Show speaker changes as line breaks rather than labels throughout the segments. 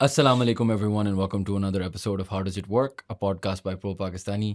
Assalamu alaikum everyone and welcome to another episode of How Does It Work, a podcast by Pro Pakistani.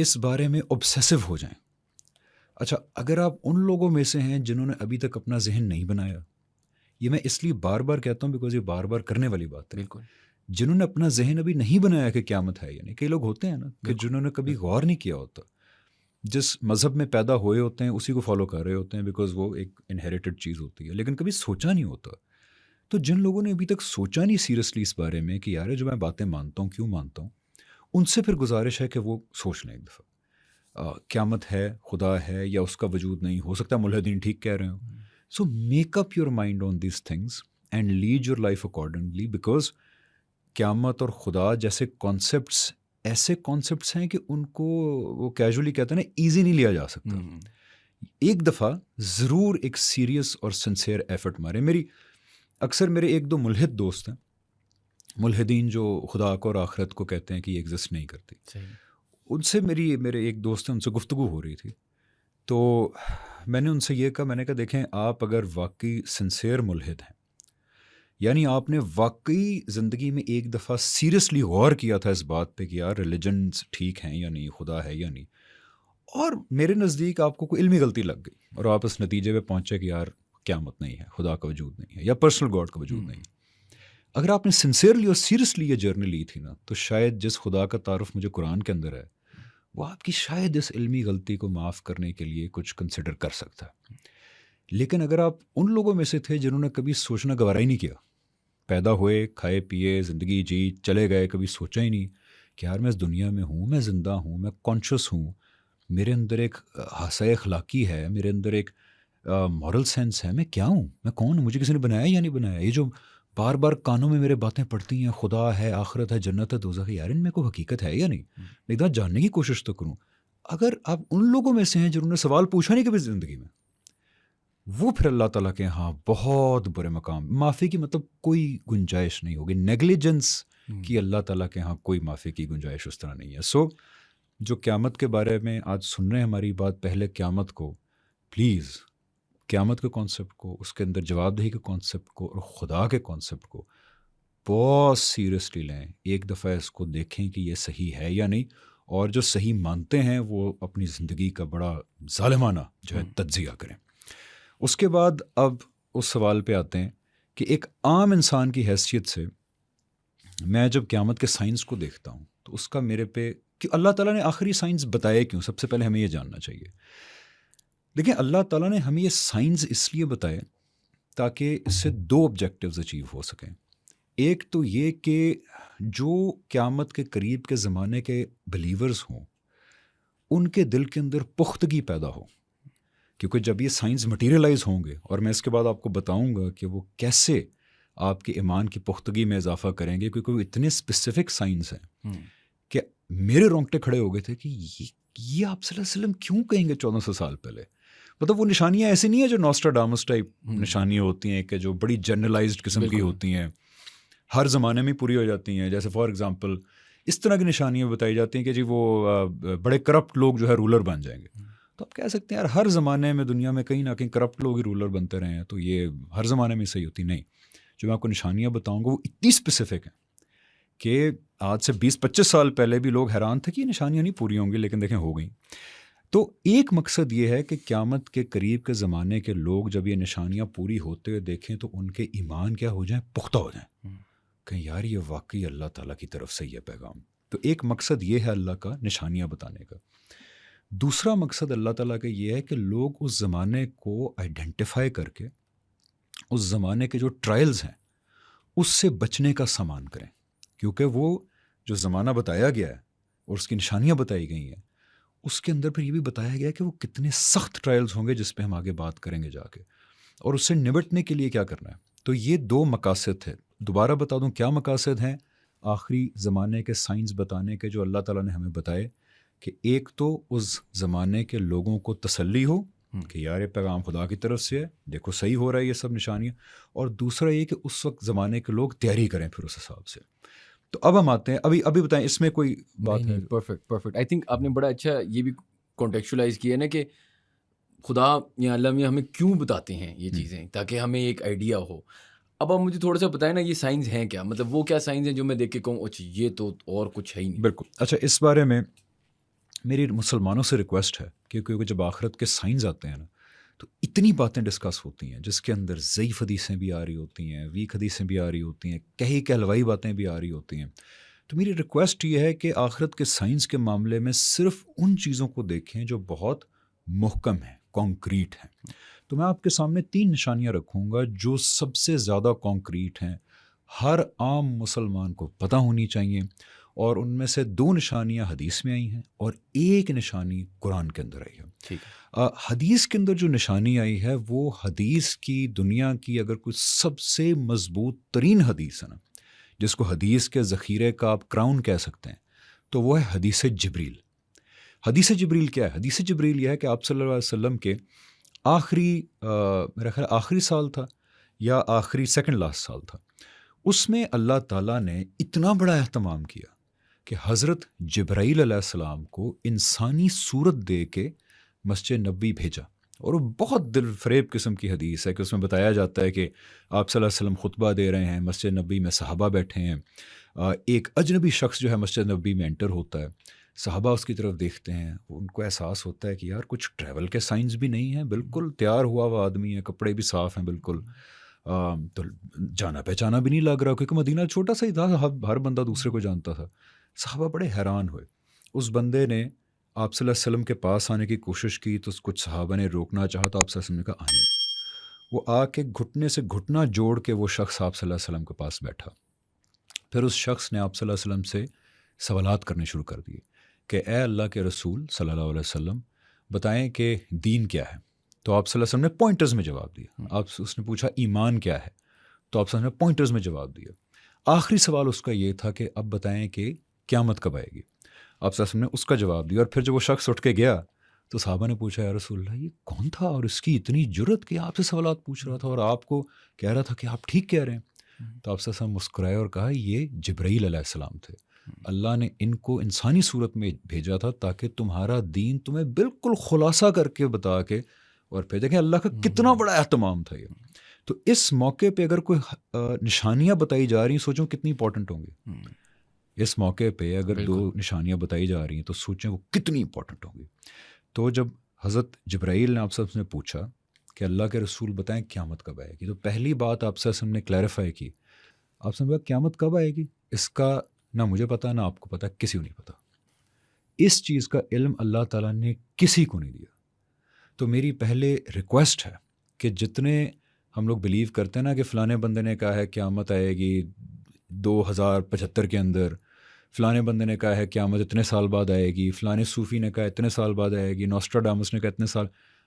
اس بارے میں obsessive ہو جائیں. اچھا اگر آپ ان لوگوں میں سے ہیں جنہوں نے ابھی تک اپنا ذہن نہیں بنایا، یہ میں اس لیے بار بار کہتا ہوں بیکاز یہ بار بار کرنے والی بات ہے.
بالکل.
جنہوں نے اپنا ذہن ابھی نہیں بنایا کہ قیامت ہے، یعنی کئی لوگ ہوتے ہیں نا کہ جنہوں نے کبھی غور نہیں کیا ہوتا، جس مذہب میں پیدا ہوئے ہوتے ہیں اسی کو فالو کر رہے ہوتے ہیں بیکاز وہ ایک انہیریٹڈ چیز ہوتی ہے، لیکن کبھی سوچا نہیں ہوتا. تو جن لوگوں نے ابھی تک سوچا نہیں سیریسلی اس بارے میں کہ یار جو میں باتیں مانتا ہوں کیوں مانتا ہوں، ان سے پھر گزارش ہے کہ وہ سوچ لیں ایک دفعہ. قیامت ہے، خدا ہے یا اس کا وجود نہیں، ہو سکتا ہے ملحدین ٹھیک کہہ رہے ہوں. So make up your mind on these things and lead your life accordingly, because قیامت اور خدا جیسے کانسیپٹس ایسے کانسیپٹس ہیں کہ ان کو وہ کیجولی کہتے ہیں نا ایزی نہیں لیا جا سکتا. ایک دفعہ ضرور ایک سیریس اور سنسیئر ایفرٹ مارے. اکثر میرے ایک دو ملحد دوست ہیں، ملحدین جو خدا کو اور آخرت کو کہتے ہیں کہ یہ ایگزسٹ نہیں کرتی. ان سے میرے ایک دوست ہیں، ان سے گفتگو ہو رہی تھی. تو میں نے ان سے یہ کہا، میں نے کہا دیکھیں آپ اگر واقعی سنسیئر ملحد ہیں، یعنی آپ نے واقعی زندگی میں ایک دفعہ سیریسلی غور کیا تھا اس بات پہ کہ یار ریلیجنز ٹھیک ہیں یا نہیں، خدا ہے یا نہیں، اور میرے نزدیک آپ کو کوئی علمی غلطی لگ گئی اور آپ اس نتیجے پہ پہنچے کہ یار قیامت نہیں ہے، خدا کا وجود نہیں ہے یا پرسنل گاڈ کا وجود نہیں ہے. اگر آپ نے سنسیئرلی اور سیریسلی یہ جرنی لی تھی نا، تو شاید جس خدا کا تعارف مجھے قرآن کے اندر ہے وہ آپ کی شاید اس علمی غلطی کو معاف کرنے کے لیے کچھ کنسیڈر کر سکتا ہے. لیکن اگر آپ ان لوگوں میں سے تھے جنہوں نے کبھی سوچنا گوارا ہی نہیں کیا، پیدا ہوئے، کھائے پیے، زندگی جی، چلے گئے، کبھی سوچا ہی نہیں کہ یار میں اس دنیا میں ہوں، میں زندہ ہوں، میں کانشیس ہوں، میرے اندر ایک حصہ اخلاقی ہے، میرے اندر ایک مورل سینس ہے، میں کیا ہوں، میں کون ہوں، مجھے کسی نے بنایا یا نہیں بنایا. یہ جو بار بار کانوں میں میرے باتیں پڑتی ہیں، خدا ہے، آخرت ہے، جنت ہے، دوزخ ہے، یار ان میں کوئی حقیقت ہے یا نہیں، ایک دفعہ جاننے کی کوشش تو کروں. اگر آپ ان لوگوں میں سے ہیں جنہوں نے سوال پوچھا نہیں کبھی زندگی میں، وہ پھر اللہ تعالیٰ کے ہاں بہت برے مقام، معافی کی مطلب کوئی گنجائش نہیں ہوگی. نیگلیجنس کی اللہ تعالیٰ کے ہاں کوئی معافی کی گنجائش اس طرح نہیں ہے. سو جو قیامت کے بارے میں آج سن رہے ہیں ہماری بات، پہلے قیامت کو پلیز، قیامت کے کانسیپٹ کو، اس کے اندر جواب دہی کے کانسیپٹ کو اور خدا کے کانسیپٹ کو بہت سیریسلی لیں. ایک دفعہ اس کو دیکھیں کہ یہ صحیح ہے یا نہیں، اور جو صحیح مانتے ہیں وہ اپنی زندگی کا بڑا ظالمانہ جو ہے تجزیہ کریں. اس کے بعد اب اس سوال پہ آتے ہیں کہ ایک عام انسان کی حیثیت سے میں جب قیامت کے سائنس کو دیکھتا ہوں تو اس کا میرے پہ کہ اللہ تعالیٰ نے آخری سائنس بتائے کیوں، سب سے پہلے ہمیں یہ جاننا چاہیے. دیکھیں اللہ تعالیٰ نے ہمیں یہ سائنس اس لیے بتائے تاکہ اس سے دو آبجیکٹیوز اچیو ہو سکیں. ایک تو یہ کہ جو قیامت کے قریب کے زمانے کے بلیورز ہوں ان کے دل کے اندر پختگی پیدا ہو، کیونکہ جب یہ سائنس مٹیریلائز ہوں گے، اور میں اس کے بعد آپ کو بتاؤں گا کہ وہ کیسے آپ کے ایمان کی پختگی میں اضافہ کریں گے، کیونکہ وہ اتنے اسپیسیفک سائنس ہیں کہ میرے رونگٹے کھڑے ہو گئے تھے کہ یہ آپ صلی اللہ علیہ وسلم کیوں کہیں گے 1400 سال پہلے. مطلب وہ نشانیاں ایسی نہیں ہیں جو نوسٹراڈامس ٹائپ نشانیاں ہوتی ہیں کہ جو بڑی جنرلائزڈ قسم کی ہوتی ہیں، ہر زمانے میں پوری ہو جاتی ہیں. جیسے فار ایگزامپل اس طرح کی نشانیاں بتائی جاتی ہیں کہ جی وہ بڑے کرپٹ لوگ جو ہے رولر بن جائیں گے. تو آپ کہہ سکتے ہیں یار ہر زمانے میں دنیا میں کہیں نہ کہیں کرپٹ لوگ ہی رولر بنتے رہے ہیں، تو یہ ہر زمانے میں صحیح ہوتی نہیں. جو میں آپ کو نشانیاں بتاؤں گا وہ اتنی اسپیسیفک ہیں کہ آج سے 20-25 سال پہلے بھی لوگ حیران تھے کہ یہ نشانیاں نہیں پوری ہوں گی، لیکن دیکھیں ہو گئیں. تو ایک مقصد یہ ہے کہ قیامت کے قریب کے زمانے کے لوگ جب یہ نشانیاں پوری ہوتے ہوئے دیکھیں تو ان کے ایمان کیا ہو جائیں، پختہ ہو جائیں کہ یار یہ واقعی اللہ تعالیٰ کی طرف سے یہ پیغام. تو ایک مقصد یہ ہے اللہ کا نشانیاں بتانے کا. دوسرا مقصد اللہ تعالیٰ کا یہ ہے کہ لوگ اس زمانے کو آئیڈینٹیفائی کر کے اس زمانے کے جو ٹرائلز ہیں اس سے بچنے کا سامان کریں، کیونکہ وہ جو زمانہ بتایا گیا ہے اور اس کی نشانیاں بتائی گئی ہیں اس کے اندر پھر یہ بھی بتایا گیا کہ وہ کتنے سخت ٹرائلز ہوں گے جس پہ ہم آگے بات کریں گے جا کے، اور اس سے نمٹنے کے لیے کیا کرنا ہے. تو یہ دو مقاصد تھے. دوبارہ بتا دوں کیا مقاصد ہیں آخری زمانے کے سائنس بتانے کے جو اللہ تعالیٰ نے ہمیں بتائے، کہ ایک تو اس زمانے کے لوگوں کو تسلی ہو کہ یار یہ پیغام خدا کی طرف سے ہے، دیکھو صحیح ہو رہا ہے یہ سب نشانیاں، اور دوسرا یہ کہ اس وقت زمانے کے لوگ تیاری کریں پھر اس حساب سے. تو اب ہم آتے ہیں ابھی بتائیں اس میں کوئی بات ہے؟
پرفیکٹ. آئی تھنک آپ نے بڑا اچھا یہ بھی کانٹیکچولائز کیا ہے نا کہ خدا یا اللہ میں ہمیں کیوں بتاتے ہیں یہ چیزیں تاکہ ہمیں ایک آئیڈیا ہو. اب آپ مجھے تھوڑا سا بتائیں نا یہ سائنس ہیں کیا، مطلب وہ کیا سائنس ہیں جو میں دیکھ کے کہوں اچھا یہ تو اور کچھ ہے ہی نہیں.
بالکل. اچھا اس بارے میں میری مسلمانوں سے ریکویسٹ ہے کہ کیونکہ جب آخرت کے سائنز آتے ہیں نا تو اتنی باتیں ڈسکس ہوتی ہیں جس کے اندر ضعیف حدیثیں بھی آ رہی ہوتی ہیں، ویک حدیثیں بھی آ رہی ہوتی ہیں، کہی کہلوائی باتیں بھی آ رہی ہوتی ہیں. تو میری ریکویسٹ یہ ہے کہ آخرت کے سائنس کے معاملے میں صرف ان چیزوں کو دیکھیں جو بہت محکم ہیں، کانکریٹ ہیں. تو میں آپ کے سامنے 3 نشانیاں رکھوں گا جو سب سے زیادہ کانکریٹ ہیں، ہر عام مسلمان کو پتہ ہونی چاہیے، اور ان میں سے 2 نشانیاں حدیث میں آئی ہیں اور 1 نشانی قرآن کے اندر آئی ہے.
ٹھیک
حدیث کے اندر جو نشانی آئی ہے وہ حدیث کی دنیا کی اگر کوئی سب سے مضبوط ترین حدیث ہے نا، جس کو حدیث کے ذخیرے کا آپ کراؤن کہہ سکتے ہیں، تو وہ ہے حدیث جبریل. حدیث جبریل کیا ہے؟ حدیث جبریل یہ ہے کہ آپ صلی اللہ علیہ وسلم کے میرا خیال آخری سال تھا یا آخری سیکنڈ لاسٹ سال تھا، اس میں اللہ تعالیٰ نے اتنا بڑا اہتمام کیا کہ حضرت جبرائیل علیہ السلام کو انسانی صورت دے کے مسجد نبوی بھیجا. اور وہ بہت دل فریب قسم کی حدیث ہے کہ اس میں بتایا جاتا ہے کہ آپ صلی اللہ علیہ وسلم خطبہ دے رہے ہیں، مسجد نبوی میں صحابہ بیٹھے ہیں، ایک اجنبی شخص جو ہے مسجد نبوی میں انٹر ہوتا ہے، صحابہ اس کی طرف دیکھتے ہیں، ان کو احساس ہوتا ہے کہ یار کچھ ٹریول کے سائنس بھی نہیں ہیں، بالکل تیار ہوا ہوا آدمی ہے، کپڑے بھی صاف ہیں بالکل، تو جانا پہچانا بھی نہیں لگ رہا کیونکہ مدینہ چھوٹا سا ہی تھا، ہر بندہ دوسرے کو جانتا تھا. صحابہ بڑے حیران ہوئے. اس بندے نے آپ صلی اللہ علیہ وسلم کے پاس آنے کی کوشش کی تو کچھ صحابہ نے روکنا چاہا تو آپ صلی اللہ علیہ وسلم نے کہا آنے. وہ آ کے گھٹنے سے گھٹنا جوڑ کے وہ شخص آپ صلی اللہ علیہ وسلم کے پاس بیٹھا. پھر اس شخص نے آپ صلی اللہ علیہ وسلم سے سوالات کرنے شروع کر دیے کہ اے اللہ کے رسول صلی اللہ علیہ وسلم بتائیں کہ دین کیا ہے. تو آپ صلی اللہ علیہ وسلم نے پوائنٹرز میں جواب دیا. اس نے پوچھا ایمان کیا ہے، تو آپ صلی اللہ علیہ وسلم نے پوائنٹرز میں جواب دیا. آخری سوال اس کا یہ تھا کہ اب بتائیں کہ قیامت کب آئے گی. آپ صلی اللہ علیہ وسلم نے اس کا جواب دیا. اور پھر جب وہ شخص اٹھ کے گیا تو صحابہ نے پوچھا یا رسول اللہ یہ کون تھا اور اس کی اتنی جرت کہ آپ سے سوالات پوچھ رہا تھا اور آپ کو کہہ رہا تھا کہ آپ ٹھیک کہہ رہے ہیں. تو آپ صلی اللہ علیہ وسلم مسکرائے اور کہا یہ جبرائیل علیہ السلام تھے. اللہ نے ان کو انسانی صورت میں بھیجا تھا تاکہ تمہارا دین تمہیں بالکل خلاصہ کر کے بتا کے، اور پھر دیکھیں اللہ کا کتنا بڑا اہتمام تھا یہ. تو اس موقع پہ اگر کوئی نشانیاں بتائی جا رہی ہیں سوچوں کتنی امپورٹنٹ ہوں گی. اس موقع پہ اگر 2 نشانیاں بتائی جا رہی ہیں تو سوچیں وہ کتنی امپورٹنٹ ہوں گی. تو جب حضرت جبرائیل نے آپ سے نے پوچھا کہ اللہ کے رسول بتائیں قیامت کب آئے گی، تو پہلی بات آپ سے نے کلیریفائی کی. آپ سے قیامت کب آئے گی اس کا نہ مجھے پتا نہ آپ کو پتا، کسی کو نہیں پتا. اس چیز کا علم اللہ تعالیٰ نے کسی کو نہیں دیا. تو میری پہلے ریکویسٹ ہے کہ جتنے ہم لوگ بلیو کرتے ہیں نا کہ فلانے بندے نے کہا ہے قیامت آئے گی 2075 کے اندر، فلانے بندے نے کہا ہے قیامت اتنے سال بعد آئے گی، فلانے صوفی نے کہا اتنے سال بعد آئے گی، نوسٹراڈامس نے کہا اتنے سال.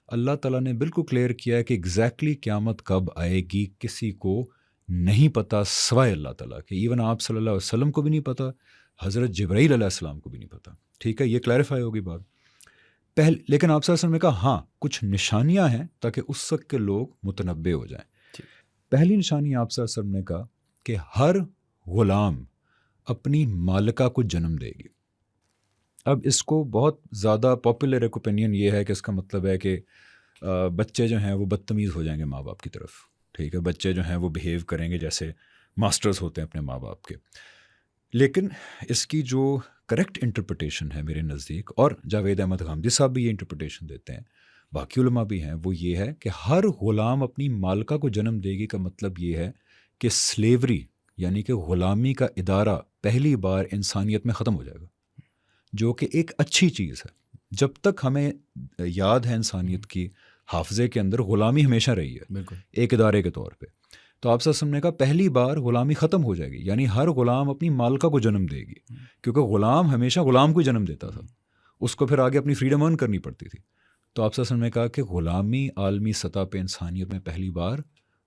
اللہ تعالیٰ نے بالکل کلیئر کیا ہے کہ ایگزیکٹلی قیامت کب آئے گی کسی کو نہیں پتہ سوائے اللہ تعالیٰ کے. ایون آپ صلی اللہ علیہ وسلم کو بھی نہیں پتہ، حضرت جبرائیل علیہ السلام کو بھی نہیں پتہ. ٹھیک ہے، یہ کلیریفائی ہوگی بات. لیکن آپ صلی اللہ علیہ وسلم نے کہا ہاں کچھ نشانیاں ہیں تاکہ اس وقت کے لوگ متنبع ہو جائیں. پہلی نشانی آپ صلی اللہ علیہ وسلم نے کہا کہ ہر غلام اپنی مالکہ کو جنم دے گی. اب اس کو بہت زیادہ پاپولر ایک اوپینین یہ ہے کہ اس کا مطلب ہے کہ بچے جو ہیں وہ بدتمیز ہو جائیں گے ماں باپ کی طرف. ٹھیک ہے، بچے جو ہیں وہ بیہیو کریں گے جیسے ماسٹرز ہوتے ہیں اپنے ماں باپ کے. لیکن اس کی جو کریکٹ انٹرپریٹیشن ہے میرے نزدیک، اور جاوید احمد غامدی صاحب بھی یہ انٹرپریٹیشن دیتے ہیں، باقی علماء بھی ہیں، وہ یہ ہے کہ ہر غلام اپنی مالکہ کو جنم دے گی کا مطلب یہ ہے کہ سلیوری یعنی کہ غلامی کا ادارہ پہلی بار انسانیت میں ختم ہو جائے گا، جو کہ ایک اچھی چیز ہے. جب تک ہمیں یاد ہے انسانیت کی حافظے کے اندر غلامی ہمیشہ رہی ہے
بالکل
ایک ادارے کے طور پہ. تو آپ سے نے کہا پہلی بار غلامی ختم ہو جائے گی، یعنی ہر غلام اپنی مالکہ کو جنم دے گی، کیونکہ غلام ہمیشہ غلام کو جنم دیتا تھا، اس کو پھر آگے اپنی فریڈم ارن کرنی پڑتی تھی. تو آپ سے نے کہا کہ غلامی عالمی سطح پہ انسانیت میں پہلی بار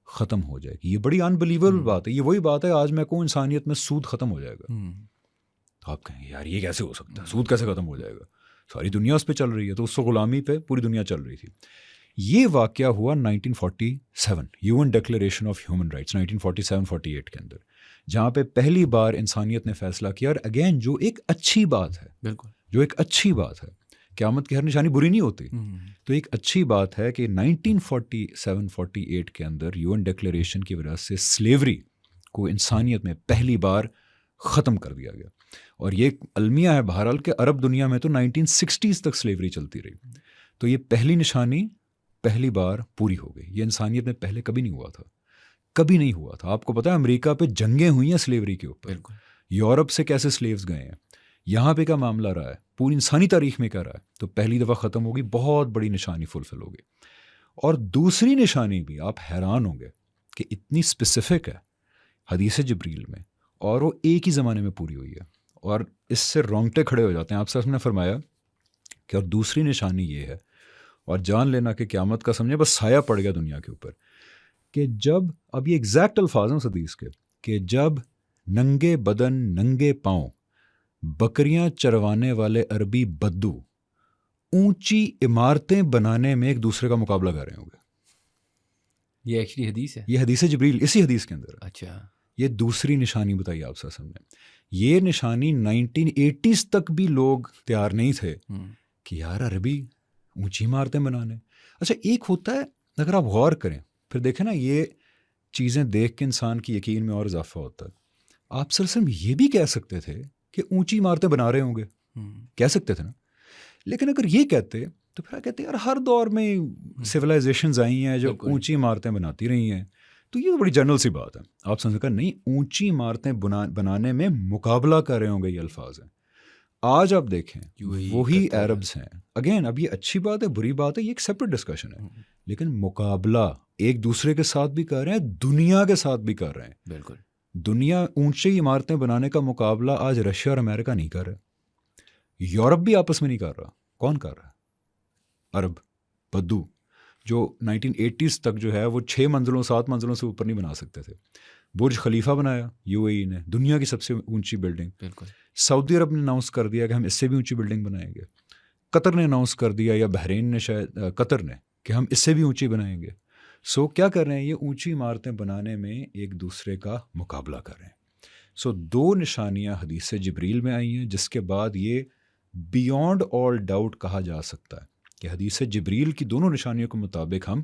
ختم ہو جائے گی. یہ بڑی انبلیویبل بات ہے. یہ وہی بات ہے آج میں کہوں انسانیت میں سود ختم ہو جائے گا. تو آپ کہیں گے یار یہ کیسے ہو سکتا ہے، سود کیسے ختم ہو جائے گا، ساری دنیا اس پہ چل رہی ہے. تو اس غلامی پہ پوری دنیا چل رہی تھی. یہ واقعہ ہوا 1947 یون ڈکلیریشن آف ہیومن رائٹس 1947-48 کے اندر، جہاں پہ پہلی بار انسانیت نے فیصلہ کیا. اور اگین جو ایک اچھی بات ہے، بالکل جو ایک اچھی بات ہے، قیامت کی ہر نشانی بری نہیں ہوتی. تو ایک اچھی بات ہے کہ 1947-48 کے اندر یون ڈکلیریشن کی وجہ سے سلیوری کو انسانیت میں پہلی بار ختم کر دیا گیا. اور یہ المیہ ہے بہرحال کہ عرب دنیا میں تو 1960s تک سلیوری چلتی رہی. تو یہ پہلی نشانی پہلی بار پوری ہو گئی. یہ انسانیت میں پہلے کبھی نہیں ہوا تھا, کبھی نہیں ہوا تھا. آپ کو پتہ ہے امریکہ پہ جنگیں ہوئی ہیں سلیوری کے اوپر, یورپ سے کیسے سلیوز گئے ہیں, یہاں پہ کیا معاملہ رہا ہے, پوری انسانی تاریخ میں کیا رہا ہے. تو پہلی دفعہ ختم ہوگی, بہت بڑی نشانی فلفل ہوگی. اور دوسری نشانی بھی آپ حیران ہوں گے کہ اتنی اسپیسیفک ہے حدیث جبریل میں, اور وہ ایک ہی زمانے میں پوری ہوئی ہے, اور اس سے رونگٹے کھڑے ہو جاتے ہیں. آپ سے نے فرمایا کہ اور دوسری نشانی یہ ہے, اور جان لینا کہ قیامت کا سمجھے بس سایہ پڑ گیا دنیا کے اوپر, کہ جب, اب یہ ایگزیکٹ الفاظ ہیں حدیث کے, کہ جب ننگے بدن ننگے پاؤں بکریاں چروانے والے عربی بدو اونچی عمارتیں بنانے میں ایک دوسرے کا مقابلہ کر رہے ہوں گے.
یہ ایکچولی حدیث ہے,
یہ حدیث جبریل اسی حدیث کے اندر.
اچھا,
یہ دوسری نشانی بتائی آپ سے نے. یہ نشانی 1980s تک بھی لوگ تیار نہیں تھے کہ یار عربی اونچی عمارتیں بنانے. اچھا ایک ہوتا ہے, اگر آپ غور کریں پھر دیکھیں نا, یہ چیزیں دیکھ کے انسان کی یقین میں اور اضافہ ہوتا ہے. آپ صلی اللہ علیہ وسلم یہ بھی کہہ سکتے تھے کہ اونچی عمارتیں بنا رہے ہوں گے, کہہ سکتے تھے نا. لیکن اگر یہ کہتے تو پھر کہتے یار ہر دور میں سویلائزیشنز آئی ہیں جو اونچی عمارتیں بناتی رہی ہیں, تو یہ بڑی جنرل سی بات ہے. آپ سمجھ کر نہیں, اونچی عمارتیں بنانے میں مقابلہ کر رہے ہوں گے, یہ الفاظ ہیں. آج آپ دیکھیں وہی عربز ہیں. اگین اب یہ اچھی بات ہے بری بات ہے, یہ ایک سیپریٹ ڈسکشن ہے, لیکن مقابلہ ایک دوسرے کے ساتھ بھی کر رہے ہیں, دنیا کے ساتھ بھی کر رہے ہیں.
بالکل,
دنیا اونچی عمارتیں بنانے کا مقابلہ آج رشیا اور امریکہ نہیں کر رہے, یورپ بھی آپس میں نہیں کر رہا. کون کر رہا ہے؟ عرب بدو, جو 1980s تک جو ہے وہ 6 منزلوں 7 منزلوں سے اوپر نہیں بنا سکتے تھے. برج خلیفہ بنایا UAE نے, دنیا کی سب سے اونچی بلڈنگ.
بالکل,
سعودی عرب نے اناؤنس کر دیا کہ ہم اس سے بھی اونچی بلڈنگ بنائیں گے. قطر نے اناؤنس کر دیا, یا بحرین نے شاید, قطر نے, کہ ہم اس سے بھی اونچی بنائیں گے. سو کیا کر رہے ہیں, یہ اونچی عمارتیں بنانے میں ایک دوسرے کا مقابلہ کر رہے ہیں. سو 2 نشانیاں حدیث جبریل میں آئی ہیں, جس کے بعد یہ بیونڈ آل ڈاؤٹ کہا جا سکتا ہے کہ حدیث جبریل کی دونوں نشانیوں کے مطابق ہم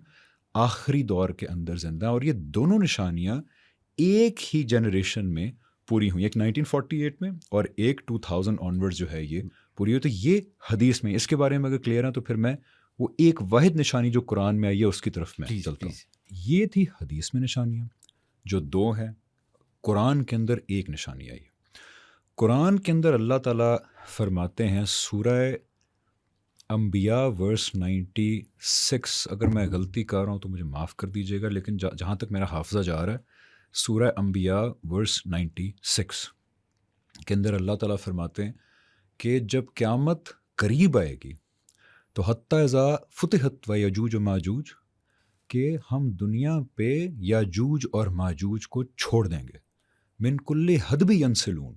آخری دور کے اندر زندہ ہیں. اور یہ دونوں نشانیاں ایک ہی جنریشن میں پوری ہوئی, ایک 1948 میں اور ایک 2000 آنورڈ جو ہے یہ پوری ہوئی. تو یہ حدیث میں, اس کے بارے میں اگر کلیئر ہیں تو پھر میں وہ ایک واحد نشانی جو قرآن میں آئی ہے اس کی طرف میں چلتا ہوں. یہ تھی حدیث میں نشانیاں جو 2 ہیں. قرآن کے اندر ایک نشانی آئی. قرآن کے اندر اللہ تعالیٰ فرماتے ہیں, سورہ انبیاء ورس 96, اگر میں غلطی کر رہا ہوں تو مجھے معاف کر دیجیے گا, لیکن جہاں تک میرا حافظہ جا رہا ہے, سورہ انبیاء ورس 96 کے اندر اللہ تعالیٰ فرماتے ہیں کہ جب قیامت قریب آئے گی تو حتی اذا فتحت و یجوج و ماجوج, کہ ہم دنیا پہ یاجوج اور ماجوج کو چھوڑ دیں گے. من کل حدب ینسلون,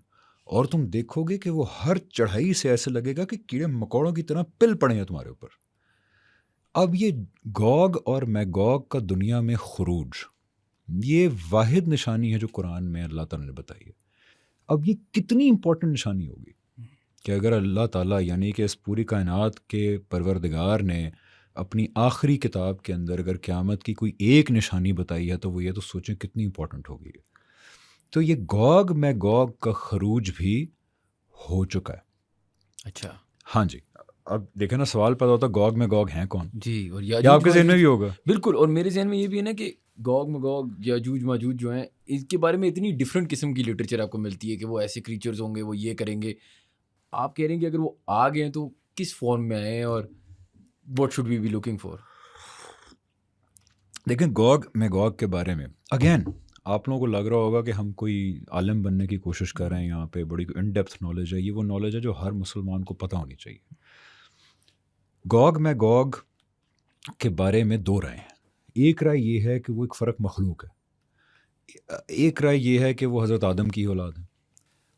اور تم دیکھو گے کہ وہ ہر چڑھائی سے ایسے لگے گا کہ کیڑے مکوڑوں کی طرح پل پڑے ہیں تمہارے اوپر. اب یہ گوگ اور میگوگ کا دنیا میں خروج, یہ واحد نشانی ہے جو قرآن میں اللہ تعالیٰ نے بتائی ہے. اب یہ کتنی امپورٹنٹ نشانی ہوگی کہ اگر اللہ تعالیٰ, یعنی کہ اس پوری کائنات کے پروردگار نے اپنی آخری کتاب کے اندر اگر قیامت کی کوئی ایک نشانی بتائی ہے تو وہ یہ, تو سوچیں کتنی امپورٹنٹ ہوگی. تو یہ گوگ میگوگ کا خروج بھی ہو چکا ہے.
اچھا,
ہاں جی. اب دیکھیں نا, سوال پیدا ہوتا ہے گوگ میگوگ ہیں کون؟
جی, اور
یا آپ کے ذہن میں بھی ہوگا.
بالکل, اور میرے ذہن میں یہ بھی ہے نا کہ گوگ میگوگ یاجوج ماجوج جو ہیں, اس کے بارے میں اتنی ڈفرینٹ قسم کی لٹریچر آپ کو ملتی ہے کہ وہ ایسے کریچرز ہوں گے, وہ یہ کریں گے. آپ کہہ رہے ہیں کہ اگر وہ آ گئے ہیں تو کس فارم میں آئے ہیں, اور what should we be looking for?
دیکھیں گوگ میگوگ کے بارے میں اگین آپ لوگوں کو لگ رہا ہوگا کہ ہم کوئی عالم بننے کی کوشش کر رہے ہیں, یہاں پہ بڑی ان ڈیپتھ نالج ہے. یہ وہ نالج ہے جو ہر مسلمان کو پتہ ہونی چاہیے. گوگ میگوگ کے بارے میں 2 رائے ہیں. ایک رائے یہ ہے کہ وہ ایک فرق مخلوق ہے, ایک رائے یہ ہے کہ وہ حضرت آدم کی اولاد ہیں,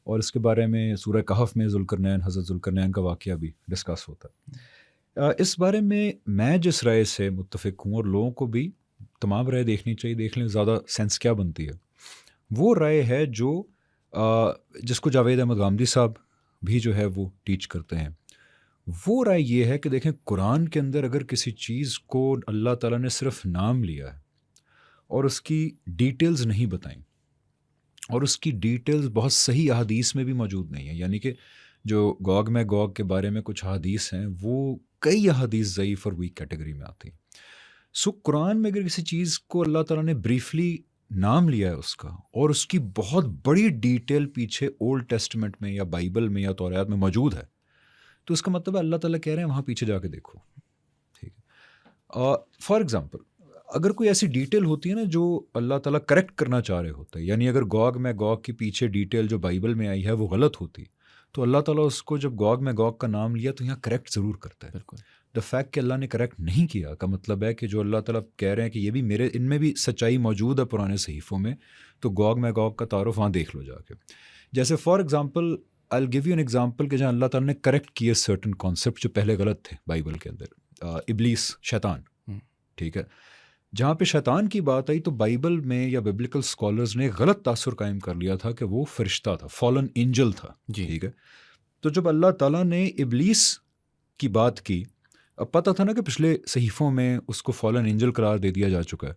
اور اس کے بارے میں سورہ کہف میں ذوالقرنین, حضرت ذوالقرنین کا واقعہ بھی ڈسکس ہوتا ہے. اس بارے میں جس رائے سے متفق ہوں, اور لوگوں کو بھی تمام رائے دیکھنی چاہیے, دیکھ لیں زیادہ سینس کیا بنتی ہے, وہ رائے ہے جو جس کو جاوید احمد غامدی صاحب بھی جو ہے وہ ٹیچ کرتے ہیں. وہ رائے یہ ہے کہ دیکھیں قرآن کے اندر اگر کسی چیز کو اللہ تعالیٰ نے صرف نام لیا ہے اور اس کی ڈیٹیلز نہیں بتائیں, اور اس کی ڈیٹیلز بہت صحیح احادیث میں بھی موجود نہیں ہیں. یعنی کہ جو گوگ میگوگ کے بارے میں کچھ احادیث ہیں وہ کئی احادیث ضعیف اور ویک کیٹیگری میں آتی ہیں. سو قرآن میں اگر کسی چیز کو اللہ تعالیٰ نے بریفلی نام لیا ہے اس کا اور اس کی بہت بڑی ڈیٹیل پیچھے اولڈ ٹیسٹمنٹ میں یا بائبل میں یا توریات میں موجود ہے تو اس کا مطلب ہے اللہ تعالیٰ کہہ رہے ہیں وہاں پیچھے جا کے دیکھو. ٹھیک ہے. فار ایگزامپل اگر کوئی ایسی ڈیٹیل ہوتی ہے نا جو اللہ تعالیٰ کریکٹ کرنا چاہ رہے ہوتے ہیں, یعنی اگر گوگ میں گوگ کے پیچھے ڈیٹیل جو بائبل میں آئی ہے وہ غلط ہوتی تو اللہ تعالیٰ اس کو جب گوگ میں گوگ کا نام لیا تو یہاں کریکٹ ضرور کرتا ہے.
بالکل.
دا فیکٹ کہ اللہ نے کریکٹ نہیں کیا کا مطلب ہے کہ جو اللہ تعالیٰ کہہ رہے ہیں کہ یہ بھی میرے ان میں بھی سچائی موجود ہے پرانے صحیفوں میں, تو گوگ میں گوگ کا تعارف وہاں دیکھ لو جا کے. جیسے for example I will give you an example کہ جہاں اللہ تعالیٰ نے کریکٹ کیے سرٹن کانسیپٹ جو پہلے غلط تھے بائبل کے اندر. ابلیس, شیطان. ٹھیک ہے. جہاں پہ شیطان کی بات آئی تو بائبل میں یا ببلیکل اسکالرز نے غلط تاثر قائم کر لیا تھا کہ وہ فرشتہ تھا, فالن اینجل تھا. ٹھیک ہے. تو جب اللہ تعالیٰ نے ابلیس کی بات کی, اب پتہ تھا نا کہ پچھلے صحیفوں میں اس کو فالن اینجل قرار دے دیا جا چکا ہے,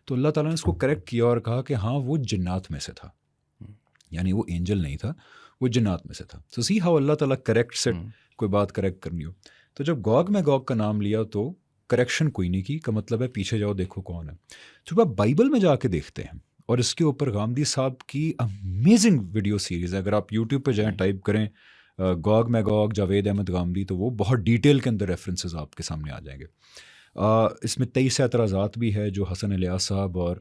تو اللہ تعالیٰ نے اس کو کریکٹ کیا اور کہا کہ ہاں وہ جنات میں سے تھا, یعنی وہ اینجل نہیں تھا, وہ جنات میں سے تھا. تو سی ہاؤ اللہ تعالیٰ کریکٹ سے کوئی بات کریکٹ کرنی ہو. تو جب گوگ میں گوگ کا نام لیا تو کریکشن کوئی نہیں کی, کا مطلب ہے پیچھے جاؤ دیکھو کون ہے. جب آپ بائبل میں جا کے دیکھتے ہیں اور اس کے اوپر غامدی صاحب کی امیزنگ ویڈیو سیریز ہے, اگر آپ یوٹیوب پہ جائیں ٹائپ کریں گوگ میگوگ جاوید احمد غامدی تو وہ بہت ڈیٹیل کے اندر ریفرنسز آپ کے سامنے آ جائیں گے. اس میں 23 اعتراضات بھی ہے جو حسن الیاس صاحب اور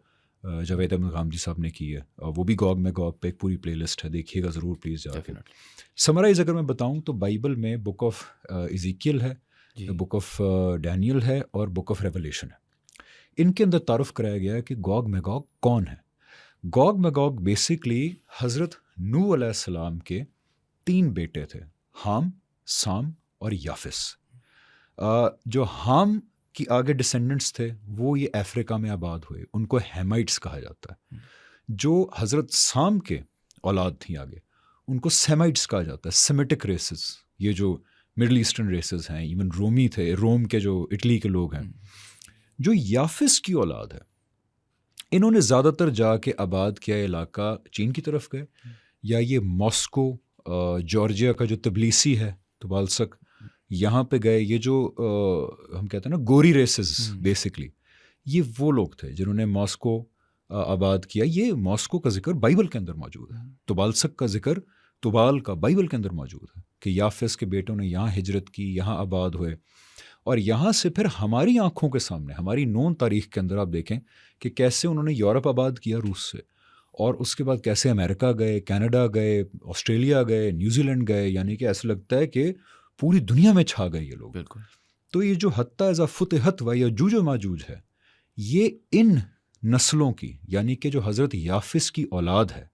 جاوید احمد غامدی صاحب نے کی ہے, وہ بھی گوگ میگوگ پہ ایک پوری پلے لسٹ ہے, دیکھیے گا ضرور پلیز جا کے. سمرائز اگر میں بتاؤں تو بائبل میں بک آف ایزیکیل ہے, بک آف ڈینیل ہے اور بک آف ریولیشن ہے. ان کے اندر تعارف کرایا گیا ہے کہ گوگ میگوگ کون ہے. گوگ میگوگ بیسکلی حضرت نوح علیہ السلام کے 3 بیٹے تھے, حام, سام اور یافس. جو حام کی آگے ڈسینڈنٹس تھے وہ یہ افریقہ میں آباد ہوئے, ان کو ہیمائٹس کہا جاتا ہے. جو حضرت سام کے اولاد تھیں آگے ان کو سیمائٹس کہا جاتا ہے, سیمیٹک ریسز, یہ جو مڈل ایسٹرن ریسز ہیں, ایون رومی تھے, روم کے جو اٹلی کے لوگ ہیں. جو یافس کی اولاد ہے انہوں نے زیادہ تر جا کے آباد کیا علاقہ چین کی طرف گئے, یا یہ ماسکو جارجیا کا جو تبلیسی ہے توبالسک یہاں پہ گئے. یہ جو ہم کہتے ہیں نا گوری ریسز بیسکلی, یہ وہ لوگ تھے جنہوں نے ماسکو آباد کیا. یہ ماسکو کا ذکر بائبل کے اندر موجود ہے, توبالسک کا ذکر توبال کا بائبل کے اندر موجود ہے کہ یافس کے بیٹوں نے یہاں ہجرت کی, یہاں آباد ہوئے. اور یہاں سے پھر ہماری آنکھوں کے سامنے ہماری نون تاریخ کے اندر آپ دیکھیں کہ کیسے انہوں نے یورپ آباد کیا روس سے, اور اس کے بعد کیسے امریکہ گئے, کینیڈا گئے, آسٹریلیا گئے, نیوزی لینڈ گئے. یعنی کہ ایسا لگتا ہے کہ پوری دنیا میں چھا گئے یہ لوگ.
بالکل.
تو یہ جو حتی اذا فتحت و یاجوج و ماجوج ہے, یہ ان نسلوں کی, یعنی کہ جو حضرت یافس کی اولاد ہے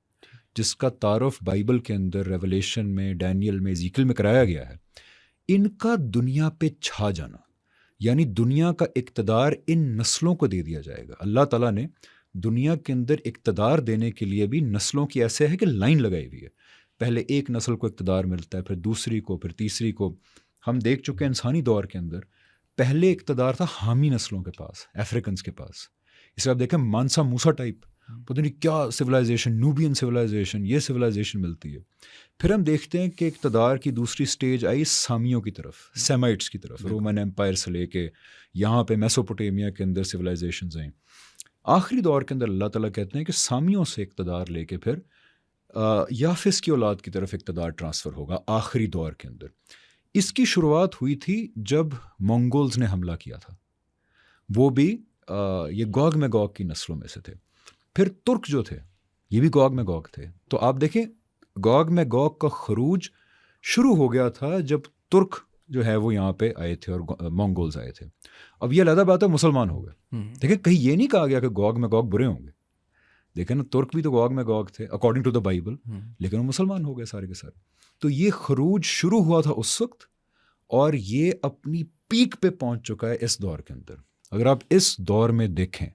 جس کا تعارف بائبل کے اندر ریولیشن میں, ڈینیل میں, ایزیکیل میں کرایا گیا ہے, ان کا دنیا پہ چھا جانا, یعنی دنیا کا اقتدار ان نسلوں کو دے دیا جائے گا. اللہ تعالیٰ نے دنیا کے اندر اقتدار دینے کے لیے بھی نسلوں کی ایسے ہے کہ لائن لگائی ہوئی ہے. پہلے ایک نسل کو اقتدار ملتا ہے, پھر دوسری کو, پھر تیسری کو. ہم دیکھ چکے ہیں انسانی دور کے اندر پہلے اقتدار تھا حامی نسلوں کے پاس, افریکنز کے پاس. اس سے آپ دیکھیں مانسا موسا ٹائپ, پتہ نہیں کیا سویلائزیشن, نوبین سویلائزیشن, یہ سویلائزیشن ملتی ہے. پھر ہم دیکھتے ہیں کہ اقتدار کی دوسری سٹیج آئی سامیوں کی طرف, سیمائٹس کی طرف, رومن ایمپائر سے لے کے یہاں پہ میسوپوٹیمیا کے اندر سویلائزیشنز آئیں. آخری دور کے اندر اللہ تعالیٰ کہتے ہیں کہ سامیوں سے اقتدار لے کے پھر یافس کی اولاد کی طرف اقتدار ٹرانسفر ہوگا آخری دور کے اندر. اس کی شروعات ہوئی تھی جب منگولز نے حملہ کیا تھا, وہ بھی یہ گوگ میگوگ کی نسلوں میں سے تھے. پھر ترک جو تھے یہ بھی گوگ میگوگ تھے. تو آپ دیکھیں گوگ میگوگ کا خروج شروع ہو گیا تھا جب ترک جو ہے وہ یہاں پہ آئے تھے اور منگولز آئے تھے. اب یہ علیحدہ بات ہے مسلمان ہو گئے. دیکھیں کہیں یہ نہیں کہا گیا کہ گوگ میگوگ برے ہوں گے. دیکھیں نا ترک بھی تو گوگ میگوگ تھے اکارڈنگ ٹو دا بائبل, لیکن وہ مسلمان ہو گئے سارے کے سارے. تو یہ خروج شروع ہوا تھا اس وقت, اور یہ اپنی پیک پہ پہنچ چکا ہے اس دور کے اندر. اگر آپ اس دور میں دیکھیں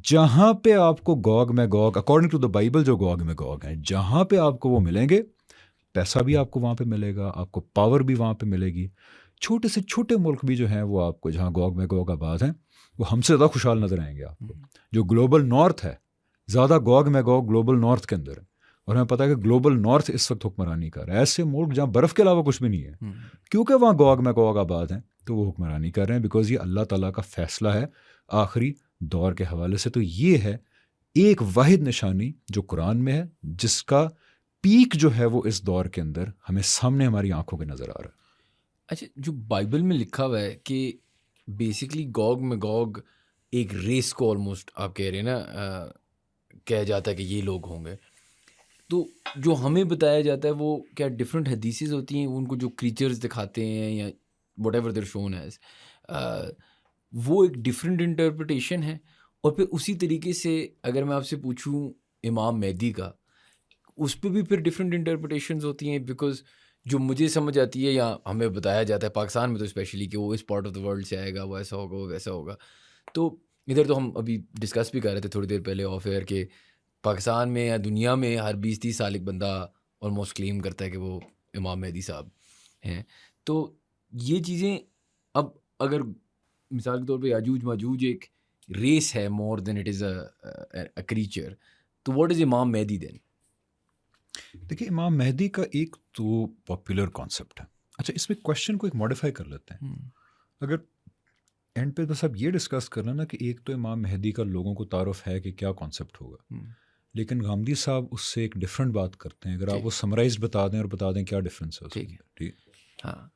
جہاں پہ آپ کو Gog Magog according to the Bible جو گوگ میگوگ ہیں جہاں پہ آپ کو وہ ملیں گے, پیسہ بھی آپ کو وہاں پہ ملے گا, آپ کو پاور بھی وہاں پہ ملے گی. چھوٹے سے چھوٹے ملک بھی جو ہیں وہ آپ کو جہاں گوگ میگوگ آباد ہیں وہ ہم سے زیادہ خوشحال نظر آئیں گے آپ کو. جو گلوبل نارتھ ہے زیادہ گوگ میگوگ گلوبل نارتھ کے اندر ہے، اور ہمیں پتہ ہے کہ گلوبل نارتھ اس وقت حکمرانی کر رہا ہے، ایسے ملک جہاں برف کے علاوہ کچھ بھی نہیں ہے، کیونکہ وہاں گوگ میگوگ آباد ہیں تو وہ حکمرانی کر رہے ہیں، بیکاز یہ اللہ تعالیٰ کا فیصلہ ہے آخری دور کے حوالے سے. تو یہ ہے ایک واحد نشانی جو قرآن میں ہے، جس کا پیک جو ہے وہ اس دور کے اندر ہمیں سامنے ہماری آنکھوں کے نظر آ رہا ہے.
اچھا، جو بائبل میں لکھا ہوا ہے کہ بیسکلی گوگ میگوگ ایک ریس کو آلموسٹ آپ کہہ رہے ہیں نا، کہا جاتا ہے کہ یہ لوگ ہوں گے، تو جو ہمیں بتایا جاتا ہے وہ کیا ڈفرینٹ حدیثز ہوتی ہیں، ان کو جو کریچرز دکھاتے ہیں یا what ever there shown as, وہ ایک ڈفرینٹ انٹرپریٹیشن ہے. اور پھر اسی طریقے سے اگر میں آپ سے پوچھوں امام مہدی کا، اس پہ بھی پھر ڈفرینٹ انٹرپریٹیشنز ہوتی ہیں، بیکاز جو مجھے سمجھ آتی ہے یا ہمیں بتایا جاتا ہے پاکستان میں تو اسپیشلی کہ وہ اس پارٹ آف دا ورلڈ سے آئے گا، وہ ایسا ہوگا، وہ ویسا ہوگا. تو ادھر تو ہم ابھی ڈسکس بھی کر رہے تھے تھوڑی دیر پہلے آف ایئر کہ پاکستان میں یا دنیا میں ہر 20-30 سال ایک بندہ آلموسٹ کلیم کرتا ہے کہ وہ امام مہدی صاحب ہیں. تو یہ چیزیں اب اگر مثال کے طور پہ یاجوج ماجوج ایک ریس ہے more then it is a creature, تو واٹ از امام مہدی دین؟
دیکھیے، امام مہدی کا ایک تو پاپولر کانسیپٹ ہے. اچھا، اس میں کوشچن کو ایک ماڈیفائی کر لیتے ہیں. اگر اینڈ پہ بس اب یہ ڈسکس کرنا نا کہ ایک تو امام مہدی کا لوگوں کو تعارف ہے کہ کیا کانسیپٹ ہوگا، لیکن غامدی صاحب اس سے ایک ڈفرینٹ بات کرتے ہیں. اگر آپ وہ سمرائز بتا دیں اور بتا دیں کیا ڈفرینس ہے. ٹھیک ہے.
ہاں،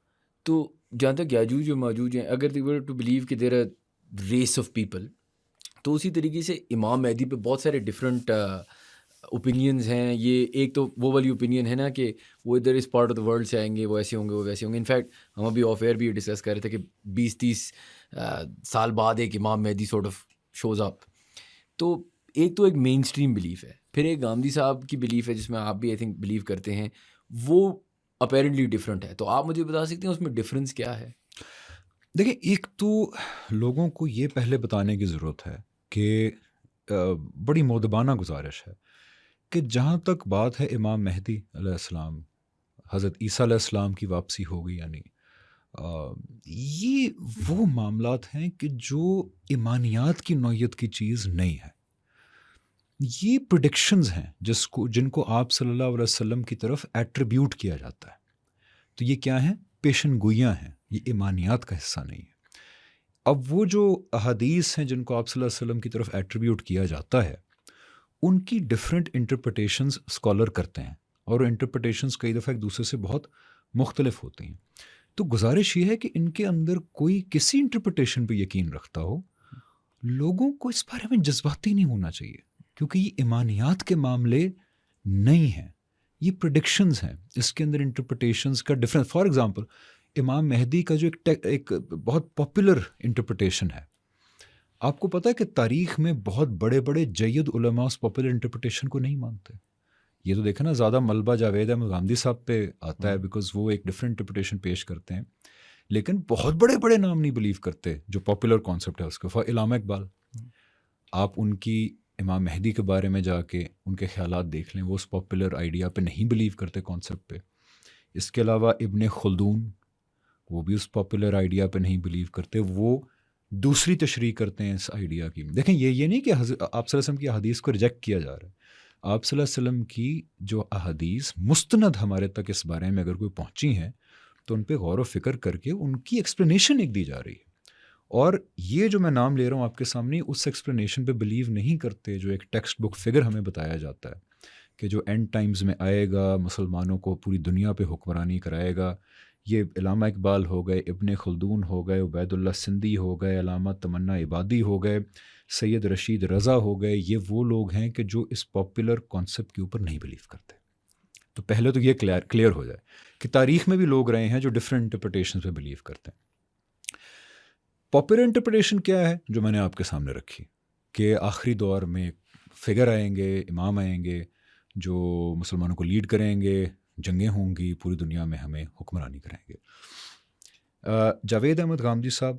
تو جہاں تک یاجوج و ماجوج ہیں، اگر they were to believe کہ دیر ریس آف پیپل، تو اسی طریقے سے امام مہدی پہ بہت سارے ڈفرینٹ اوپینینز ہیں. یہ ایک تو وہ والی اوپینین ہے نا کہ وہ ادھر اس پارٹ آف دا ورلڈ سے آئیں گے، وہ ایسے ہوں گے، وہ ویسے ہوں گے. انفیکٹ ہم ابھی آف ایئر بھی ڈسکس کر رہے تھے کہ 20-30 سال بعد ایک امام مہدی سورٹ آف شوز اپ. تو ایک مین اسٹریم بلیف ہے، پھر ایک غامدی صاحب کی بلیف ہے جس میں آپ بھی آئی تھنک بلیو کرتے ہیں، وہ اپیرنٹلی ڈفرینٹ ہے. تو آپ مجھے بتا سکتے ہیں اس میں ڈفرینس کیا ہے؟
دیکھیں، ایک تو لوگوں کو یہ پہلے بتانے کی ضرورت ہے کہ بڑی مؤدبانہ گزارش ہے کہ جہاں تک بات ہے امام مہدی علیہ السلام، حضرت عیسیٰ علیہ السلام کی واپسی ہوگی، یعنی یہ وہ معاملات ہیں کہ جو ایمانیات کی نوعیت کی چیز نہیں ہے. یہ پریڈکشنز ہیں جن کو آپ صلی اللہ علیہ وسلم کی طرف ایٹریبیوٹ کیا جاتا ہے. تو یہ کیا ہیں؟ پیشن گوئیاں ہیں، یہ ایمانیات کا حصہ نہیں ہے. اب وہ جو احادیث ہیں جن کو آپ صلی اللہ علیہ وسلم کی طرف ایٹریبیوٹ کیا جاتا ہے، ان کی ڈفرینٹ انٹرپریٹیشنز اسکالر کرتے ہیں، اور انٹرپریٹیشنز کئی دفعہ ایک دوسرے سے بہت مختلف ہوتی ہیں. تو گزارش یہ ہے کہ ان کے اندر کوئی کسی انٹرپریٹیشن پہ یقین رکھتا ہو، لوگوں کو اس بارے میں جذباتی نہیں ہونا چاہیے، کیونکہ یہ ایمانیات کے معاملے نہیں ہیں، یہ پریڈکشنز ہیں. اس کے اندر انٹرپریٹیشنز کا ڈفرینس. فار ایگزامپل، امام مہدی کا جو ایک بہت پاپولر انٹرپریٹیشن ہے، آپ کو پتہ ہے کہ تاریخ میں بہت بڑے بڑے جید علماء اس پاپولر انٹرپریٹیشن کو نہیں مانتے. یہ تو دیکھیں نا، زیادہ ملبہ جاوید احمد غامدی صاحب پہ آتا ہے بیکاز وہ ایک ڈفرینٹ انٹرپریٹیشن پیش کرتے ہیں، لیکن بہت بڑے بڑے نام نہیں بلیو کرتے جو پاپولر کانسیپٹ ہے اس کا. علامہ اقبال، آپ ان کی امام مہدی کے بارے میں جا کے ان کے خیالات دیکھ لیں، وہ اس پاپولر آئیڈیا پہ نہیں بلیو کرتے، کانسیپٹ پہ. اس کے علاوہ ابن خلدون، وہ بھی اس پاپولر آئیڈیا پہ نہیں بلیو کرتے، وہ دوسری تشریح کرتے ہیں اس آئیڈیا کی. دیکھیں، یہ نہیں کہ آپ صلی اللہ علیہ وسلم کی احادیث کو ریجیکٹ کیا جا رہا ہے. آپ صلی اللہ علیہ وسلم کی جو احادیث مستند ہمارے تک اس بارے میں اگر کوئی پہنچی ہیں تو ان پہ غور و فکر کر کے ان کی ایکسپلینیشن ایک دی جا رہی ہے. اور یہ جو میں نام لے رہا ہوں آپ کے سامنے، اس ایکسپلینیشن پہ بلیو نہیں کرتے جو ایک ٹیکسٹ بک فگر ہمیں بتایا جاتا ہے کہ جو اینڈ ٹائمز میں آئے گا، مسلمانوں کو پوری دنیا پہ حکمرانی کرائے گا. یہ علامہ اقبال ہو گئے، ابن خلدون ہو گئے، عبید اللہ سندھی ہو گئے، علامہ تمنا عبادی ہو گئے، سید رشید رضا ہو گئے. یہ وہ لوگ ہیں کہ جو اس پاپولر کانسیپٹ کے اوپر نہیں بلیو کرتے. تو پہلے تو یہ کلیئر ہو جائے کہ تاریخ میں بھی لوگ رہے ہیں جو ڈفرینٹ انٹرپریٹیشن پہ بلیو کرتے ہیں. پاپولر انٹرپریٹیشن کیا ہے جو میں نے آپ کے سامنے رکھی کہ آخری دور میں فگر آئیں گے، امام آئیں گے جو مسلمانوں کو لیڈ کریں گے، جنگیں ہوں گی، پوری دنیا میں ہمیں حکمرانی کریں گے. جاوید احمد غامدی صاحب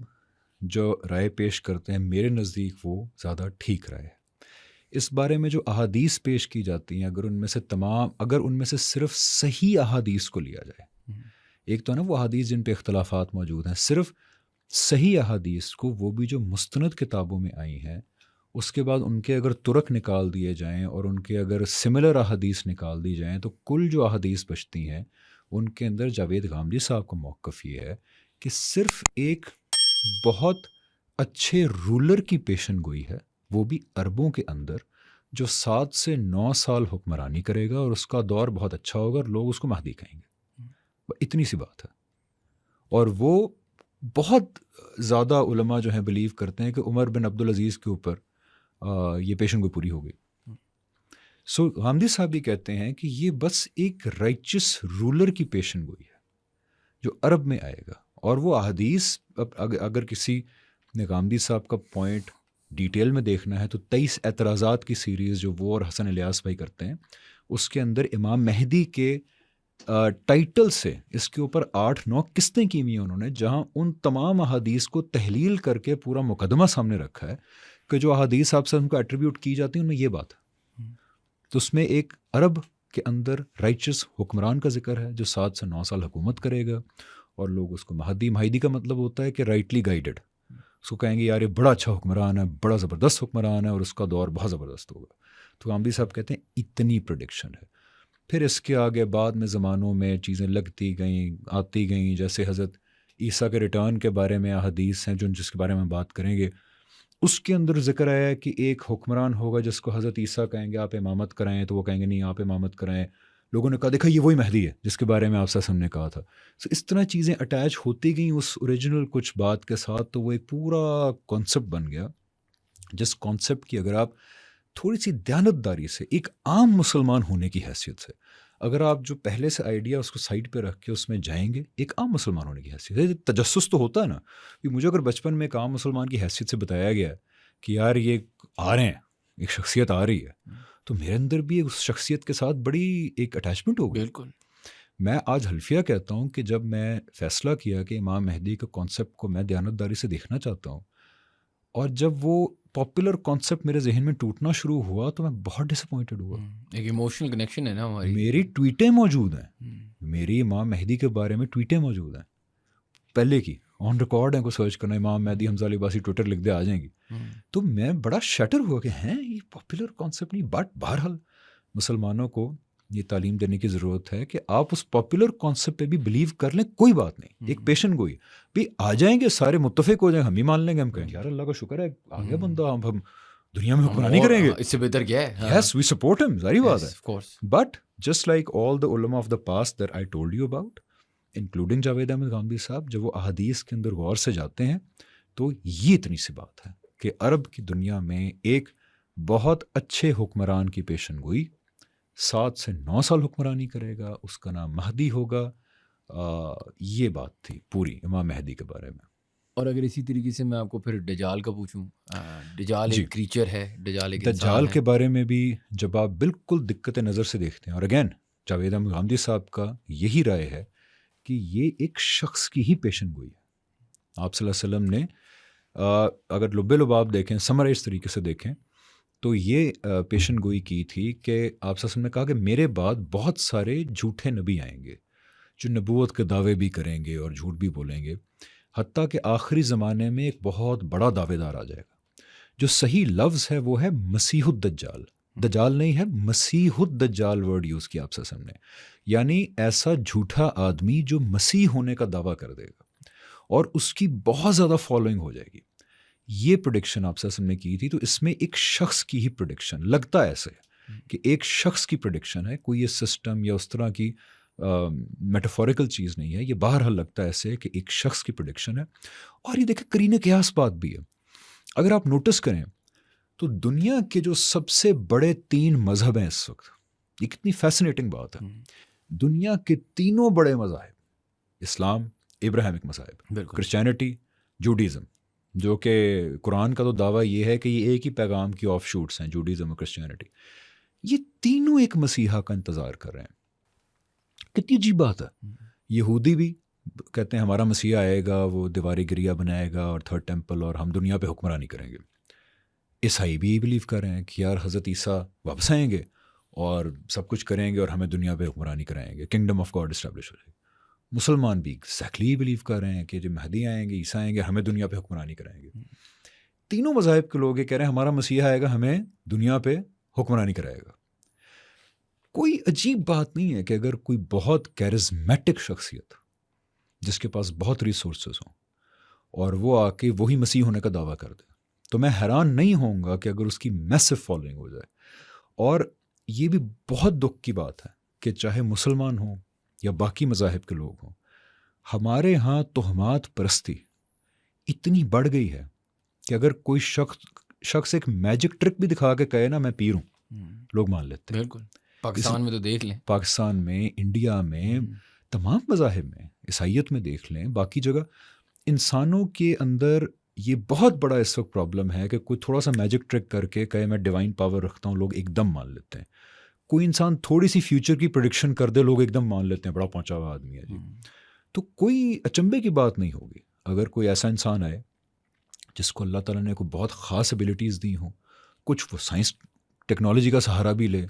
جو رائے پیش کرتے ہیں، میرے نزدیک وہ زیادہ ٹھیک رائے ہے. اس بارے میں جو احادیث پیش کی جاتی ہیں، اگر ان میں سے صرف صحیح احادیث کو لیا جائے، ایک تو ہے نا وہ احادیث جن پہ اختلافات موجود ہیں، صرف صحیح احادیث کو، وہ بھی جو مستند کتابوں میں آئی ہیں، اس کے بعد ان کے اگر ترک نکال دیے جائیں اور ان کے اگر سملر احادیث نکال دی جائیں تو کل جو احادیث بچتی ہیں ان کے اندر جاوید غامدی صاحب کا موقف یہ ہے کہ صرف ایک بہت اچھے رولر کی پیشن گوئی ہے، وہ بھی عربوں کے اندر، جو 7 سے 9 سال حکمرانی کرے گا اور اس کا دور بہت اچھا ہوگا اور لوگ اس کو مہدی کہیں گے، اتنی سی بات ہے۔ اور وہ بہت زیادہ علماء جو ہیں بلیو کرتے ہیں کہ عمر بن عبدالعزیز کے اوپر یہ پیشن گوئی پوری ہو گئی۔ سو غامدی صاحب بھی کہتے ہیں کہ یہ بس ایک رائچس رولر کی پیشن گوئی ہے جو عرب میں آئے گا، اور وہ احادیث اگر کسی نے غامدی صاحب کا پوائنٹ ڈیٹیل میں دیکھنا ہے تو 23 اعتراضات کی سیریز جو وہ اور حسن الیاس بھائی کرتے ہیں، اس کے اندر امام مہدی کے ٹائٹل سے اس کے اوپر 8-9 قسطیں کی ہوئی ہیں انہوں نے، جہاں ان تمام احادیث کو تحلیل کر کے پورا مقدمہ سامنے رکھا ہے کہ جو احادیث آپ سے ان کو ایٹریبیوٹ کی جاتی ہیں ان میں یہ بات ہے۔ تو اس میں ایک عرب کے اندر رائچس حکمران کا ذکر ہے جو 7 سے 9 سال حکومت کرے گا، اور لوگ اس کو مہدی کا مطلب ہوتا ہے کہ رائٹلی گائیڈڈ، اس کو کہیں گے یار یہ بڑا اچھا حکمران ہے، بڑا زبردست حکمران ہے اور اس کا دور بہت زبردست ہوگا۔ تو غامدی صاحب کہتے ہیں اتنی پریڈکشن ہے۔ پھر اس کے آگے بعد میں زمانوں میں چیزیں لگتی گئیں، آتی گئیں، جیسے حضرت عیسیٰ کے ریٹرن کے بارے میں احادیث ہیں جس کے بارے میں بات کریں گے، اس کے اندر ذکر آیا ہے کہ ایک حکمران ہوگا جس کو حضرت عیسیٰ کہیں گے آپ امامت کرائیں، تو وہ کہیں گے نہیں آپ امامت کرائیں۔ لوگوں نے کہا دیکھا یہ وہی مہدی ہے جس کے بارے میں آپ سے ہم نے کہا تھا۔ سو اس طرح چیزیں اٹیچ ہوتی گئیں اس اوریجنل کچھ بات کے ساتھ، تو وہ ایک پورا کانسیپٹ بن گیا، جس کانسیپٹ کی اگر آپ تھوڑی سی دیانتداری سے ایک عام مسلمان ہونے کی حیثیت سے اگر آپ جو پہلے سے آئیڈیا اس کو سائڈ پہ رکھ کے اس میں جائیں گے، ایک عام مسلمان ہونے کی حیثیت سے تجسس تو ہوتا ہے نا کہ مجھے اگر بچپن میں ایک عام مسلمان کی حیثیت سے بتایا گیا کہ یار یہ آ رہے ہیں، ایک شخصیت آ رہی ہے، تو میرے اندر بھی اس شخصیت کے ساتھ بڑی ایک اٹیچمنٹ ہو گئی۔
بالکل۔
میں آج حلفیہ کہتا ہوں کہ جب میں فیصلہ کیا کہ امام مہدی کے کانسیپٹ کو میں دیانتداری سے دیکھنا چاہتا ہوں، اور جب وہ پاپولر کانسیپٹ میرے ذہن میں ٹوٹنا شروع ہوا تو میں بہت ڈس اپوائنٹڈ ہوا۔
ایک ایموشنل کنیکشن ہے نا ہماری،
میری ٹویٹیں موجود ہیں، میری امام مہدی کے بارے میں ٹویٹیں موجود ہیں پہلے کی، آن ریکارڈ ہیں، کو سرچ کرنا امام مہدی حمزہ علی عباسی ٹویٹر لکھ دے آ جائیں گی۔ تو میں بڑا شٹر ہوا کہ ہیں یہ پاپولر کانسیپٹ نہیں، بٹ بہرحال مسلمانوں کو یہ تعلیم دینے کی ضرورت ہے کہ آپ اس پاپولر کانسیپٹ پہ بھی بلیو کر لیں، کوئی بات نہیں، ایک پیشن گوئی بھی آ جائیں گے، سارے متفق ہو جائیں، ہم ہی مان لیں گے، ہم کہیں یار اللہ کا شکر ہے آ گیا بندہ، ہم دنیا میں حکمرانی کریں گے،
اس سے بہتر کیا ہے؟
یس وی سپورٹ ہم، ظاہری بات ہے۔ But just like all the علماء of the past that I told you about, including Javed Ahmad Ghamidi صاحب، جب وہ احادیث کے اندر غور سے جاتے ہیں تو یہ اتنی سی بات ہے کہ عرب کی دنیا میں ایک بہت اچھے حکمران کی پیشن گوئی، 7 سے 9 سال حکمرانی کرے گا، اس کا نام مہدی ہوگا۔ یہ بات تھی پوری امام مہدی کے بارے میں۔
اور اگر اسی طریقے سے میں آپ کو پھر دجال کا پوچھوں، دجال ایک کریچر ہے، دجال ایک انسان ہے،
دجال کے بارے میں بھی جب آپ بالکل دقت نظر سے دیکھتے ہیں، اور اگین جاوید احمد غامدی صاحب کا یہی رائے ہے کہ یہ ایک شخص کی ہی پیشن گوئی ہے۔ آپ صلی اللہ علیہ وسلم نے اگر لب لباب دیکھیں، سمرائز طریقے سے دیکھیں تو یہ پیشن گوئی کی تھی کہ آپ صلی اللہ علیہ وسلم نے کہا کہ میرے بعد بہت سارے جھوٹے نبی آئیں گے جو نبوت کے دعوے بھی کریں گے اور جھوٹ بھی بولیں گے، حتیٰ کہ آخری زمانے میں ایک بہت بڑا دعوے دار آ جائے گا۔ جو صحیح لفظ ہے وہ ہے مسیح الدجال، دجال نہیں ہے، مسیح الدجال ورڈ یوز کیا آپ صلی اللہ علیہ وسلم نے، یعنی ایسا جھوٹا آدمی جو مسیح ہونے کا دعویٰ کر دے گا اور اس کی بہت زیادہ فالوئنگ ہو جائے گی۔ یہ پریڈکشن آپ صلی اللہ علیہ وسلم نے کی تھی، تو اس میں ایک شخص کی ہی پریڈکشن لگتا ہے ایسے کہ ایک شخص کی پریڈکشن ہے، کوئی یہ سسٹم یا اس طرح کی میٹافوریکل چیز نہیں ہے، یہ بہرحال لگتا ہے ایسے کہ ایک شخص کی پریڈکشن ہے۔ اور یہ دیکھیں قرین قیاس بات بھی ہے، اگر آپ نوٹس کریں تو دنیا کے جو سب سے بڑے 3 مذہب ہیں اس وقت، یہ کتنی فیسنیٹنگ بات ہے، دنیا کے تینوں بڑے مذاہب، اسلام، ابراہیمک مذاہب، کرسچینٹی، جوڈیزم، جو کہ قرآن کا تو دعویٰ یہ ہے کہ یہ ایک ہی پیغام کی آف شوٹس ہیں، جوڈیزم اور کرسچینٹی، یہ تینوں ایک مسیحا کا انتظار کر رہے ہیں۔ کتنی عجیب بات ہے۔ یہودی بھی کہتے ہیں ہمارا مسیح آئے گا، وہ دیواری گریا بنائے گا اور 3rd ٹیمپل، اور ہم دنیا پہ حکمرانی کریں گے۔ عیسائی بھی بلیو کر رہے ہیں کہ یار حضرت عیسیٰ واپس آئیں گے اور سب کچھ کریں گے اور ہمیں دنیا پہ حکمرانی کرائیں گے، کنگڈم آف گاڈ اسٹیبلش ہو جائے گی۔ مسلمان بھی ایگزیکٹلی بلیو کر رہے ہیں کہ جب مہدی آئیں گے، عیسیٰ آئیں گے، ہمیں دنیا پہ حکمرانی کرائیں گے۔ تینوں مذاہب کے لوگ یہ کہہ رہے ہیں ہمارا مسیح آئے گا, ہمیں دنیا پہ حکمرانی کرائے گا. کوئی عجیب بات نہیں ہے کہ اگر کوئی بہت کیرزمیٹک شخصیت جس کے پاس بہت ریسورسز ہوں اور وہ آ کے وہی مسیح ہونے کا دعویٰ کر دے, تو میں حیران نہیں ہوں گا کہ اگر اس کی میسو فالوئنگ ہو جائے. اور یہ بھی بہت دکھ کی بات ہے کہ چاہے مسلمان ہوں یا باقی مذاہب کے لوگ ہوں, ہمارے ہاں تہمات پرستی اتنی بڑھ گئی ہے کہ اگر کوئی شخص ایک میجک ٹرک بھی دکھا کے کہے نا میں پیر ہوں, لوگ مان لیتے ہیں.
بالکل, پاکستان میں تو دیکھ لیں,
پاکستان میں, انڈیا میں, تمام مذاہب میں, عیسائیت میں دیکھ لیں, باقی جگہ انسانوں کے اندر یہ بہت بڑا اس وقت پرابلم ہے کہ کوئی تھوڑا سا میجک ٹرک کر کے کہے میں ڈیوائن پاور رکھتا ہوں, لوگ ایک دم مان لیتے ہیں. کوئی انسان تھوڑی سی فیوچر کی پریڈکشن کر دے, لوگ ایک دم مان لیتے ہیں بڑا پہنچا ہوا آدمی ہے جی. تو کوئی اچنبے کی بات نہیں ہوگی اگر کوئی ایسا انسان آئے جس کو اللہ تعالیٰ نے کوئی بہت خاص ایبلٹیز دی ہوں, کچھ وہ سائنس ٹیکنالوجی کا سہارا بھی لے,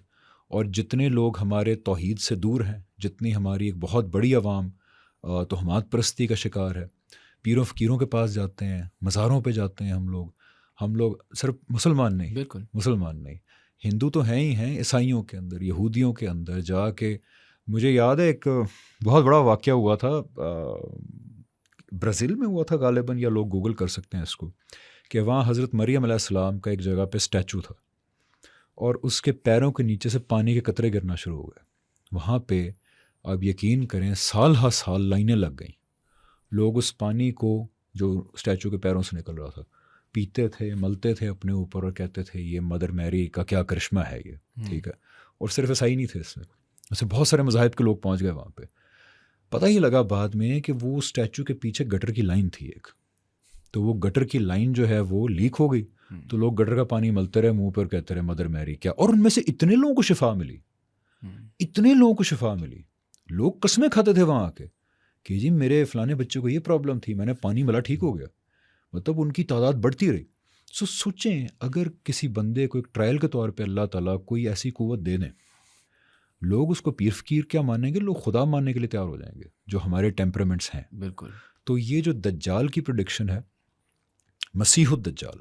اور جتنے لوگ ہمارے توحید سے دور ہیں, جتنی ہماری ایک بہت بڑی عوام تہمات پرستی کا شکار ہے, پیروں فقیروں کے پاس جاتے ہیں, مزاروں پہ جاتے ہیں ہم لوگ صرف مسلمان نہیں,
بالکل
مسلمان نہیں, ہندو تو ہیں ہی ہیں, عیسائیوں کے اندر, یہودیوں کے اندر جا کے. مجھے یاد ہے ایک بہت بڑا واقعہ ہوا تھا, برازیل میں ہوا تھا غالباً, یا لوگ گوگل کر سکتے ہیں اس کو, کہ وہاں حضرت مریم علیہ السلام کا ایک جگہ پہ اسٹیچو تھا اور اس کے پیروں کے نیچے سے پانی کے قطرے گرنا شروع ہو گئے. وہاں پہ آپ یقین کریں سال ہا سال لائنیں لگ گئیں, لوگ اس پانی کو جو اسٹیچو کے پیروں سے نکل رہا تھا پیتے تھے, ملتے تھے اپنے اوپر اور کہتے تھے یہ مدر میری کا کیا کرشمہ ہے یہ, ٹھیک ہے. اور صرف عیسائی نہیں تھے اس میں, ایسے بہت سارے مذاہب کے لوگ پہنچ گئے وہاں پہ. پتہ ہی لگا بعد میں کہ وہ اسٹیچو کے پیچھے گٹر کی لائن تھی ایک, تو وہ گٹر کی لائن جو ہے وہ لیک ہو گئی, تو لوگ گٹر کا پانی ملتے رہے, منہ پر کہتے رہے مدر میری کیا. اور ان میں سے اتنے لوگوں کو شفا ملی, اتنے لوگوں کو شفا ملی, لوگ قسمیں کھاتے تھے وہاں آ کے کہ جی میرے فلانے بچے کو یہ پرابلم تھی, میں نے پانی ملا ٹھیک ہو گیا. مطلب ان کی تعداد بڑھتی رہی. سوچیں اگر کسی بندے کو ایک ٹرائل کے طور پہ اللہ تعالیٰ کوئی ایسی قوت دے دیں, لوگ اس کو پیر فقیر کیا مانیں گے, لوگ خدا ماننے کے لیے تیار ہو جائیں گے جو ہمارے ٹیمپرامنٹس ہیں.
بالکل.
تو یہ جو دجال کی پریڈکشن ہے, مسیح الدجال,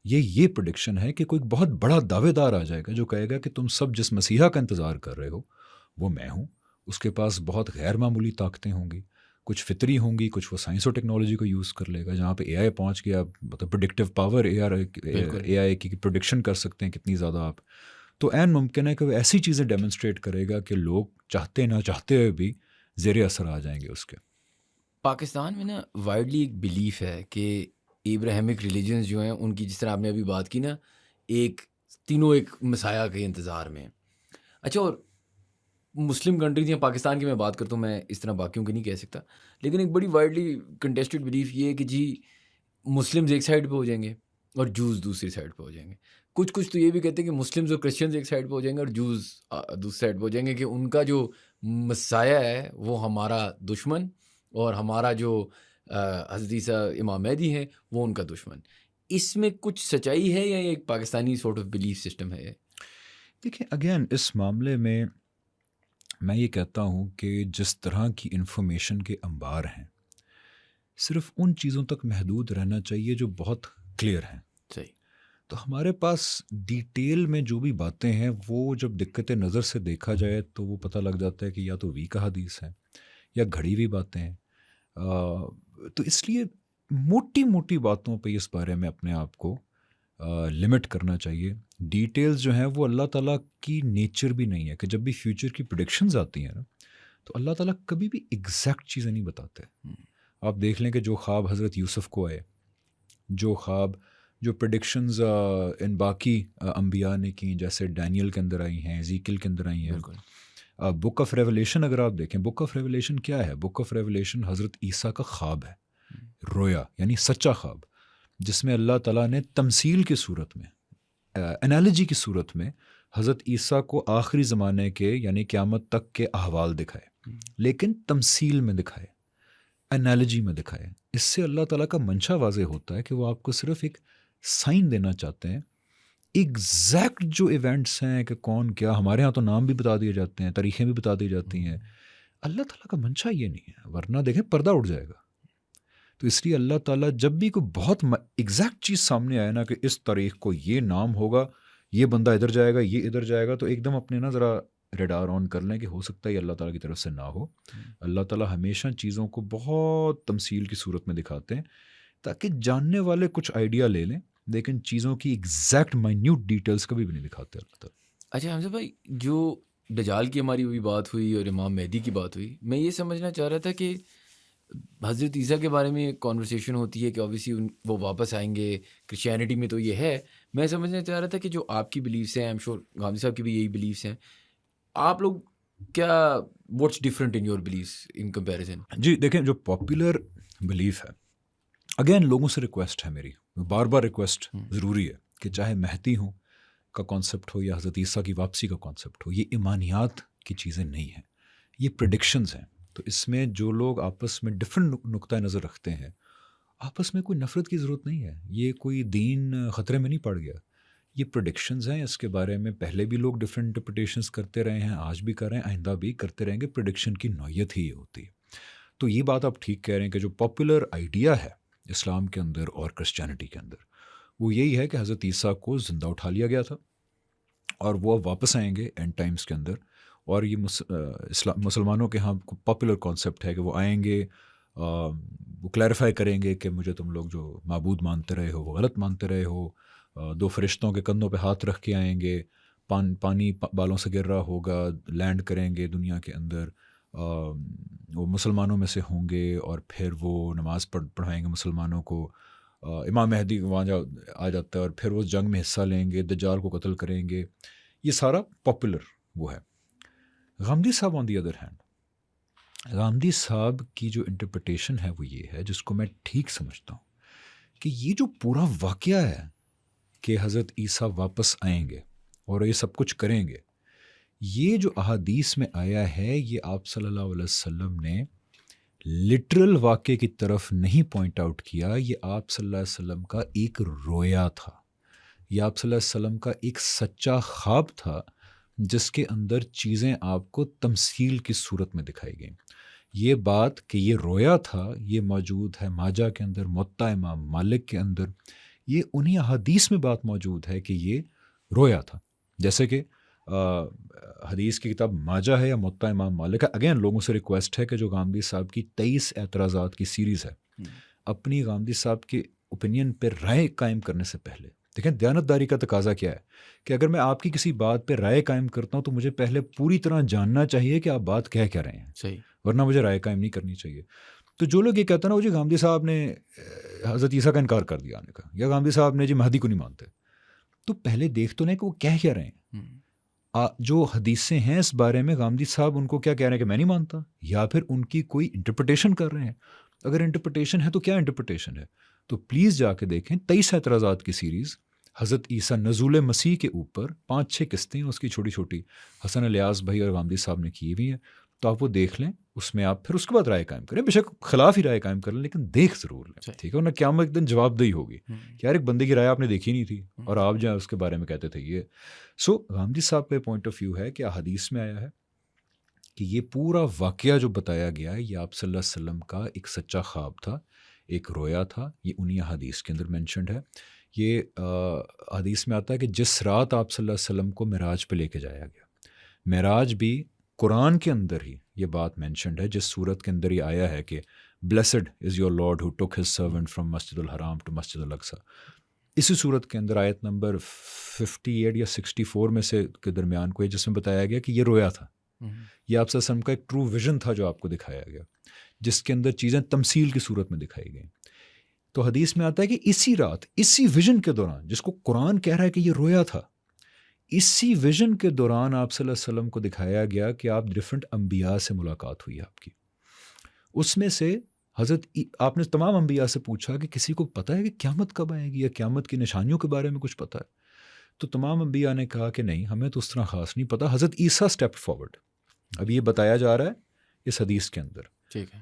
یہ پریڈکشن ہے کہ کوئی بہت بڑا دعوے دار آ جائے گا جو کہے گا کہ تم سب جس مسیحا کا انتظار کر رہے ہو وہ میں ہوں. اس کے پاس بہت غیر معمولی طاقتیں ہوں گی, کچھ فطری ہوں گی, کچھ وہ سائنس اور ٹیکنالوجی کو یوز کر لے گا. جہاں پہ اے آئی پہنچ گیا, مطلب پریڈکٹیو پاور اے آئی کی پریڈکشن کر سکتے ہیں کتنی زیادہ آپ, تو عین ممکن ہے کہ وہ ایسی چیزیں ڈیمونسٹریٹ کرے گا کہ لوگ چاہتے نہ چاہتے ہوئے بھی زیر اثر آ جائیں گے اس کے.
پاکستان میں نا وائڈلی ایک بلیف ہے کہ ابراہیمک ریلیجنز جو ہیں ان کی, جس طرح آپ نے ابھی بات کی نا, تینوں ایک مسیح کے انتظار میں. اچھا, اور مسلم کنٹریز یا پاکستان کی میں بات کرتا ہوں, میں اس طرح باقیوں کی نہیں کہہ سکتا, لیکن ایک بڑی وائڈلی کنٹیسٹڈ بلیف یہ ہے کہ جی مسلمز ایک سائڈ پہ ہو جائیں گے اور جوز دوسری سائڈ پہ ہو جائیں گے. کچھ تو یہ بھی کہتے ہیں کہ مسلمز اور کرسچنز ایک سائڈ پہ ہو جائیں گے اور جوز دوسری سائڈ پہ ہو جائیں گے, کہ ان کا جو مسیح ہے وہ ہمارا دشمن اور ہمارا جو حضرت عیسیٰ امام مہدی ہیں وہ ان کا دشمن. اس میں کچھ سچائی ہے یا ایک Pakistani sort of belief system ہے؟
دیکھیں اگین اس معاملے میں میں یہ کہتا ہوں کہ جس طرح کی انفارمیشن کے انبار ہیں صرف ان چیزوں تک محدود رہنا چاہیے جو بہت کلیئر ہیں.
صحیح.
تو ہمارے پاس ڈیٹیل میں جو بھی باتیں ہیں وہ جب دقت نظر سے دیکھا جائے تو وہ پتہ لگ جاتا ہے کہ یا تو ویک حدیث ہیں یا گھڑی ہوئی باتیں ہیں. تو اس لیے موٹی موٹی باتوں پہ اس بارے میں اپنے آپ کو لمٹ کرنا چاہیے. ڈیٹیلز جو ہیں وہ اللہ تعالیٰ کی نیچر بھی نہیں ہے کہ جب بھی فیوچر کی پریڈکشنز آتی ہیں نا تو اللہ تعالیٰ کبھی بھی ایگزیکٹ چیزیں نہیں بتاتے. آپ دیکھ لیں کہ جو خواب حضرت یوسف کو آئے, جو خواب جو پریڈکشنز ان باقی انبیاء نے کی, جیسے ڈینیل کے اندر آئی ہیں, ایزیکیل کے اندر آئی ہیں. بک آف ریولیشن اگر آپ دیکھیں, بک آف ریولیشن کیا ہے؟ بک آف ریولیشن حضرت عیسیٰ کا خواب ہے, رویا یعنی سچا خواب, جس میں اللہ تعالیٰ نے تمثیل کی صورت میں, انالوجی کی صورت میں حضرت عیسیٰ کو آخری زمانے کے یعنی قیامت تک کے احوال دکھائے, لیکن تمثیل میں دکھائے, انالوجی میں دکھائے. اس سے اللہ تعالیٰ کا منشا واضح ہوتا ہے کہ وہ آپ کو صرف ایک سائن دینا چاہتے ہیں. ایگزیکٹ جو ایونٹس ہیں کہ کون کیا, ہمارے ہاں تو نام بھی بتا دیے جاتے ہیں, تاریخیں بھی بتا دی جاتی ہیں. اللہ تعالیٰ کا منشا یہ نہیں ہے, ورنہ دیکھیں پردہ اٹھ جائے گا. تو اس لیے اللہ تعالیٰ جب بھی کوئی بہت ایگزیکٹ چیز سامنے آئے نا کہ اس تاریخ کو یہ نام ہوگا، یہ بندہ ادھر جائے گا، یہ ادھر جائے گا، تو ایک دم اپنے نا ذرا ریڈار آن کر لیں کہ ہو سکتا ہے یہ اللہ تعالیٰ کی طرف سے نہ ہو۔ اللہ تعالیٰ ہمیشہ چیزوں کو بہت تمثیل کی صورت میں دکھاتے ہیں تاکہ جاننے والے کچھ آئیڈیا لے لیں، لیکن چیزوں کی ایگزیکٹ مائنیوٹ ڈیٹیلز کبھی بھی نہیں دکھاتے اللہ تعالیٰ۔
اچھا حمزہ بھائی، جو دجال کی ہماری بھی بات ہوئی اور امام مہدی کی بات ہوئی، میں یہ سمجھنا چاہ رہا تھا کہ حضرت عیسیٰ کے بارے میں کانورسیشن ہوتی ہے کہ اوبیسلی وہ واپس آئیں گے، کرسچینٹی میں تو یہ ہے۔ میں سمجھنا چاہ رہا تھا کہ جو آپ کی بلیفس ہیں، ایم شور غامدی صاحب کی بھی یہی بلیفس ہیں، آپ لوگ کیا what's different in your beliefs in comparison?
جی دیکھیں، جو پاپولر بلیف ہے، اگین لوگوں سے ریکویسٹ ہے میری، بار بار ریکویسٹ ضروری ہے کہ چاہے مہدی ہوں کا کانسیپٹ ہو یا حضرت عیسیٰ کی واپسی کا کانسیپٹ ہو، یہ ایمانیات کی چیزیں نہیں ہیں، یہ پریڈکشنز ہیں۔ تو اس میں جو لوگ آپس میں ڈفرینٹ نقطۂ نظر رکھتے ہیں، آپس میں کوئی نفرت کی ضرورت نہیں ہے، یہ کوئی دین خطرے میں نہیں پڑ گیا، یہ پریڈکشنز ہیں۔ اس کے بارے میں پہلے بھی لوگ ڈفرینٹ انٹرپریٹیشنز کرتے رہے ہیں، آج بھی کر رہے ہیں، آئندہ بھی کرتے رہیں گے۔ پریڈکشن کی نوعیت ہی یہ ہوتی ہے۔ تو یہ بات آپ ٹھیک کہہ رہے ہیں کہ جو پاپولر آئیڈیا ہے اسلام کے اندر اور کرسچینٹی کے اندر، وہ یہی ہے کہ حضرت عیسیٰ کو زندہ اٹھا لیا گیا تھا اور وہ اب واپس آئیں گے اینڈ ٹائمز کے اندر، اور یہ مسلمانوں کے ہاں پاپولر کانسیپٹ ہے کہ وہ آئیں گے، وہ کلیریفائی کریں گے کہ مجھے تم لوگ جو معبود مانتے رہے ہو وہ غلط مانتے رہے ہو۔ دو فرشتوں کے کندھوں پہ ہاتھ رکھ کے آئیں گے، پانی بالوں سے گر رہا ہوگا، لینڈ کریں گے دنیا کے اندر، وہ مسلمانوں میں سے ہوں گے، اور پھر وہ نماز پڑھائیں گے مسلمانوں کو۔ امام مہدی وہاں آ جاتا ہے اور پھر وہ جنگ میں حصہ لیں گے، دجال کو قتل کریں گے۔ یہ سارا پاپولر وہ ہے۔ غامدی صاحب آن دی ادر ہینڈ، غامدی صاحب کی جو انٹرپریٹیشن ہے وہ یہ ہے، جس کو میں ٹھیک سمجھتا ہوں، کہ یہ جو پورا واقعہ ہے کہ حضرت عیسیٰ واپس آئیں گے اور یہ سب کچھ کریں گے، یہ جو احادیث میں آیا ہے، یہ آپ صلی اللہ علیہ وسلم نے لٹرل واقعے کی طرف نہیں پوائنٹ آؤٹ کیا، یہ آپ صلی اللہ علیہ وسلم کا ایک رویا تھا، یہ آپ صلی اللہ علیہ وسلم کا ایک سچا خواب تھا، جس کے اندر چیزیں آپ کو تمثیل کی صورت میں دکھائی گئیں۔ یہ بات کہ یہ رویا تھا، یہ موجود ہے ماجہ کے اندر، موطا امام مالک کے اندر، یہ انہی احادیث میں بات موجود ہے کہ یہ رویا تھا۔ جیسے کہ حدیث کی کتاب ماجہ ہے یا موطا امام مالک ہے، اگین لوگوں سے ریکویسٹ ہے کہ جو غامدی صاحب کی 23 اعتراضات کی سیریز ہے، اپنی غامدی صاحب کے اوپینین پہ رائے قائم کرنے سے پہلے دیکھیں، دیانتداری کا تقاضا کیا ہے کہ اگر میں آپ کی کسی بات پہ رائے قائم کرتا ہوں تو مجھے پہلے پوری طرح جاننا چاہیے کہ آپ بات کہہ کیا رہے ہیں،
صحیح،
ورنہ مجھے رائے قائم نہیں کرنی چاہیے۔ تو جو لوگ یہ کہتے ہیں نا وہ جی غامدی صاحب نے حضرت عیسیٰ کا انکار کر دیا آنے کا، یا غامدی صاحب نے جی مہدی کو نہیں مانتے، تو پہلے دیکھ تو نہیں کہ وہ کہہ کیا رہے ہیں۔ جو حدیثیں ہیں اس بارے میں، غامدی صاحب ان کو کیا کہہ رہے ہیں کہ میں نہیں مانتا، یا پھر ان کی کوئی انٹرپریٹیشن کر رہے ہیں؟ اگر انٹرپریٹیشن ہے تو کیا انٹرپریٹیشن ہے؟ تو پلیز جا کے دیکھیں 23 اعتراضات کی سیریز، حضرت عیسیٰ نزول مسیح کے اوپر 5-6 قسطیں اس کی چھوٹی چھوٹی حسن الیاس بھائی اور غامدی صاحب نے کی ہوئی ہیں، تو آپ وہ دیکھ لیں، اس میں آپ پھر اس کے بعد رائے قائم کریں، بے شک خلاف ہی رائے قائم کر لیں لیکن دیکھ ضرور لیں، ٹھیک ہے؟ ورنہ قیامت ایک دن جواب دہی ہوگی کہ یار ایک بندے کی رائے آپ نے دیکھی نہیں تھی اور آپ جو ہے اس کے بارے میں کہتے تھے یہ۔ سو غامدی صاحب کا پوائنٹ آف ویو ہے کہ حدیث میں آیا ہے کہ یہ پورا واقعہ جو بتایا گیا ہے یہ آپ صلی اللہ علیہ وسلم کا ایک سچا خواب تھا، ایک رویا تھا، یہ انہی حدیث کے اندر مینشنڈ ہے۔ یہ حدیث میں آتا ہے کہ جس رات آپ صلی اللہ علیہ وسلم کو معراج پہ لے کے جایا گیا، معراج بھی قرآن کے اندر ہی یہ بات مینشنڈ ہے، جس صورت کے اندر یہ آیا ہے کہ blessed is your lord who took his servant from Masjid al-Haram to Masjid Al-Aqsa. اسی صورت کے اندر آیت نمبر 58 یا 64 میں سے کے درمیان کو ہے، جس میں بتایا گیا کہ یہ رویا تھا، یہ آپ صلی اللہ علیہ وسلم کا ایک ٹرو ویژن تھا جو آپ کو دکھایا گیا، جس کے اندر چیزیں تمثیل کی صورت میں دکھائی گئیں۔ تو حدیث میں آتا ہے کہ اسی رات، اسی ویژن کے دوران، جس کو قرآن کہہ رہا ہے کہ یہ رویا تھا، اسی ویژن کے دوران آپ صلی اللہ علیہ وسلم کو دکھایا گیا کہ آپ ڈفرینٹ انبیاء سے ملاقات ہوئی آپ کی۔ اس میں سے آپ نے تمام انبیاء سے پوچھا کہ کسی کو پتہ ہے کہ قیامت کب آئے گی یا قیامت کی نشانیوں کے بارے میں کچھ پتہ ہے؟ تو تمام انبیاء نے کہا کہ نہیں، ہمیں تو اس طرح خاص نہیں پتہ۔ حضرت عیسیٰ اسٹیپ فارورڈ، اب یہ بتایا جا رہا ہے اس حدیث کے اندر،
ٹھیک ہے،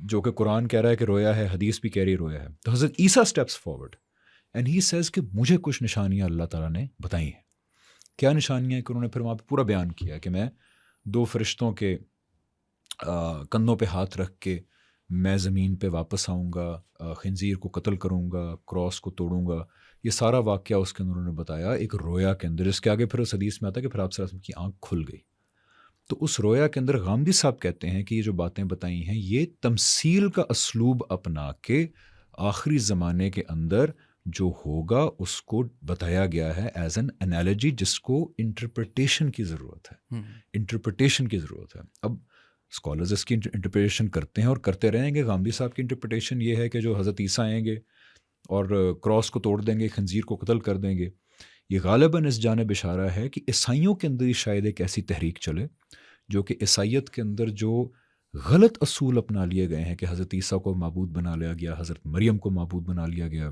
جو کہ قرآن کہہ رہا ہے کہ رویا ہے، حدیث بھی کہہ رہی رویا ہے، تو حضرت عیسیٰ steps forward and he says کہ مجھے کچھ نشانیاں اللہ تعالیٰ نے بتائی ہیں۔ کیا نشانیاں ہیں کہ انہوں نے پھر وہاں پہ پورا بیان کیا کہ میں 2 فرشتوں کے کندھوں پہ ہاتھ رکھ کے میں زمین پہ واپس آؤں گا، خنزیر کو قتل کروں گا، کراس کو توڑوں گا، یہ سارا واقعہ اس کے اندر انہوں نے بتایا ایک رویا کے اندر، جس کے آگے پھر اس حدیث میں آتا ہے کہ پھر آپ صلی اللہ علیہ وسلم کی آنکھ کھل گئی. تو اس رویا کے اندر غامدی صاحب کہتے ہیں کہ یہ جو باتیں بتائی ہیں یہ تمثیل کا اسلوب اپنا کے آخری زمانے کے اندر جو ہوگا اس کو بتایا گیا ہے ایز این انالوجی، جس کو انٹرپریٹیشن کی ضرورت ہے، انٹرپریٹیشن کی ضرورت ہے. اب اسکالرز اس کی انٹرپریٹیشن کرتے ہیں اور کرتے رہیں گے. غامدی صاحب کی انٹرپریٹیشن یہ ہے کہ جو حضرت عیسیٰ آئیں گے اور کراس کو توڑ دیں گے، خنزیر کو قتل کر دیں گے، یہ غالباً اس جانب اشارہ ہے کہ عیسائیوں کے اندر ہی شاید ایک ایسی تحریک چلے جو کہ عیسائیت کے اندر جو غلط اصول اپنا لیے گئے ہیں کہ حضرت عیسیٰ کو معبود بنا لیا گیا، حضرت مریم کو معبود بنا لیا گیا،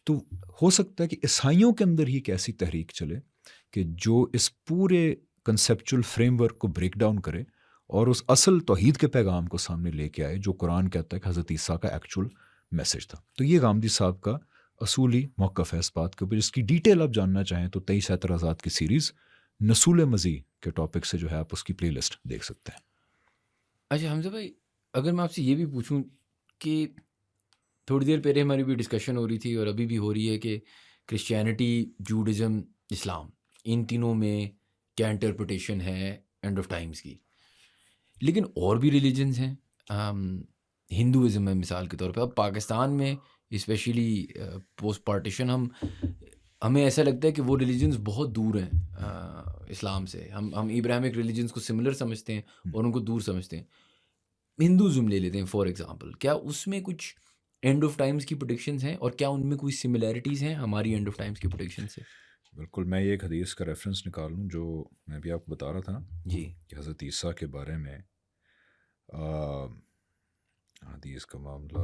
تو ہو سکتا ہے کہ عیسائیوں کے اندر ہی ایک ایسی تحریک چلے کہ جو اس پورے کنسیپچول فریم ورک کو بریک ڈاؤن کرے اور اس اصل توحید کے پیغام کو سامنے لے کے آئے جو قرآن کہتا ہے کہ حضرت عیسیٰ کا ایکچول میسج تھا. تو یہ غامدی صاحب کا اصولی موقف ہے اس بات کے اوپر، جس کی ڈیٹیل آپ جاننا چاہیں تو 23 اعتراضات کی سیریز نصول مزی کے ٹاپک سے جو ہے آپ اس کی پلے لسٹ دیکھ سکتے ہیں.
اچھا حمزہ بھائی، اگر میں آپ سے یہ بھی پوچھوں کہ تھوڑی دیر پہلے ہماری بھی ڈسکشن ہو رہی تھی اور ابھی بھی ہو رہی ہے کہ کرسچینٹی، جوڈزم، اسلام، ان تینوں میں کیا انٹرپریٹیشن ہے اینڈ آف ٹائمز کی، لیکن اور بھی ریلیجنز ہیں. ہندوازم میں مثال کے طور پہ اب پاکستان میں اسپیشلی پوسٹ پارٹیشن ہمیں ایسا لگتا ہے کہ وہ ریلیجنز بہت دور ہیں اسلام سے. ہم ابراہمک ریلیجنز کو سملر سمجھتے ہیں اور ان کو دور سمجھتے ہیں. ہندوازم لے لیتے ہیں فار ایگزامپل، کیا اس میں کچھ اینڈ آف ٹائمز کی پریڈکشنز ہیں اور کیا ان میں کوئی سملیرٹیز ہیں ہماری اینڈ آف ٹائمز کی پریڈکشن سے؟
بالکل، میں یہ ایک حدیث کا ریفرنس نکالوں جو میں بھی آپ کو بتا رہا تھا نا
جی،
کہ حضرت عیسیٰ کے بارے میں حدیث کا معاملہ،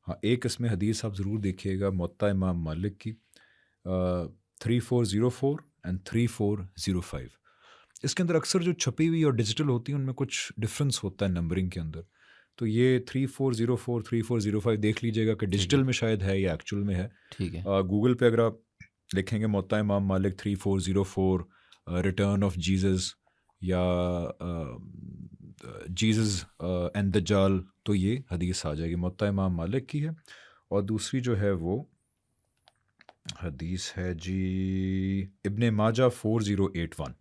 ہاں ایک اس میں حدیث آپ ضرور دیکھیے گا موطا امام مالک کی 3404 اینڈ 3405. اس کے اندر اکثر جو چھپی ہوئی اور ڈیجیٹل ہوتی ہیں ان میں کچھ ڈفرینس ہوتا ہے نمبرنگ کے اندر. تو یہ 3404 3405 دیکھ لیجیے گا کہ ڈیجیٹل میں شاید ہے یا ایکچوئل میں ہے.
ٹھیک ہے.
گوگل پہ اگر آپ لکھیں گے موطا امام مالک 3404 ریٹرن آف جیزس یا جیزس اینڈ دجال تو یہ حدیث آ جائے گی، موطا امام مالک کی ہے. اور دوسری جو ہے وہ حدیث ہے جی ابن ماجہ 4081،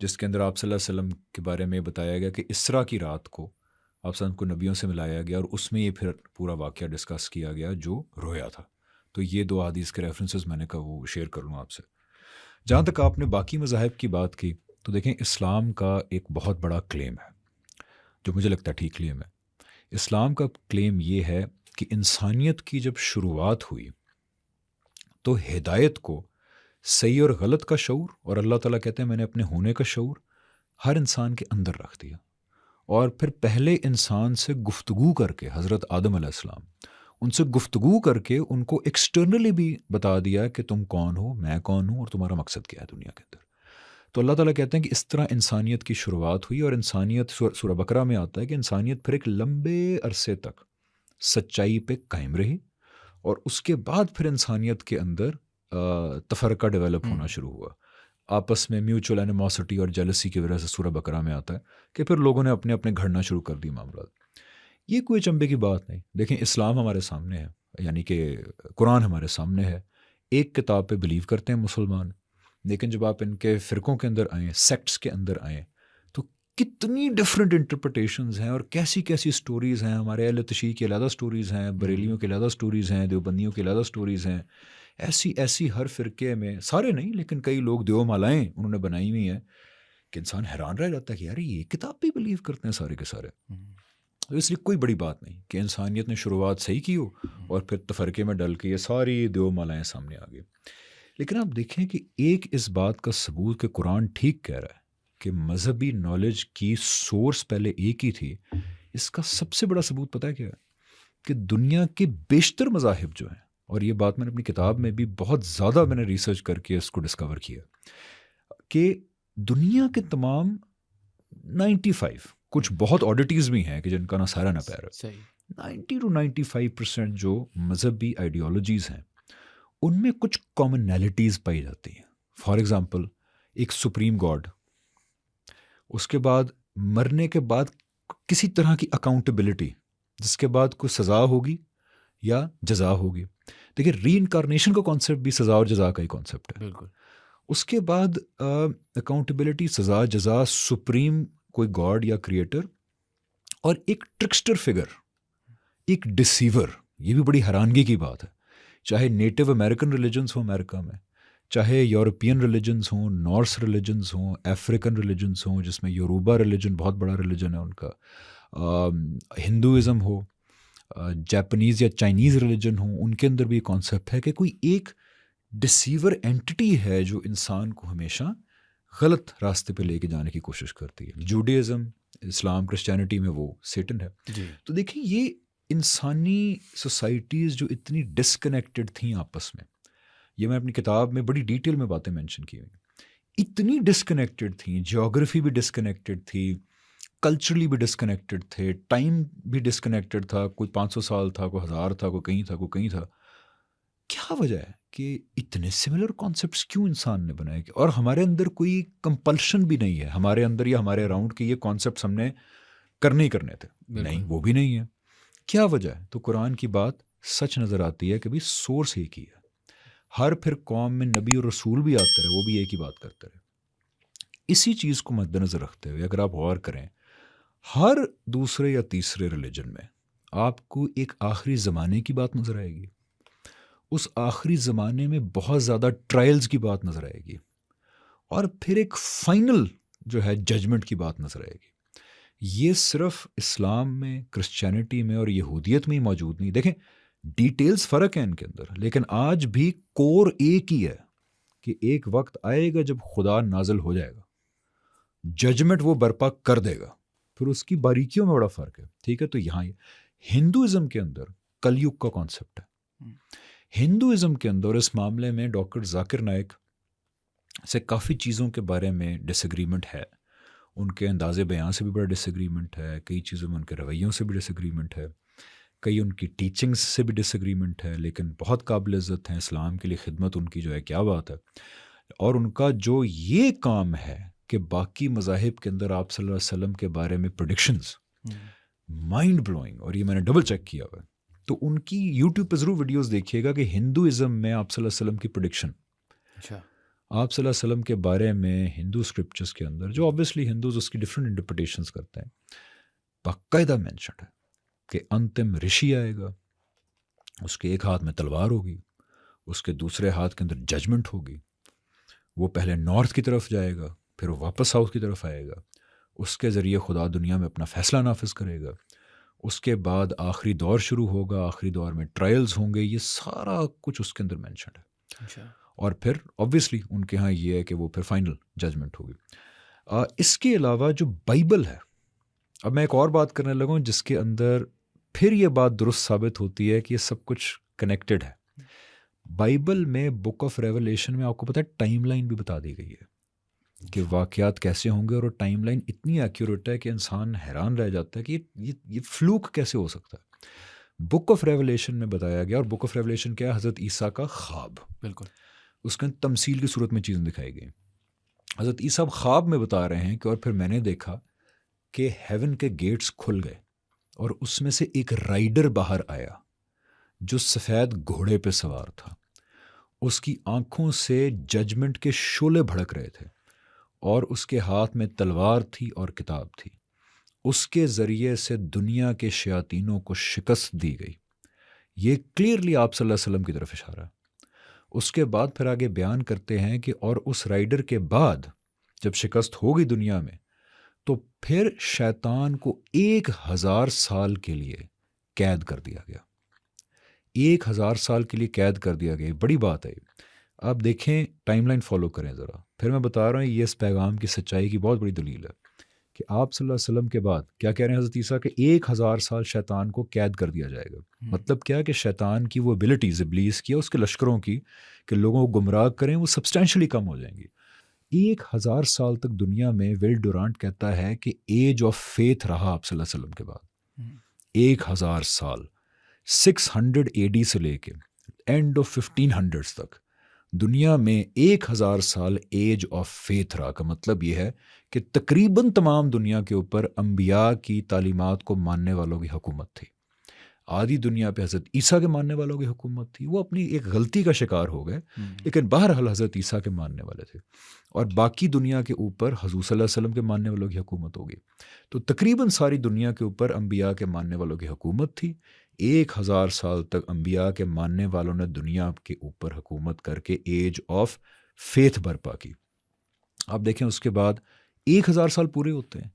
جس کے اندر آپ صلی اللہ علیہ وسلم کے بارے میں بتایا گیا کہ اسرا کی رات کو آپ صلی اللہ علیہ وسلم کو نبیوں سے ملایا گیا اور اس میں یہ پھر پورا واقعہ ڈسکس کیا گیا جو رویا تھا. تو یہ دو حدیث کے ریفرنسز میں نے کہا وہ شیئر کر لوں آپ سے. جہاں تک آپ نے باقی مذاہب کی بات کی تو دیکھیں اسلام کا ایک بہت بڑا کلیم ہے جو مجھے لگتا ہے ٹھیک کلیم ہے. اسلام کا کلیم یہ ہے کہ انسانیت کی جب شروعات ہوئی تو ہدایت کو صحیح اور غلط کا شعور، اور اللہ تعالیٰ کہتے ہیں میں نے اپنے ہونے کا شعور ہر انسان کے اندر رکھ دیا، اور پھر پہلے انسان سے گفتگو کر کے حضرت آدم علیہ السلام ان سے گفتگو کر کے ان کو ایکسٹرنلی بھی بتا دیا کہ تم کون ہو، میں کون ہوں، اور تمہارا مقصد کیا ہے دنیا کے اندر. تو اللہ تعالیٰ کہتے ہیں کہ اس طرح انسانیت کی شروعات ہوئی، اور انسانیت سورہ بقرہ میں آتا ہے کہ انسانیت پھر ایک لمبے عرصے تک سچائی پہ قائم رہی، اور اس کے بعد پھر انسانیت کے اندر تفرقہ ڈیولپ ہونا شروع ہوا آپس میں، میوچل اینیموسٹی اور جیلسی کی وجہ سے. سورہ بقرہ میں آتا ہے کہ پھر لوگوں نے اپنے اپنے گھڑنا شروع کر دی معاملات. یہ کوئی چنبے کی بات نہیں. دیکھیں اسلام ہمارے سامنے ہے، یعنی کہ قرآن ہمارے سامنے ہے. ایک کتاب پہ بلیو کرتے ہیں مسلمان، لیکن جب آپ ان کے فرقوں کے اندر آئیں، سیکٹس کے اندر آئیں، تو کتنی ڈفرینٹ انٹرپریٹیشنز ہیں اور کیسی کیسی سٹوریز ہیں. ہمارے اہل تشیع کی علیحدہ سٹوریز ہیں، بریلیوں کی علیحدہ سٹوریز ہیں، دیوبندیوں کی علیحدہ سٹوریز ہیں. ایسی ہر فرقے میں، سارے نہیں لیکن کئی لوگ دیو مالائیں انہوں نے بنائی ہوئی ہیں کہ انسان حیران رہ جاتا ہے کہ یار یہ کتاب بھی بلیو کرتے ہیں سارے کے سارے. تو اس لیے کوئی بڑی بات نہیں کہ انسانیت نے شروعات صحیح کی ہو اور پھر تفرقے میں ڈل کے یہ ساری دیو مالائیں سامنے آ گئی. لیکن آپ دیکھیں کہ ایک اس بات کا ثبوت کہ قرآن ٹھیک کہہ رہا ہے کہ مذہبی نالج کی سورس پہلے ایک ہی تھی، اس کا سب سے بڑا ثبوت پتہ ہے کیا ہے؟ کہ دنیا کے بیشتر مذاہب جو ہیں، اور یہ بات میں نے اپنی کتاب میں بھی بہت زیادہ میں نے ریسرچ کر کے اس کو ڈسکور کیا، کہ دنیا کے تمام 95 کچھ بہت آڈیٹیز بھی ہیں کہ جن کا نہ سارا نہ پیر ہے، 90 to 95% جو مذہبی آئیڈیالوجیز ہیں ان میں کچھ کامنالٹیز پائی جاتی ہیں. فار ایگزامپل ایک سپریم گاڈ، اس کے بعد مرنے کے بعد کسی طرح کی اکاؤنٹیبلٹی جس کے بعد کوئی سزا ہوگی یا جزا ہوگی. دیکھیں ری انکارنیشن کا کانسیپٹ بھی سزا اور جزا کا ہی کانسیپٹ ہے.
بالکل.
اس کے بعد اکاؤنٹیبلٹی، سزا، جزا، سپریم کوئی گاڈ یا کریٹر، اور ایک ٹرکسٹر فگر، ایک ڈسیور. یہ بھی بڑی حیرانگی کی بات ہے. چاہے نیٹو امریکن ریلیجنس ہوں امریکہ میں، چاہے یورپین ریلیجنس ہوں، نارس ریلیجنس ہوں، افریقن ریلیجنس ہوں جس میں یوروبا ریلیجن بہت بڑا ریلیجن ہے ان کا، ہندوازم ہو، جاپنیز یا چائنیز ریلیجن ہوں، ان کے اندر بھی یہ کانسیپٹ ہے کہ کوئی ایک ڈسیور اینٹی ہے جو انسان کو ہمیشہ غلط راستے پہ لے کے جانے کی کوشش کرتی ہے. جوڈیزم، اسلام، کرسچینٹی میں وہ سیٹن ہے. تو دیکھیں یہ انسانی سوسائٹیز جو اتنی ڈسکنیکٹڈ تھیں آپس میں، یہ میں اپنی کتاب میں بڑی ڈیٹیل میں باتیں مینشن کی ہوئی، اتنی ڈسکنیکٹڈ تھیں. جیوگرافی بھی ڈسکنیکٹڈ تھی، کلچرلی بھی ڈسکنیکٹڈ تھے، ٹائم بھی ڈسکنیکٹڈ تھا. کوئی 500 سال تھا، کوئی 1000 تھا، کوئی کہیں تھا، کوئی کہیں تھا. کیا وجہ ہے کہ اتنے سملر کانسیپٹس کیوں انسان نے بنائے؟ اور ہمارے اندر کوئی کمپلشن بھی نہیں ہے ہمارے اندر یا ہمارے اراؤنڈ کہ یہ کانسیپٹس ہم نے کرنے ہی کرنے تھے. نہیں، وہ بھی نہیں ہے. کیا وجہ ہے؟ تو قرآن کی بات سچ نظر آتی ہے کہ بھائی سورس ایک ہی ہے. ہر پھر قوم میں نبی اور رسول بھی آتے رہے، وہ بھی ایک ہی بات کرتے رہے. اسی چیز کو مد نظر رکھتے ہوئے اگر آپ غور کریں، ہر دوسرے یا تیسرے ریلیجن میں آپ کو ایک آخری زمانے کی بات نظر آئے گی. اس آخری زمانے میں بہت زیادہ ٹرائلز کی بات نظر آئے گی، اور پھر ایک فائنل جو ہے ججمنٹ کی بات نظر آئے گی. یہ صرف اسلام میں، کرسچینٹی میں اور یہودیت میں ہی موجود نہیں. دیکھیں ڈیٹیلز فرق ہیں ان کے اندر، لیکن آج بھی کور ایک ہی ہے کہ ایک وقت آئے گا جب خدا نازل ہو جائے گا، ججمنٹ وہ برپا کر دے گا. پھر اس کی باریکیوں میں بڑا فرق ہے. ٹھیک ہے، تو یہاں ہندوازم کے اندر کلیوگ کا کانسیپٹ ہے. ہندوازم کے اندر اس معاملے میں ڈاکٹر ذاکر نائک سے کافی چیزوں کے بارے میں ڈس ایگریمنٹ ہے. ان کے انداز بیان سے بھی بڑا ڈس ایگریمنٹ ہے، کئی چیزوں میں ان کے رویوں سے بھی ڈس ایگریمنٹ ہے، کئی ان کی ٹیچنگز سے بھی ڈس ایگریمنٹ ہے، لیکن بہت قابل عزت ہیں. اسلام کے لیے خدمت ان کی جو ہے کیا بات ہے. اور ان کا جو یہ کام ہے کہ باقی مذاہب کے اندر آپ صلی اللہ علیہ وسلم کے بارے میں پریڈکشنز مائنڈ بلوئنگ، اور یہ میں نے ڈبل چیک کیا ہوا ہے. تو ان کی یوٹیوب پہ ضرور ویڈیوز دیکھیے گا کہ ہندوازم میں آپ صلی اللہ علیہ وسلم کی پریڈکشن، آپ صلی اللہ علیہ وسلم کے بارے میں ہندو اسکرپچرز کے اندر، جو آبویسلی ہندوز اس کی ڈفرینٹ انٹرپریٹیشنز کرتے ہیں، باقاعدہ مینشن ہے کہ انتم رشی آئے گا، اس کے ایک ہاتھ میں تلوار ہوگی، اس کے دوسرے ہاتھ کے اندر ججمنٹ ہوگی. وہ پہلے نارتھ کی طرف جائے گا، پھر وہ واپس ساؤتھ کی طرف آئے گا. اس کے ذریعے خدا دنیا میں اپنا فیصلہ نافذ کرے گا. اس کے بعد آخری دور شروع ہوگا، آخری دور میں ٹرائلز ہوں گے. یہ سارا کچھ اس کے اندر مینشن ہے. اور پھر آبویسلی ان کے ہاں یہ ہے کہ وہ پھر فائنل ججمنٹ ہوگی. اس کے علاوہ جو بائبل ہے، اب میں ایک اور بات کرنے لگا ہوں جس کے اندر پھر یہ بات درست ثابت ہوتی ہے کہ یہ سب کچھ کنیکٹڈ ہے. بائبل میں بک آف ریولیشن میں آپ کو پتہ ہے ٹائم لائن بھی بتا دی گئی ہے کہ واقعات کیسے ہوں گے، اور وہ ٹائم لائن اتنی ایکیوریٹ ہے کہ انسان حیران رہ جاتا ہے کہ یہ فلوک کیسے ہو سکتا ہے. بک آف ریولیشن میں بتایا گیا، اور بک آف ریولیشن کیا ہے؟ حضرت عیسیٰ کا خواب.
بالکل.
اس کے تمثیل کی صورت میں چیزیں دکھائی گئی. حضرت عیسیٰ خواب میں بتا رہے ہیں کہ اور پھر میں نے دیکھا کہ ہیون کے گیٹس کھل گئے، اور اس میں سے ایک رائڈر باہر آیا جو سفید گھوڑے پہ سوار تھا. اس کی آنکھوں سے ججمنٹ کے شعلے بھڑک رہے تھے، اور اس کے ہاتھ میں تلوار تھی اور کتاب تھی. اس کے ذریعے سے دنیا کے شیاطینوں کو شکست دی گئی. یہ کلیئرلی آپ صلی اللہ علیہ وسلم کی طرف اشارہ ہے. اس کے بعد پھر آگے بیان کرتے ہیں کہ اور اس رائڈر کے بعد جب شکست ہو گئی دنیا میں، تو پھر شیطان کو 1000 سال کے لیے قید کر دیا گیا. 1000 سال کے لیے قید کر دیا گیا. بڑی بات ہے. آپ دیکھیں، ٹائم لائن فالو کریں ذرا. پھر میں بتا رہا ہوں یہ اس پیغام کی سچائی کی بہت بڑی دلیل ہے کہ آپ صلی اللہ علیہ وسلم کے بعد کیا کہہ رہے ہیں حضرت عیسیٰ کہ 1000 سال شیطان کو قید کر دیا جائے گا. مطلب کیا کہ شیطان کی وہ ابیلٹیز، ابلیس کی، اس کے لشکروں کی کہ لوگوں کو گمراہ کریں، وہ سبسٹینشلی کم ہو جائیں گی. 1000 سال تک دنیا میں ول ڈورانٹ کہتا ہے کہ ایج آف فیتھ رہا آپ صلی اللہ علیہ وسلم کے بعد. 1000 سال 600 AD سے لے کے اینڈ آف 1500 تک دنیا میں 1000 سال ایج آف فیتھ رہا، کا مطلب یہ ہے کہ تقریباً تمام دنیا کے اوپر انبیاء کی تعلیمات کو ماننے والوں کی حکومت تھی۔ آدھی دنیا پہ حضرت عیسیٰ کے ماننے والوں کی حکومت تھی، وہ اپنی ایک غلطی کا شکار ہو گئے، لیکن بہرحال حضرت عیسیٰ کے ماننے والے تھے، اور باقی دنیا کے اوپر حضور صلی اللہ علیہ وسلم کے ماننے والوں کی حکومت ہوگی۔ تو تقریباً ساری دنیا کے اوپر انبیاء کے ماننے والوں کی حکومت تھی۔ 1000 سال تک انبیاء کے ماننے والوں نے دنیا کے اوپر حکومت کر کے ایج آف فیتھ برپا کی۔ آپ دیکھیں اس کے بعد 1000 سال پورے ہوتے ہیں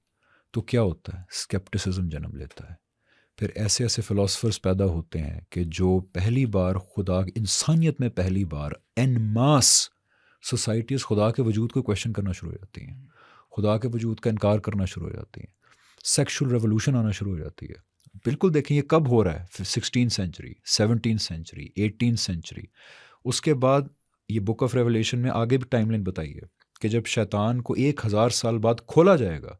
تو کیا ہوتا ہے؟ اسکیپٹسزم جنم لیتا ہے۔ پھر ایسے ایسے فلاسفرز پیدا ہوتے ہیں کہ جو پہلی بار خدا، انسانیت میں پہلی بار ان ماس سوسائٹیز خدا کے وجود کو کویشچن کرنا شروع ہو جاتی ہیں، خدا کے وجود کا انکار کرنا شروع ہو جاتی ہیں، سیکشل ریولوشن آنا شروع ہو جاتی ہے۔ بالکل دیکھیں یہ کب ہو رہا ہے؟ 16 سینچری، 17 سینچری، 18 سینچری۔ اس کے بعد یہ بک آف ریولیشن میں آگے بھی ٹائم لائن بتائی ہے کہ جب شیطان کو 1000 سال بعد کھولا جائے گا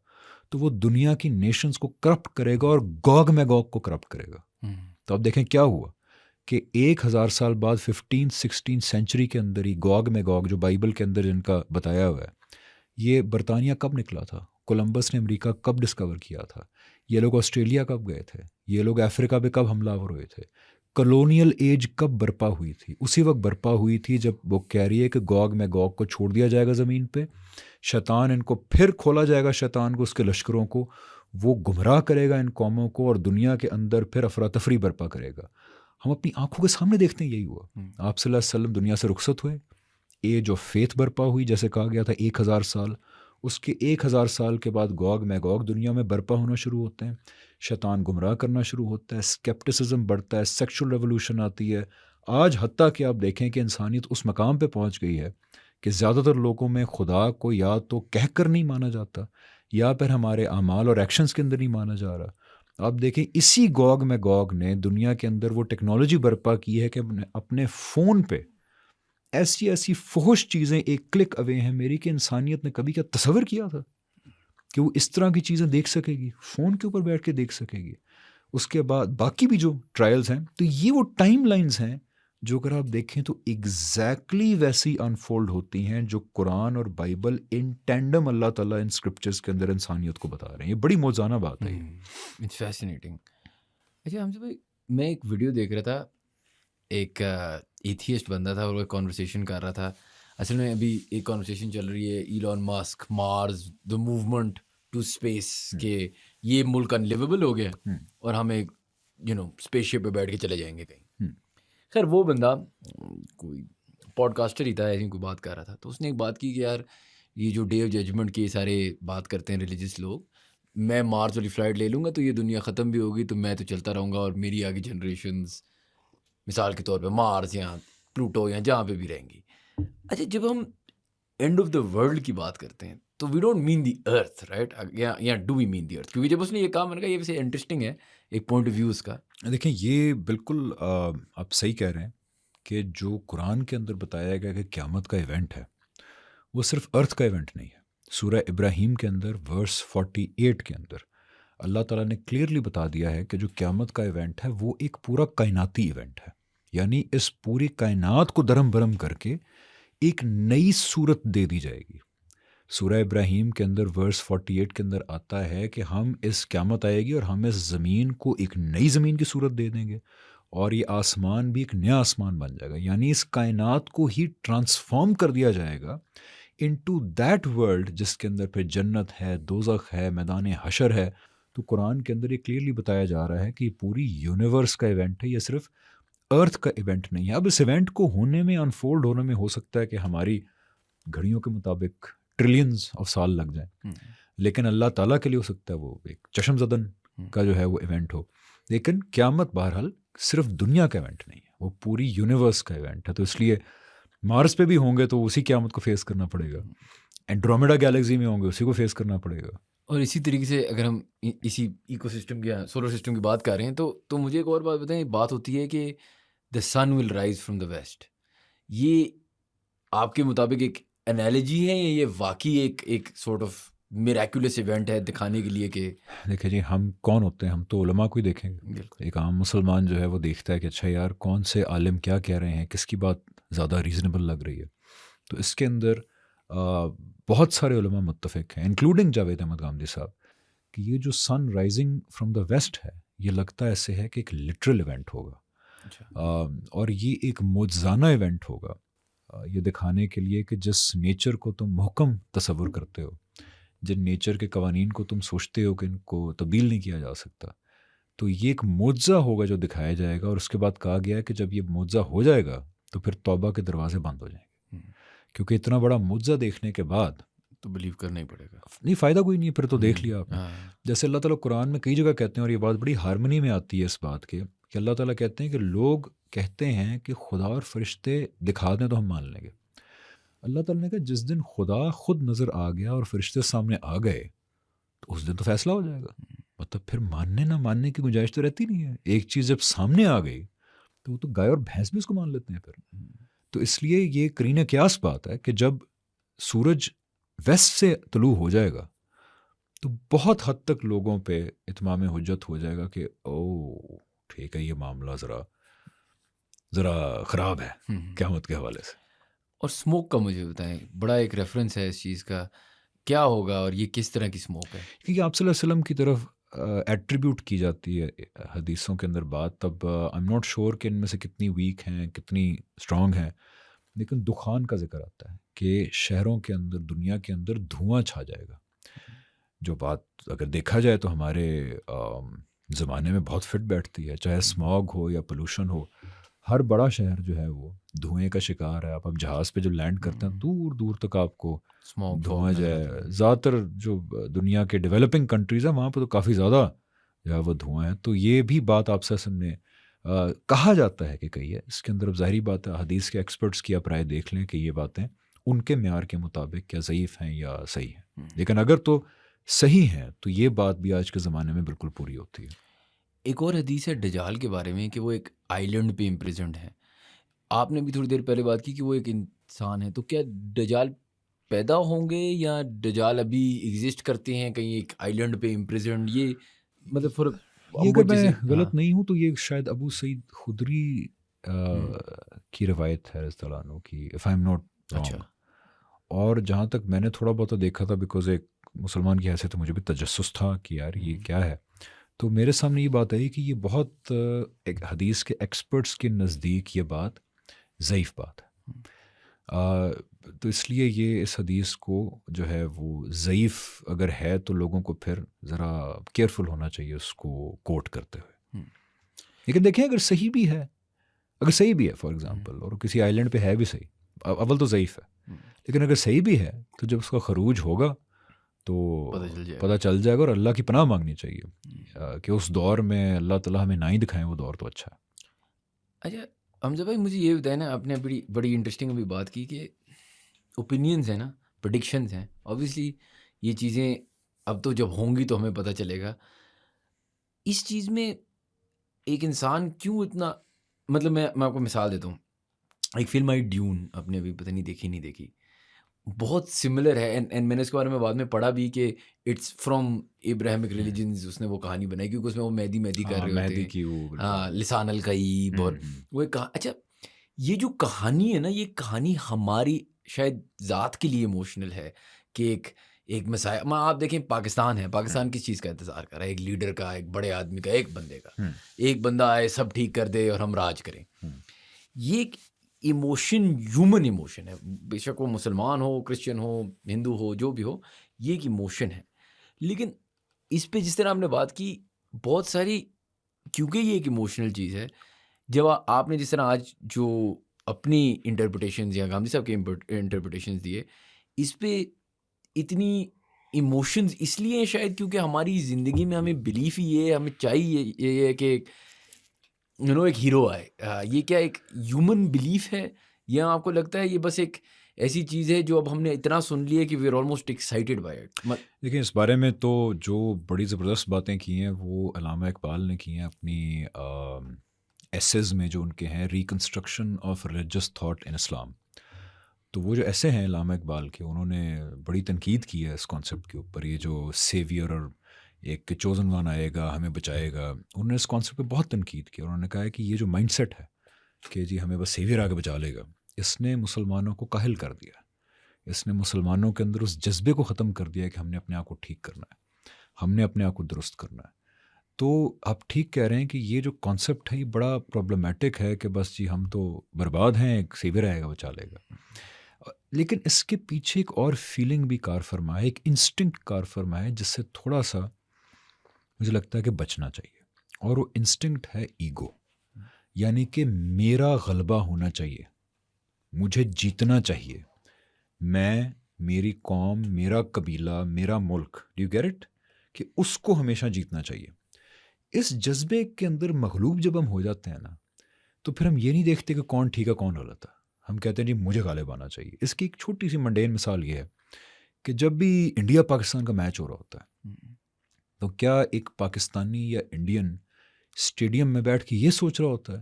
تو وہ دنیا کی نیشنز کو کرپٹ کرے گا اور گوگ میگوگ کو کرپٹ کرے گا۔ تو اب دیکھیں کیا ہوا کہ 1000 سال بعد 15-16 سینچری کے اندر ہی گوگ میگوگ جو بائبل کے اندر جن کا بتایا ہوا ہے، یہ برطانیہ کب نکلا تھا؟ کولمبس نے امریکہ کب ڈسکور کیا تھا؟ یہ لوگ آسٹریلیا کب گئے تھے؟ یہ لوگ افریقہ پہ کب حملہ آور ہوئے تھے؟ کلونیل ایج کب برپا ہوئی تھی؟ اسی وقت برپا ہوئی تھی جب وہ کہہ رہی ہے کہ گوگ میگوگ کو چھوڑ دیا جائے گا زمین پہ، شیطان ان کو پھر کھولا جائے گا، شیطان کو، اس کے لشکروں کو، وہ گمراہ کرے گا ان قوموں کو اور دنیا کے اندر پھر افراتفری برپا کرے گا۔ ہم اپنی آنکھوں کے سامنے دیکھتے ہیں یہی ہوا۔ آپ صلی اللہ علیہ وسلم دنیا سے رخصت ہوئے، ایج آف فیتھ برپا ہوئی، جیسے کہا گیا تھا 1000 سال۔ اس کے 1000 سال کے بعد گوگ میگوگ دنیا میں برپا ہونا شروع ہوتے ہیں، شیطان گمراہ کرنا شروع ہوتا ہے، اسکیپٹسزم بڑھتا ہے، سیکشل ریولوشن آتی ہے۔ آج حتیٰ کہ آپ دیکھیں کہ انسانیت اس مقام پہ پہنچ گئی ہے کہ زیادہ تر لوگوں میں خدا کو یا تو کہہ کر نہیں مانا جاتا یا پھر ہمارے اعمال اور ایکشنز کے اندر نہیں مانا جا رہا۔ آپ دیکھیں اسی گوگ میگوگ نے دنیا کے اندر وہ ٹیکنالوجی برپا کی ہے کہ اپنے فون پہ ایسی ایسی فحش چیزیں ایک کلک اوے ہیں میری، کہ انسانیت نے کبھی کیا تصور کیا تھا کہ وہ اس طرح کی چیزیں دیکھ سکے گی، فون کے اوپر بیٹھ کے دیکھ سکے گی۔ اس کے بعد باقی بھی جو ٹرائلز ہیں، تو یہ وہ ٹائم لائنز ہیں جو اگر آپ دیکھیں تو ایگزیکٹلی ویسی انفولڈ ہوتی ہیں جو قرآن اور بائبل ان ٹینڈم اللہ تعالیٰ ان اسکرپچرز کے اندر انسانیت کو بتا رہے ہیں۔ یہ بڑی موزانہ بات ہے۔
It's fascinating. اچھا حمزہ بھائی، میں ایک ویڈیو دیکھ رہا تھا، ایک ایتھیسٹ بندہ تھا اور وہ کانورسیشن کر رہا تھا۔ اصل میں ابھی ایک کانورسیشن چل رہی ہے Elon Musk, Mars, the movement to space, کہ یہ ملک انلیویبل ہو گیا اور ہم ایک اسپیس شپ پہ بیٹھ کے چلے جائیں گے کہیں۔ خیر وہ بندہ کوئی پوڈ کاسٹر ہی تھا، ایسی کوئی بات کر رہا تھا، تو اس نے ایک بات کی کہ یار یہ جو ڈے آف ججمنٹ کے سارے بات کرتے ہیں ریلیجس لوگ، میں مارس والی فلائٹ لے لوں گا تو یہ دنیا ختم بھی ہوگی، تو میں تو چلتا رہوں گا اور میری آگے جنریشنز مثال کے طور پہ مارس یا پلوٹو یا جہاں پہ بھی رہیں گی۔ اچھا جب ہم اینڈ آف دا ورلڈ کی بات کرتے ہیں تو we don't mean the earth, right? یا do we mean the earth? کیونکہ جب اس نے یہ کہا، میں نے کہا یہ ویسے انٹرسٹنگ ہے ایک پوائنٹ آف ویو اس کا۔
دیکھیں یہ بالکل آپ صحیح کہہ رہے ہیں کہ جو قرآن کے اندر بتایا گیا کہ قیامت کا ایونٹ ہے وہ صرف ارتھ کا ایونٹ نہیں ہے۔ سورہ ابراہیم کے اندر ورس 48 کے اندر اللہ تعالیٰ نے کلیئرلی بتا دیا ہے کہ جو قیامت کا ایونٹ ہے وہ ایک پورا کائناتی ایونٹ ہے، یعنی اس پوری کائنات کو درم برم کر کے ایک نئی صورت دے دی جائے گی۔ سورہ ابراہیم کے اندر ورس 48 کے اندر آتا ہے کہ ہم اس قیامت آئے گی اور ہم اس زمین کو ایک نئی زمین کی صورت دے دیں گے اور یہ آسمان بھی ایک نیا آسمان بن جائے گا، یعنی اس کائنات کو ہی ٹرانسفارم کر دیا جائے گا انٹو دیٹ ورلڈ جس کے اندر پھر جنت ہے، دوزخ ہے، میدان حشر ہے۔ تو قرآن کے اندر یہ کلیئرلی بتایا جا رہا ہے کہ یہ پوری یونیورس کا ایونٹ ہے، یہ صرف ارتھ کا ایونٹ نہیں ہے۔ اب اس ایونٹ کو ہونے میں، انفولڈ ہونے میں ہو سکتا ہے کہ ہماری گھڑیوں کے مطابق ٹریلینز آف سال لگ جائیں، لیکن اللہ تعالیٰ کے لیے ہو سکتا ہے وہ ایک چشم زدن کا جو ہے وہ ایونٹ ہو۔ لیکن قیامت بہرحال صرف دنیا کا ایونٹ نہیں ہے، وہ پوری یونیورس کا ایونٹ ہے۔ تو اس لیے مارس پہ بھی ہوں گے تو اسی قیامت کو فیس کرنا پڑے گا، اینڈرومیڈا گیلیکسی میں ہوں گے اسی کو فیس کرنا پڑے گا۔
اور اسی طریقے سے اگر ہم اسی ایکو سسٹم کی، سولر سسٹم کی بات کر رہے ہیں تو مجھے ایک اور بات بتائیں، بات ہوتی ہے کہ دا سن will rise from the waste, یہ آپ کے مطابق ایک انالوجی ہے یا یہ واقعی ایک سورٹ آف میریکولس ایونٹ ہے دکھانے کے لیے کہ
دیکھیں جی ہم کون ہوتے ہیں؟ ہم تو علماء کو ہی دیکھیں گے۔ ایک عام مسلمان جو ہے وہ دیکھتا ہے کہ اچھا یار کون سے عالم کیا کہہ رہے ہیں، کس کی بات زیادہ ریزنیبل لگ رہی ہے. تو اس کے اندر بہت سارے علماء متفق ہیں انکلوڈنگ جاوید احمد غامدی صاحب کہ یہ جو سن رائزنگ فرام دا ویسٹ ہے یہ لگتا ایسے ہے کہ ایک لٹرل ایونٹ ہوگا. اور یہ ایک معجزانہ ایونٹ ہوگا یہ دکھانے کے لیے کہ جس نیچر کو تم محکم تصور کرتے ہو, جن نیچر کے قوانین کو تم سوچتے ہو کہ ان کو تبدیل نہیں کیا جا سکتا, تو یہ ایک معجزہ ہوگا جو دکھایا جائے گا. اور اس کے بعد کہا گیا ہے کہ جب یہ معجزہ ہو جائے گا تو پھر توبہ کے دروازے بند ہو جائیں گے, کیونکہ اتنا بڑا معجزہ دیکھنے کے بعد
تو بلیو کرنا ہی پڑے گا.
نہیں, فائدہ کوئی نہیں ہے پھر تو دیکھ لیا آپ نے. جیسے اللہ تعالیٰ قرآن میں کئی جگہ کہتے ہیں, اور یہ بات بڑی ہارمنی میں آتی ہے اس بات کے کہ اللہ تعالیٰ کہتے ہیں کہ لوگ کہتے ہیں کہ خدا اور فرشتے دکھا دیں تو ہم مان لیں گے. اللہ تعالیٰ نے کہا جس دن خدا خود نظر آ گیا اور فرشتے سامنے آ گئے تو اس دن تو فیصلہ ہو جائے گا. مطلب پھر ماننے نہ ماننے کی گنجائش تو رہتی نہیں ہے. ایک چیز جب سامنے آ گئی تو وہ تو گائے اور بھینس بھی اس کو مان لیتے ہیں پھر. تو اس لیے یہ قرینہ قیاس بات ہے کہ جب سورج ویسٹ سے طلوع ہو جائے گا تو بہت حد تک لوگوں پہ اتمام حجت ہو جائے گا کہ او ٹھیک ہے یہ معاملہ ذرا خراب ہے قیامت کے حوالے سے.
اور سموک کا مجھے بتائیں, بڑا ایک ریفرنس ہے اس چیز کا, کیا ہوگا اور یہ کس طرح کی سموک ہے؟
کیونکہ آپ صلی اللہ علیہ وسلم کی طرف ایٹریبیوٹ کی جاتی ہے حدیثوں کے اندر بات, تب آئی ایم ناٹ شیور کہ ان میں سے کتنی ویک ہیں کتنی اسٹرانگ ہیں, لیکن دخان کا ذکر آتا ہے کہ شہروں کے اندر دنیا کے اندر دھواں چھا جائے گا. جو بات اگر دیکھا جائے تو ہمارے زمانے میں بہت فٹ بیٹھتی ہے, چاہے اسماگ ہو یا پولوشن ہو. ہر بڑا شہر جو ہے وہ دھوئیں کا شکار ہے. آپ جہاز پہ جب لینڈ کرتے ہیں دور دور تک آپ کو دھواں جو ہے, زیادہ تر جو دنیا کے ڈیولپنگ کنٹریز ہیں وہاں پہ تو کافی زیادہ جو ہے وہ دھواں ہے. تو یہ بھی بات آپ سے سامنے کہا جاتا ہے کہ کہی ہے. اس کے اندر اب ظاہری بات ہے حدیث کے ایکسپرٹس کی آپ رائے دیکھ لیں کہ یہ باتیں ان کے معیار کے مطابق کیا ضعیف ہیں یا صحیح ہیں. لیکن اگر تو صحیح ہیں تو یہ بات بھی آج کے زمانے میں بالکل پوری ہوتی ہے.
ایک اور حدیث ہے دجال کے بارے میں کہ وہ ایک آئی لینڈ پہ امپریزنڈ ہے. آپ نے بھی تھوڑی دیر پہلے بات کی کہ وہ ایک انسان ہے, تو کیا دجال پیدا ہوں گے یا دجال ابھی ایگزسٹ کرتے ہیں کہیں ایک آئی لینڈ پہ امپریزنڈ؟ یہ مطلب
یہ اگر میں غلط نہیں ہوں تو یہ شاید ابو سعید خدری کی روایت ہے رضی اللہ عنہ کی, if I am not wrong. اور جہاں تک میں نے تھوڑا بہت دیکھا تھا, بیکاز ایک مسلمان کی حیثیت مجھے بھی تجسس تھا کہ یار یہ کیا ہے, تو میرے سامنے یہ بات آئی کہ یہ بہت ایک حدیث کے ایکسپرٹس کے نزدیک یہ بات ضعیف بات ہے. تو اس لیے یہ اس حدیث کو جو ہے وہ ضعیف اگر ہے تو لوگوں کو پھر ذرا کیئرفل ہونا چاہیے اس کو کوٹ کرتے ہوئے. لیکن دیکھیں اگر صحیح بھی ہے, اگر صحیح بھی ہے فار ایگزامپل, اور کسی آئی لینڈ پہ ہے بھی صحیح, اول تو ضعیف ہے, لیکن اگر صحیح بھی ہے تو جب اس کا خروج ہوگا تو پتہ چل جائے گا. اور اللہ کی پناہ مانگنی چاہیے کہ اس دور میں اللہ تعالیٰ ہمیں نہ ہی دکھائیں وہ دور تو اچھا ہے.
اچھا حمزہ بھائی مجھے یہ بتائیں نا, آپ نے بڑی انٹرسٹنگ ابھی بات کی کہ اوپینینز ہیں نا, پریڈکشنز ہیں, اوبویسلی یہ چیزیں اب تو جب ہوں گی تو ہمیں پتہ چلے گا. اس چیز میں ایک انسان کیوں اتنا, مطلب میں آپ کو مثال دیتا ہوں, ایک فلم آئی ڈیون, آپ نے ابھی پتہ نہیں دیکھی, بہت سملر ہے. اینڈ میں نے اس کے بارے میں بعد میں پڑھا بھی کہ اٹس فرام ابراہمک ریلیجنز, اس نے وہ کہانی بنائی کیونکہ اس میں وہ مہدی کر رہے ہوتے ہیں, ہاں لسان الغیب, اور وہ ایک اچھا یہ جو کہانی ہے نا, یہ کہانی ہماری شاید ذات کے لیے ایموشنل ہے کہ ایک مسائل میں آپ دیکھیں پاکستان ہے, پاکستان کس چیز کا انتظار کر رہا ہے, ایک لیڈر کا, ایک بڑے آدمی کا, ایک بندے کا, ایک بندہ آئے سب ٹھیک کر دے اور ہم راج کریں. یہ ایک ایموشن ہیومن ایموشن ہے, بے شک وہ مسلمان ہو, کرسچن ہو, ہندو ہو, جو بھی ہو, یہ ایک ایموشن ہے. لیکن اس پہ جس طرح آپ نے بات کی بہت ساری, کیونکہ یہ ایک ایموشنل چیز ہے, جب آپ نے جس طرح آج جو اپنی انٹرپریٹیشنز یا غامدی صاحب کے انٹرپریٹیشنز دیے, اس پہ اتنی ایموشنز اس لیے ہیں شاید کیونکہ ہماری زندگی میں ہمیں بلیف ہی یہ ہے, ہمیں چاہیے یہ ہے کہ ایک ہیرو آئے. یہ کیا ایک ہیومن بلیف ہے یا آپ کو لگتا ہے یہ بس ایک ایسی چیز ہے جو اب ہم نے اتنا سن لی ہے کہ we are almost excited by it?
لیکن اس بارے میں تو جو بڑی زبردست باتیں کی ہیں وہ علامہ اقبال نے کی ہیں اپنی ایسیز میں جو ان کے ہیں, reconstruction of religious thought in Islam. تو وہ جو ایسے ہیں علامہ اقبال کے, انہوں نے بڑی تنقید کی ہے اس کانسیپٹ کے اوپر, یہ جو سیویئر اور ایک چوزن وان آئے گا ہمیں بچائے گا, انہوں نے اس کانسیپٹ پہ بہت تنقید کی. انہوں نے کہا ہے کہ یہ جو مائنڈ سیٹ ہے کہ جی ہمیں بس سیویئر آ کے بچا لے گا, اس نے مسلمانوں کو کاہل کر دیا، اس نے مسلمانوں کے اندر اس جذبے کو ختم کر دیا کہ ہم نے اپنے آپ کو ٹھیک کرنا ہے، ہم نے اپنے آپ کو درست کرنا ہے۔ تو آپ ٹھیک کہہ رہے ہیں کہ یہ جو کانسیپٹ ہے یہ بڑا پرابلمیٹک ہے کہ بس جی ہم تو برباد ہیں، ایک سیور آئے گا بچا لے گا۔ لیکن اس کے پیچھے ایک اور فیلنگ بھی کار فرما ہے، ایک انسٹنکٹ کار فرما ہے جس سے تھوڑا سا مجھے لگتا ہے کہ بچنا چاہیے، اور وہ انسٹنکٹ ہے ایگو، یعنی کہ میرا غلبہ ہونا چاہیے، مجھے جیتنا چاہیے، میں، میری قوم، میرا قبیلہ، میرا ملک، ڈو یو گیٹ اٹ، کہ اس کو ہمیشہ جیتنا چاہیے۔ اس جذبے کے اندر مغلوب جب ہم ہو جاتے ہیں نا، تو پھر ہم یہ نہیں دیکھتے کہ کون ٹھیک ہے کون غلط ہے، ہم کہتے ہیں جی مجھے غالب آنا چاہیے۔ اس کی ایک چھوٹی سی منڈین مثال یہ ہے کہ جب بھی انڈیا پاکستان کا میچ ہو رہا ہوتا ہے تو کیا ایک پاکستانی یا انڈین اسٹیڈیم میں بیٹھ کے یہ سوچ رہا ہوتا ہے،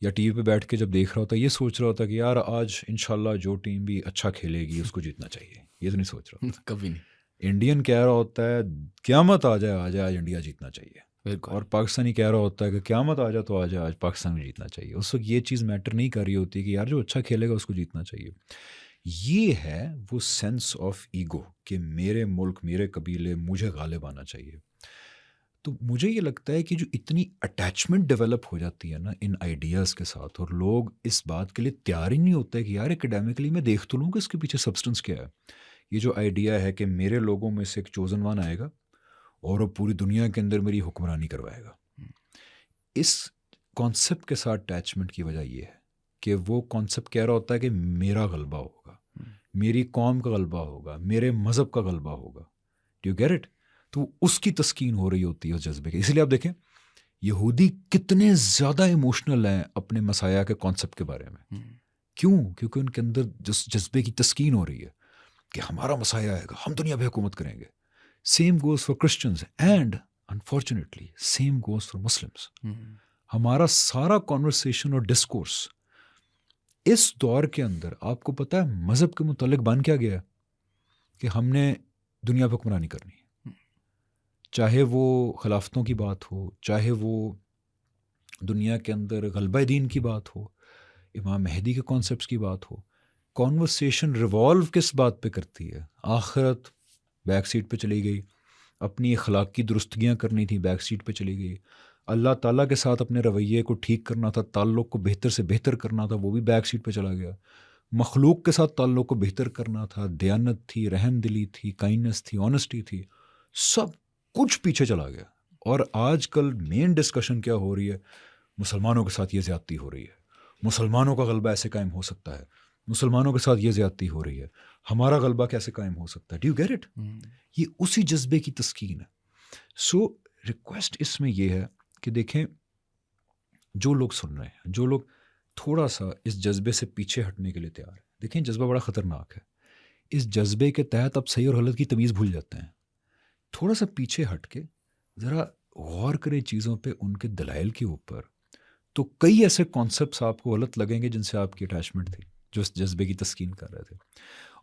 یا ٹی وی پہ بیٹھ کے جب دیکھ رہا ہوتا ہے یہ سوچ رہا ہوتا ہے کہ یار آج انشاءاللہ جو ٹیم بھی اچھا کھیلے گی اس کو جیتنا چاہیے؟ یہ تو نہیں سوچ رہا ہوتا۔
کبھی نہیں۔
انڈین کہہ رہا ہوتا ہے قیامت آ جائے آج انڈیا جیتنا چاہیے، اور پاکستانی کہہ رہا ہوتا ہے کہ قیامت آ جائے تو آج پاکستان کو جیتنا چاہیے۔ اس وقت یہ چیز میٹر نہیں کر رہی ہوتی کہ یار جو اچھا کھیلے گا اس کو جیتنا چاہیے۔ یہ ہے وہ سینس آف ایگو کہ میرے ملک، میرے قبیلے، مجھے غالب آنا چاہیے۔ تو مجھے یہ لگتا ہے کہ جو اتنی اٹیچمنٹ ڈیولپ ہو جاتی ہے نا ان آئیڈیاز کے ساتھ، اور لوگ اس بات کے لیے تیار ہی نہیں ہوتے کہ یار اکیڈیمکلی میں دیکھ تو لوں کہ اس کے پیچھے سبسٹنس کیا ہے۔ یہ جو آئیڈیا ہے کہ میرے لوگوں میں سے ایک چوزن وان آئے گا اور وہ پوری دنیا کے اندر میری حکمرانی کروائے گا، اس کانسیپٹ کے ساتھ اٹیچمنٹ کی وجہ یہ ہے کہ وہ کانسیپٹ کہہ رہا ہوتا ہے کہ میرا غلبہ ہوگا، میری قوم کا غلبہ ہوگا، میرے مذہب کا غلبہ ہوگا، ڈو یو گیٹ اٹ؟ تو اس کی تسکین ہو رہی ہوتی ہے اس جذبے کی۔ اس لیے آپ دیکھیں یہودی کتنے زیادہ ایموشنل ہیں اپنے مسیح کے کانسیپٹ کے بارے میں۔ کیوں؟ کیونکہ ان کے اندر جس جذبے کی تسکین ہو رہی ہے کہ ہمارا مسیح آئے گا، ہم دنیا پہ حکومت کریں گے۔ Same goes for Christians and unfortunately same goes for Muslims. ہمارا سارا کانورسیشن اور ڈسکورس اس دور کے اندر آپ کو پتہ ہے مذہب کے متعلق بن کیا گیا ہے کہ ہم نے دنیا پہ حکمرانی کرنی ہے، چاہے وہ خلافتوں کی بات ہو، چاہے وہ دنیا کے اندر غلبہ دین کی بات ہو، امام مہدی کے کانسیپٹس کی بات ہو۔ کانورسیشن ریوالو کس بات پہ کرتی ہے؟ آخرت بیک سیٹ پہ چلی گئی، اپنی اخلاقی درستگیاں کرنی تھی بیک سیٹ پہ چلی گئی، اللہ تعالیٰ کے ساتھ اپنے رویے کو ٹھیک کرنا تھا، تعلق کو بہتر سے بہتر کرنا تھا، وہ بھی بیک سیٹ پہ چلا گیا۔ مخلوق کے ساتھ تعلق کو بہتر کرنا تھا، دیانت تھی، رحم دلی تھی، کائنڈنس تھی، آنیسٹی تھی، سب کچھ پیچھے چلا گیا۔ اور آج کل مین ڈسکشن کیا ہو رہی ہے؟ مسلمانوں کے ساتھ یہ زیادتی ہو رہی ہے، مسلمانوں کا غلبہ ایسے قائم ہو سکتا ہے، مسلمانوں کے ساتھ یہ زیادتی ہو رہی ہے، ہمارا غلبہ کیسے قائم ہو سکتا ہے؟ Do you get it? یہ اسی جذبے کی تسکین ہے۔ سو ریکویسٹ اس میں یہ ہے کہ دیکھیں جو لوگ سن رہے ہیں، جو لوگ تھوڑا سا اس جذبے سے پیچھے ہٹنے کے لیے تیار ہیں، دیکھیں جذبہ بڑا خطرناک ہے۔ اس جذبے کے تحت آپ صحیح اور غلط کی تمیز بھول جاتے ہیں۔ تھوڑا سا پیچھے ہٹ کے ذرا غور کریں چیزوں پہ، ان کے دلائل کے اوپر، تو کئی ایسے کانسیپٹس آپ کو غلط لگیں گے جن سے آپ کی اٹیچمنٹ تھی، جو اس جذبے کی تسکین کر رہے تھے۔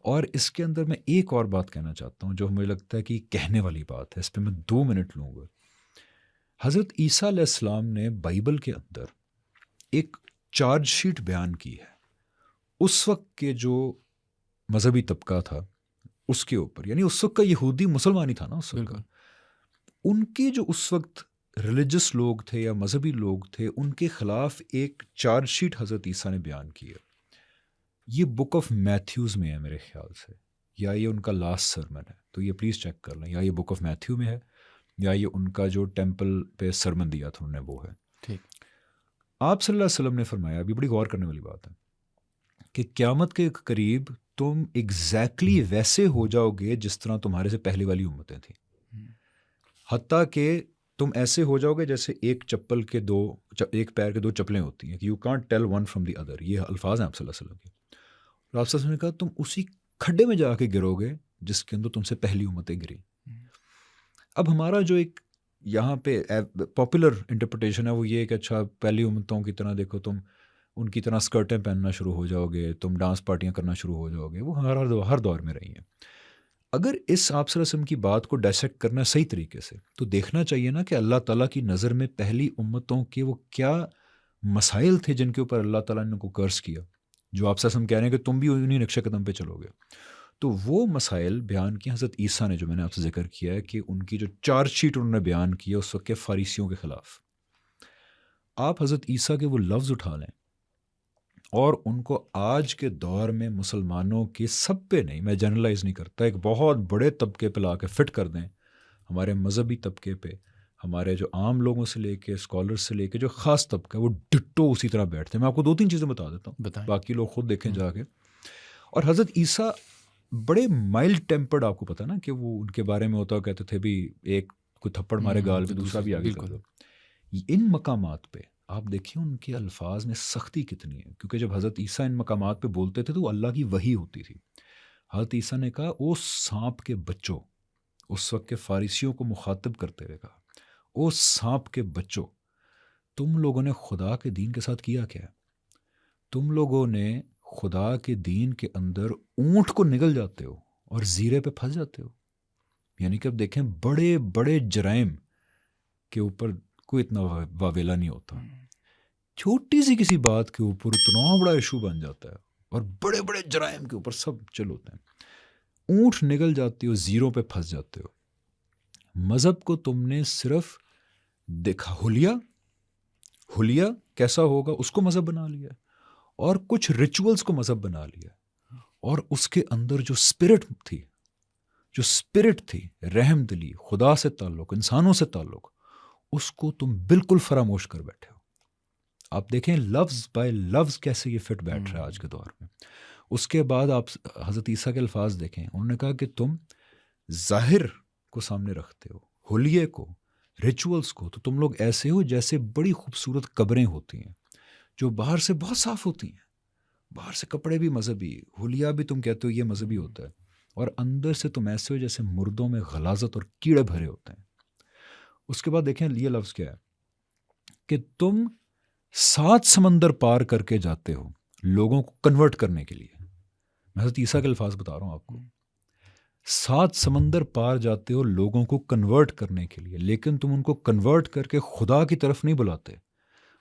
اور اس کے اندر میں ایک اور بات کہنا چاہتا ہوں جو مجھے لگتا ہے کہ کہنے والی بات ہے، اس پہ میں 2 منٹ لوں گا۔ حضرت عیسیٰ علیہ السلام نے بائبل کے اندر ایک چارج شیٹ بیان کی ہے اس وقت کے جو مذہبی طبقہ تھا اس کے اوپر، یعنی اس وقت کا یہودی مسلمان ہی تھا نا اس وقت کا، ان کے جو اس وقت ریلیجس لوگ تھے یا مذہبی لوگ تھے، ان کے خلاف ایک چارج شیٹ حضرت عیسیٰ نے بیان کی ہے۔ یہ بک آف میتھیوز میں ہے میرے خیال سے، یا یہ ان کا لاسٹ سرمن ہے، تو یہ پلیز چیک کر لیں، یا یہ بک آف میتھیو میں ہے یا یہ ان کا جو ٹیمپل پہ سرمن دیا تھا انہوں نے وہ ہے۔
ٹھیک۔
آپ صلی اللہ علیہ وسلم نے فرمایا، ابھی بڑی غور کرنے والی بات ہے، کہ قیامت کے قریب تم ایگزیکٹلی ویسے ہو جاؤ گے جس طرح تمہارے سے پہلی والی امتیں تھیں، حتیٰ کہ تم ایسے ہو جاؤ گے جیسے ایک پیر کے 2 چپلیں ہوتی ہیں، کہ you can't tell one from the other. یہ الفاظ ہیں آپ صلی اللہ علیہ وسلم کے۔ اور آپ صلی اللہ علیہ وسلم نے کہا تم اسی کھڈے میں جا کے گرو گے جس کے اندر تم سے پہلی امتیں گریں۔ اب ہمارا جو ایک یہاں پہ پاپولر انٹرپریٹیشن ہے وہ یہ کہ اچھا پہلی امتوں کی طرح دیکھو، تم ان کی طرح اسکرٹیں پہننا شروع ہو جاؤ گے، تم ڈانس پارٹیاں کرنا شروع ہو جاؤ گے، وہ ہر دور میں رہی ہیں۔ اگر اس آپ صلی اللہ علیہ وسلم کی بات کو ڈائسیکٹ کرنا صحیح طریقے سے، تو دیکھنا چاہیے نا کہ اللہ تعالیٰ کی نظر میں پہلی امتوں کے وہ کیا مسائل تھے جن کے اوپر اللہ تعالیٰ نے ان کو کرس کیا، جو آپ سے ہم کہہ رہے ہیں کہ تم بھی انہیں نقش قدم پہ چلو گے. تو وہ مسائل بیان کیے حضرت عیسیٰ نے, جو میں نے آپ سے ذکر کیا ہے کہ ان کی جو چارج شیٹ انہوں نے بیان کی ہے اس وقت کے فاریسیوں کے خلاف. آپ حضرت عیسیٰ کے وہ لفظ اٹھا لیں اور ان کو آج کے دور میں مسلمانوں کے سب پہ نہیں, میں جنرلائز نہیں کرتا, ایک بہت بڑے طبقے پہ لا کے فٹ کر دیں, ہمارے مذہبی طبقے پہ, ہمارے جو عام لوگوں سے لے کے اسکالر سے لے کے جو خاص طبقہ ہے وہ ڈٹو اسی طرح بیٹھتے ہیں. میں آپ کو 2-3 چیزیں بتا دیتا ہوں, باقی لوگ خود دیکھیں جا کے. اور حضرت عیسیٰ بڑے مائلڈ ٹیمپرڈ, آپ کو پتہ نا کہ وہ ان کے بارے میں ہوتا کہتے تھے بھی ایک کوئی تھپڑ مارے گال پہ دوسرا بھی آگے کر دو. ان مقامات پہ آپ دیکھیں ان کے الفاظ میں سختی کتنی ہے, کیونکہ جب حضرت عیسیٰ ان مقامات پہ بولتے تھے تو وہ اللہ کی وحی ہوتی تھی. حضرت عیسیٰ نے کہا او سانپ کے بچوں, اس وقت کے فارسیوں کو مخاطب کرتے ہوئے کہا, او سانپ کے بچوں, تم لوگوں نے خدا کے دین کے ساتھ کیا کیا؟ تم لوگوں نے خدا کے دین کے اندر اونٹ کو نگل جاتے ہو اور زیرے پہ پھنس جاتے ہو. یعنی کہ اب دیکھیں بڑے بڑے جرائم کے اوپر کوئی اتنا واویلا نہیں ہوتا, چھوٹی سی کسی بات کے اوپر اتنا بڑا ایشو بن جاتا ہے اور بڑے بڑے جرائم کے اوپر سب چل ہوتے ہیں. اونٹ نگل جاتے ہو, زیروں پہ پھنس جاتے ہو. مذہب کو تم نے صرف دیکھا, حلیہ کیسا ہوگا اس کو مذہب بنا لیا, اور کچھ ریچولز کو مذہب بنا لیا, اور اس کے اندر جو اسپرٹ تھی رحم دلی, خدا سے تعلق, انسانوں سے تعلق, اس کو تم بالکل فراموش کر بیٹھے ہو. آپ دیکھیں لفظ بائی لفظ کیسے یہ فٹ بیٹھ رہا ہے آج کے دور میں. اس کے بعد آپ حضرت عیسیٰ کے الفاظ دیکھیں, انہوں نے کہا کہ تم ظاہر کو سامنے رکھتے ہو, حلیے کو, ریچولز کو, تو تم لوگ ایسے ہو جیسے بڑی خوبصورت قبریں ہوتی ہیں جو باہر سے بہت صاف ہوتی ہیں, باہر سے کپڑے بھی مذہبی, حلیہ بھی تم کہتے ہو یہ مذہبی ہوتا ہے, اور اندر سے تم ایسے ہو جیسے مردوں میں غلاظت اور کیڑے بھرے ہوتے ہیں. اس کے بعد دیکھیں یہ لفظ کیا ہے کہ تم 7 سمندر پار کر کے جاتے ہو لوگوں کو کنورٹ کرنے کے لیے. میں حضرت عیسیٰ کے الفاظ بتا رہا ہوں آپ کو, 7 سمندر پار جاتے ہو لوگوں کو کنورٹ کرنے کے لیے, لیکن تم ان کو کنورٹ کر کے خدا کی طرف نہیں بلاتے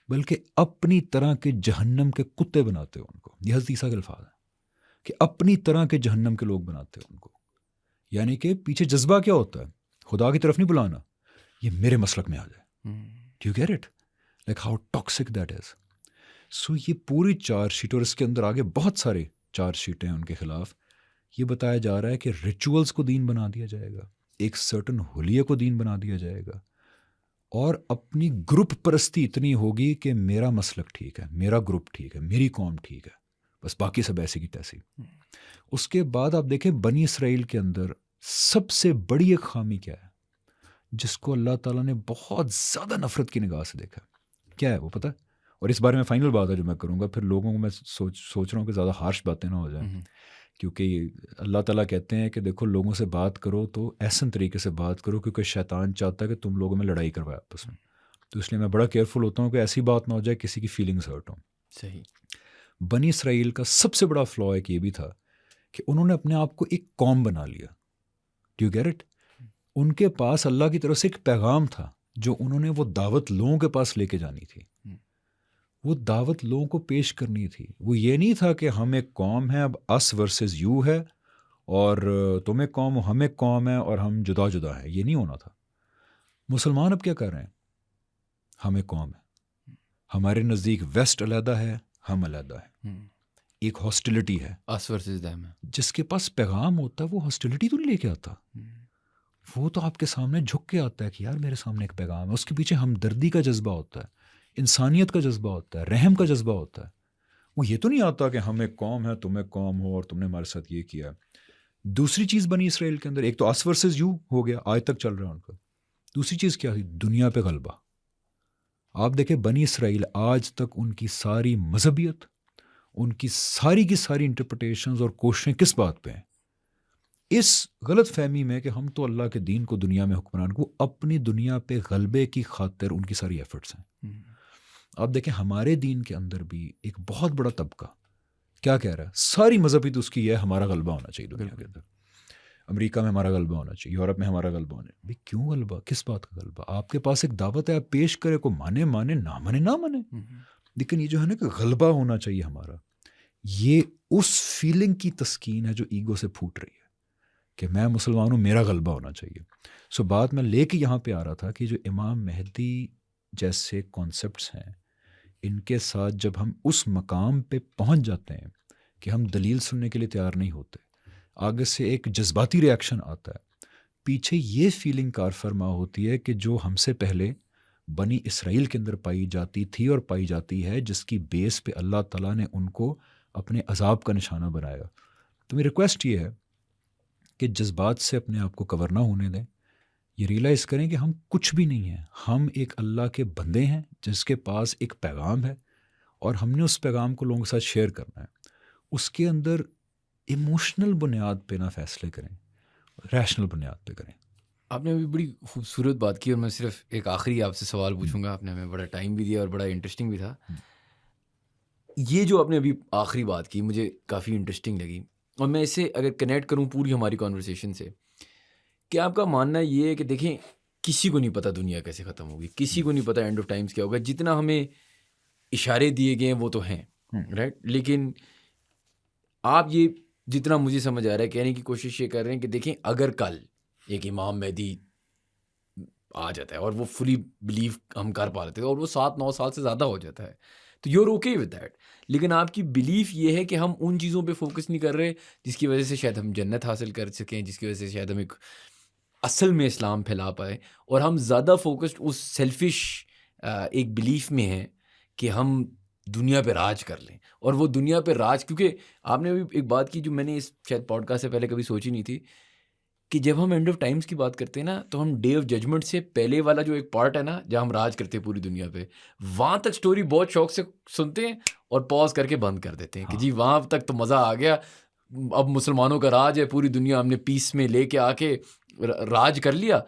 بلکہ اپنی طرح کے جہنم کے کتے بناتے ہو ان کو. یہ حضرت عیسیٰ کے الفاظ ہیں کہ اپنی طرح کے جہنم کے لوگ بناتے ہو ان کو. یعنی کہ پیچھے جذبہ کیا ہوتا ہے, خدا کی طرف نہیں بلانا, یہ میرے مسلک میں آ جائے. Do you get it, like how toxic that is. So یہ پوری چارج شیٹ, اور اس کے اندر آگے بہت سارے چارج شیٹیں ان کے خلاف. یہ بتایا جا رہا ہے کہ ریچولز کو دین بنا دیا جائے گا, ایک سرٹن حلیے کو دین بنا دیا جائے گا, اور اپنی گروپ پرستی اتنی ہوگی کہ میرا مسلک ٹھیک ہے, میرا گروپ ٹھیک ہے, میری قوم ٹھیک ہے, بس باقی سب ایسی کی تیسی. اس کے بعد آپ دیکھیں بنی اسرائیل کے اندر سب سے بڑی ایک خامی کیا ہے جس کو اللہ تعالیٰ نے بہت زیادہ نفرت کی نگاہ سے دیکھا. کیا ہے وہ پتہ ہے؟ اور اس بارے میں فائنل بات ہے جو میں کروں گا, پھر لوگوں کو میں سوچ رہا ہوں کہ زیادہ ہارش باتیں نہ ہو جائیں, کیونکہ اللہ تعالیٰ کہتے ہیں کہ دیکھو لوگوں سے بات کرو تو ایسن طریقے سے بات کرو کیونکہ شیطان چاہتا ہے کہ تم لوگوں میں لڑائی کروائے آپس میں. تو اس لیے میں بڑا کیئرفل ہوتا ہوں کہ ایسی بات نہ ہو جائے کسی کی فیلنگز ہرٹ ہوں.
صحیح.
بنی اسرائیل کا سب سے بڑا فلا ایک یہ بھی تھا کہ انہوں نے اپنے آپ کو ایک قوم بنا لیا. Do you get it? ان کے پاس اللہ کی طرف سے ایک پیغام تھا جو انہوں نے وہ دعوت لوگوں کے پاس لے کے جانی تھی, وہ دعوت لوگوں کو پیش کرنی تھی. وہ یہ نہیں تھا کہ ہم ایک قوم ہیں, اب اس ورسز یو ہے, اور تم ایک قوم ہو ہم ایک قوم ہے اور ہم جدا جدا ہیں. یہ نہیں ہونا تھا. مسلمان اب کیا کر رہے ہیں, ہم ایک قوم ہے, ہمارے نزدیک ویسٹ علیحدہ ہے, ہم علیحدہ ہے, ایک ہاسٹیلٹی ہے,
اس ورسز دیم ہے.
جس کے پاس پیغام ہوتا ہے وہ ہاسٹیلٹی تو نہیں لے کے آتا, وہ تو آپ کے سامنے جھک کے آتا ہے کہ یار میرے سامنے ایک پیغام ہے. اس کے پیچھے ہمدردی کا جذبہ ہوتا ہے, انسانیت کا جذبہ ہوتا ہے, رحم کا جذبہ ہوتا ہے. وہ یہ تو نہیں آتا کہ ہم ایک قوم ہے, تم ایک قوم ہو اور تم نے ہمارے ساتھ یہ کیا. دوسری چیز بنی اسرائیل کے اندر ایک تو اس ورسز یو ہو گیا, آج تک چل رہا ہے ان کا. دوسری چیز کیا تھی, دنیا پہ غلبہ. آپ دیکھیں بنی اسرائیل آج تک ان کی ساری مذہبیت, ان کی ساری انٹرپریٹیشنز اور کوششیں کس بات پہ ہیں, اس غلط فہمی میں کہ ہم تو اللہ کے دین کو دنیا میں حکمران کو, اپنی دنیا پہ غلبے کی خاطر ان کی ساری ایفرٹس ہیں. آپ دیکھیں ہمارے دین کے اندر بھی ایک بہت بڑا طبقہ کیا کہہ رہا ہے, ساری مذہبی تو اس کی ہے ہمارا غلبہ ہونا چاہیے دنیا کے اندر, امریکہ میں ہمارا غلبہ ہونا چاہیے, یورپ میں ہمارا غلبہ ہونا چاہیے. کیوں غلبہ, کس بات کا غلبہ؟ آپ کے پاس ایک دعوت ہے, آپ پیش کرے, کو مانے نہ مانے, لیکن یہ جو ہے نا کہ غلبہ ہونا چاہیے ہمارا, یہ اس فیلنگ کی تسکین ہے جو ایگو سے پھوٹ رہی ہے کہ میں مسلمان ہوں، میرا غلبہ ہونا چاہیے. سو بات میں لے کے یہاں پہ آ رہا تھا کہ جو امام مہدی جیسے کانسیپٹس ہیں، ان کے ساتھ جب ہم اس مقام پہ پہنچ جاتے ہیں کہ ہم دلیل سننے کے لیے تیار نہیں ہوتے، آگے سے ایک جذباتی ریاکشن آتا ہے، پیچھے یہ فیلنگ کار فرما ہوتی ہے کہ جو ہم سے پہلے بنی اسرائیل کے اندر پائی جاتی تھی اور پائی جاتی ہے، جس کی بیس پہ اللہ تعالیٰ نے ان کو اپنے عذاب کا نشانہ بنایا. تو میری ریکویسٹ یہ ہے کہ جذبات سے اپنے آپ کو کور نہ ہونے دیں. یہ ریئلائز کریں کہ ہم کچھ بھی نہیں ہیں، ہم ایک اللہ کے بندے ہیں جس کے پاس ایک پیغام ہے، اور ہم نے اس پیغام کو لوگوں کے ساتھ شیئر کرنا ہے. اس کے اندر ایموشنل بنیاد پہ نہ فیصلے کریں، ریشنل بنیاد پہ کریں.
آپ نے ابھی بڑی خوبصورت بات کی، اور میں صرف ایک آخری آپ سے سوال پوچھوں گا. آپ نے ہمیں بڑا ٹائم بھی دیا اور بڑا انٹرسٹنگ بھی تھا. یہ جو آپ نے ابھی آخری بات کی مجھے کافی انٹرسٹنگ لگی، اور میں اسے اگر کنیکٹ کروں پوری ہماری کانورسیشن سے، کہ آپ کا ماننا یہ ہے کہ دیکھیں کسی کو نہیں پتہ دنیا کیسے ختم ہوگی، کسی کو نہیں پتہ اینڈ آف ٹائمز کیا ہوگا. جتنا ہمیں اشارے دیے گئے ہیں وہ تو ہیں رائٹ، لیکن آپ یہ جتنا مجھے سمجھ آ رہا ہے کہنے کی کوشش یہ کر رہے ہیں کہ دیکھیں اگر کل ایک امام مہدی آ جاتا ہے اور وہ فلی بلیو ہم کر پا لیتے ہیں اور وہ 7-9 سال سے زیادہ ہو جاتا ہے تو you are okay with that, لیکن آپ کی بلیف یہ ہے کہ ہم ان چیزوں پہ فوکس نہیں کر رہے جس کی وجہ سے شاید ہم جنت حاصل کر سکیں، جس کی وجہ سے شاید ہم ایک اصل میں اسلام پھیلا پائے، اور ہم زیادہ فوکسڈ اس سیلفش ایک بلیف میں ہیں کہ ہم دنیا پہ راج کر لیں. اور وہ دنیا پہ راج، کیونکہ آپ نے ابھی ایک بات کی جو میں نے اس شاید پوڈ کاسٹ سے پہلے کبھی سوچی نہیں تھی، کہ جب ہم اینڈ آف ٹائمز کی بات کرتے ہیں نا تو ہم ڈے آف ججمنٹ سے پہلے والا جو ایک پارٹ ہے نا جہاں ہم راج کرتے ہیں پوری دنیا پہ، وہاں تک سٹوری بہت شوق سے سنتے ہیں اور پاز کر کے بند کر دیتے ہیں کہ جی وہاں تک تو مزہ آ گیا، اب مسلمانوں کا راج ہے پوری دنیا، ہم نے پیس میں لے کے آ کے راج کر لیا،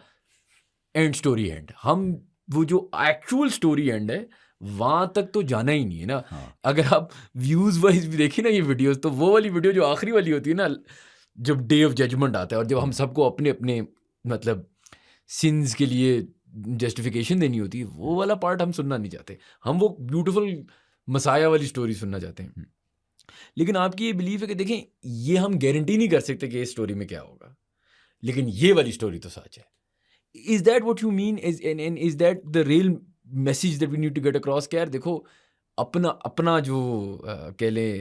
اینڈ سٹوری اینڈ. ہم وہ جو ایکچوئل سٹوری اینڈ ہے وہاں تک تو جانا ہی نہیں ہے نا. اگر آپ ویوز وائز بھی دیکھیں نا یہ ویڈیوز، تو وہ والی ویڈیو جو آخری والی ہوتی ہے نا جب ڈے آف ججمنٹ آتا ہے اور جب ہم سب کو اپنے اپنے مطلب سنز کے لیے جسٹیفیکیشن دینی ہوتی ہے، وہ والا پارٹ ہم سننا نہیں چاہتے، ہم وہ بیوٹیفل مسایا والی سٹوری سننا چاہتے ہیں. لیکن آپ کی یہ بلیف ہے کہ دیکھیں یہ ہم گارنٹی نہیں کر سکتے کہ اس سٹوری میں کیا ہوگا، لیکن یہ والی سٹوری تو سچ ہے. Is that what you mean? Is that the real message that we need to get across? کہ یار دیکھو اپنا جو کہہ لیں،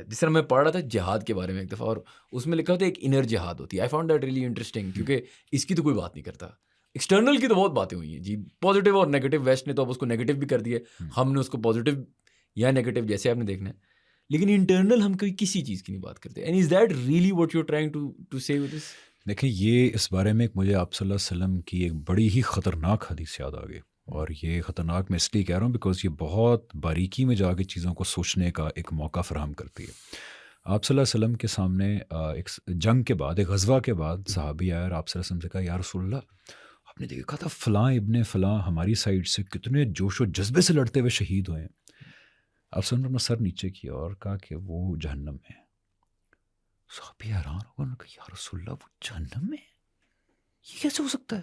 جس طرح میں پڑھ رہا تھا جہاد کے بارے میں ایک دفعہ، اور اس میں لکھا ہوتا ہے ایک انر جہاد ہوتی ہے. I found that really interesting کیونکہ اس کی تو کوئی بات نہیں کرتا. ایکسٹرنل کی تو بہت باتیں ہوئی ہیں جی، پازیٹیو اور نیگیٹو. ویسٹ نے تو اب اس کو نیگیٹو بھی کر دیا، ہم نے اس کو پازیٹیو یا نیگیٹو جیسے آپ نے دیکھنا ہے، لیکن انٹرنل ہم کبھی کسی چیز کی نہیں بات کرتے. And is that really what you're trying to say with this?
دیکھیں یہ اس بارے میں مجھے آپ صلی اللہ علیہ وسلم کی ایک بڑی ہی خطرناک حدیث یاد آ گئی، اور یہ خطرناک میں اس لیے کہہ رہا ہوں بیکاز یہ بہت باریکی میں جا کے چیزوں کو سوچنے کا ایک موقع فراہم کرتی ہے. آپ صلی اللہ علیہ وسلم کے سامنے ایک جنگ کے بعد، ایک غزوہ کے بعد صحابی آیا اور آپ صلی اللہ علیہ وسلم سے کہا یا رسول اللہ، آپ نے دیکھا تھا فلاں ابن فلاں ہماری سائڈ سے کتنے جوش و جذبے سے لڑتے ہوئے شہید ہوئے ہیں. آپ صلی اللہ علیہ وسلم نے اپنا سر نیچے کیا اور کہا کہ وہ جہنم میں ہے. صحابی حیران ہو گئے، انہوں نے کہا یا رسول اللہ وہ جہنم میں ہے، یہ کیسے ہو سکتا ہے؟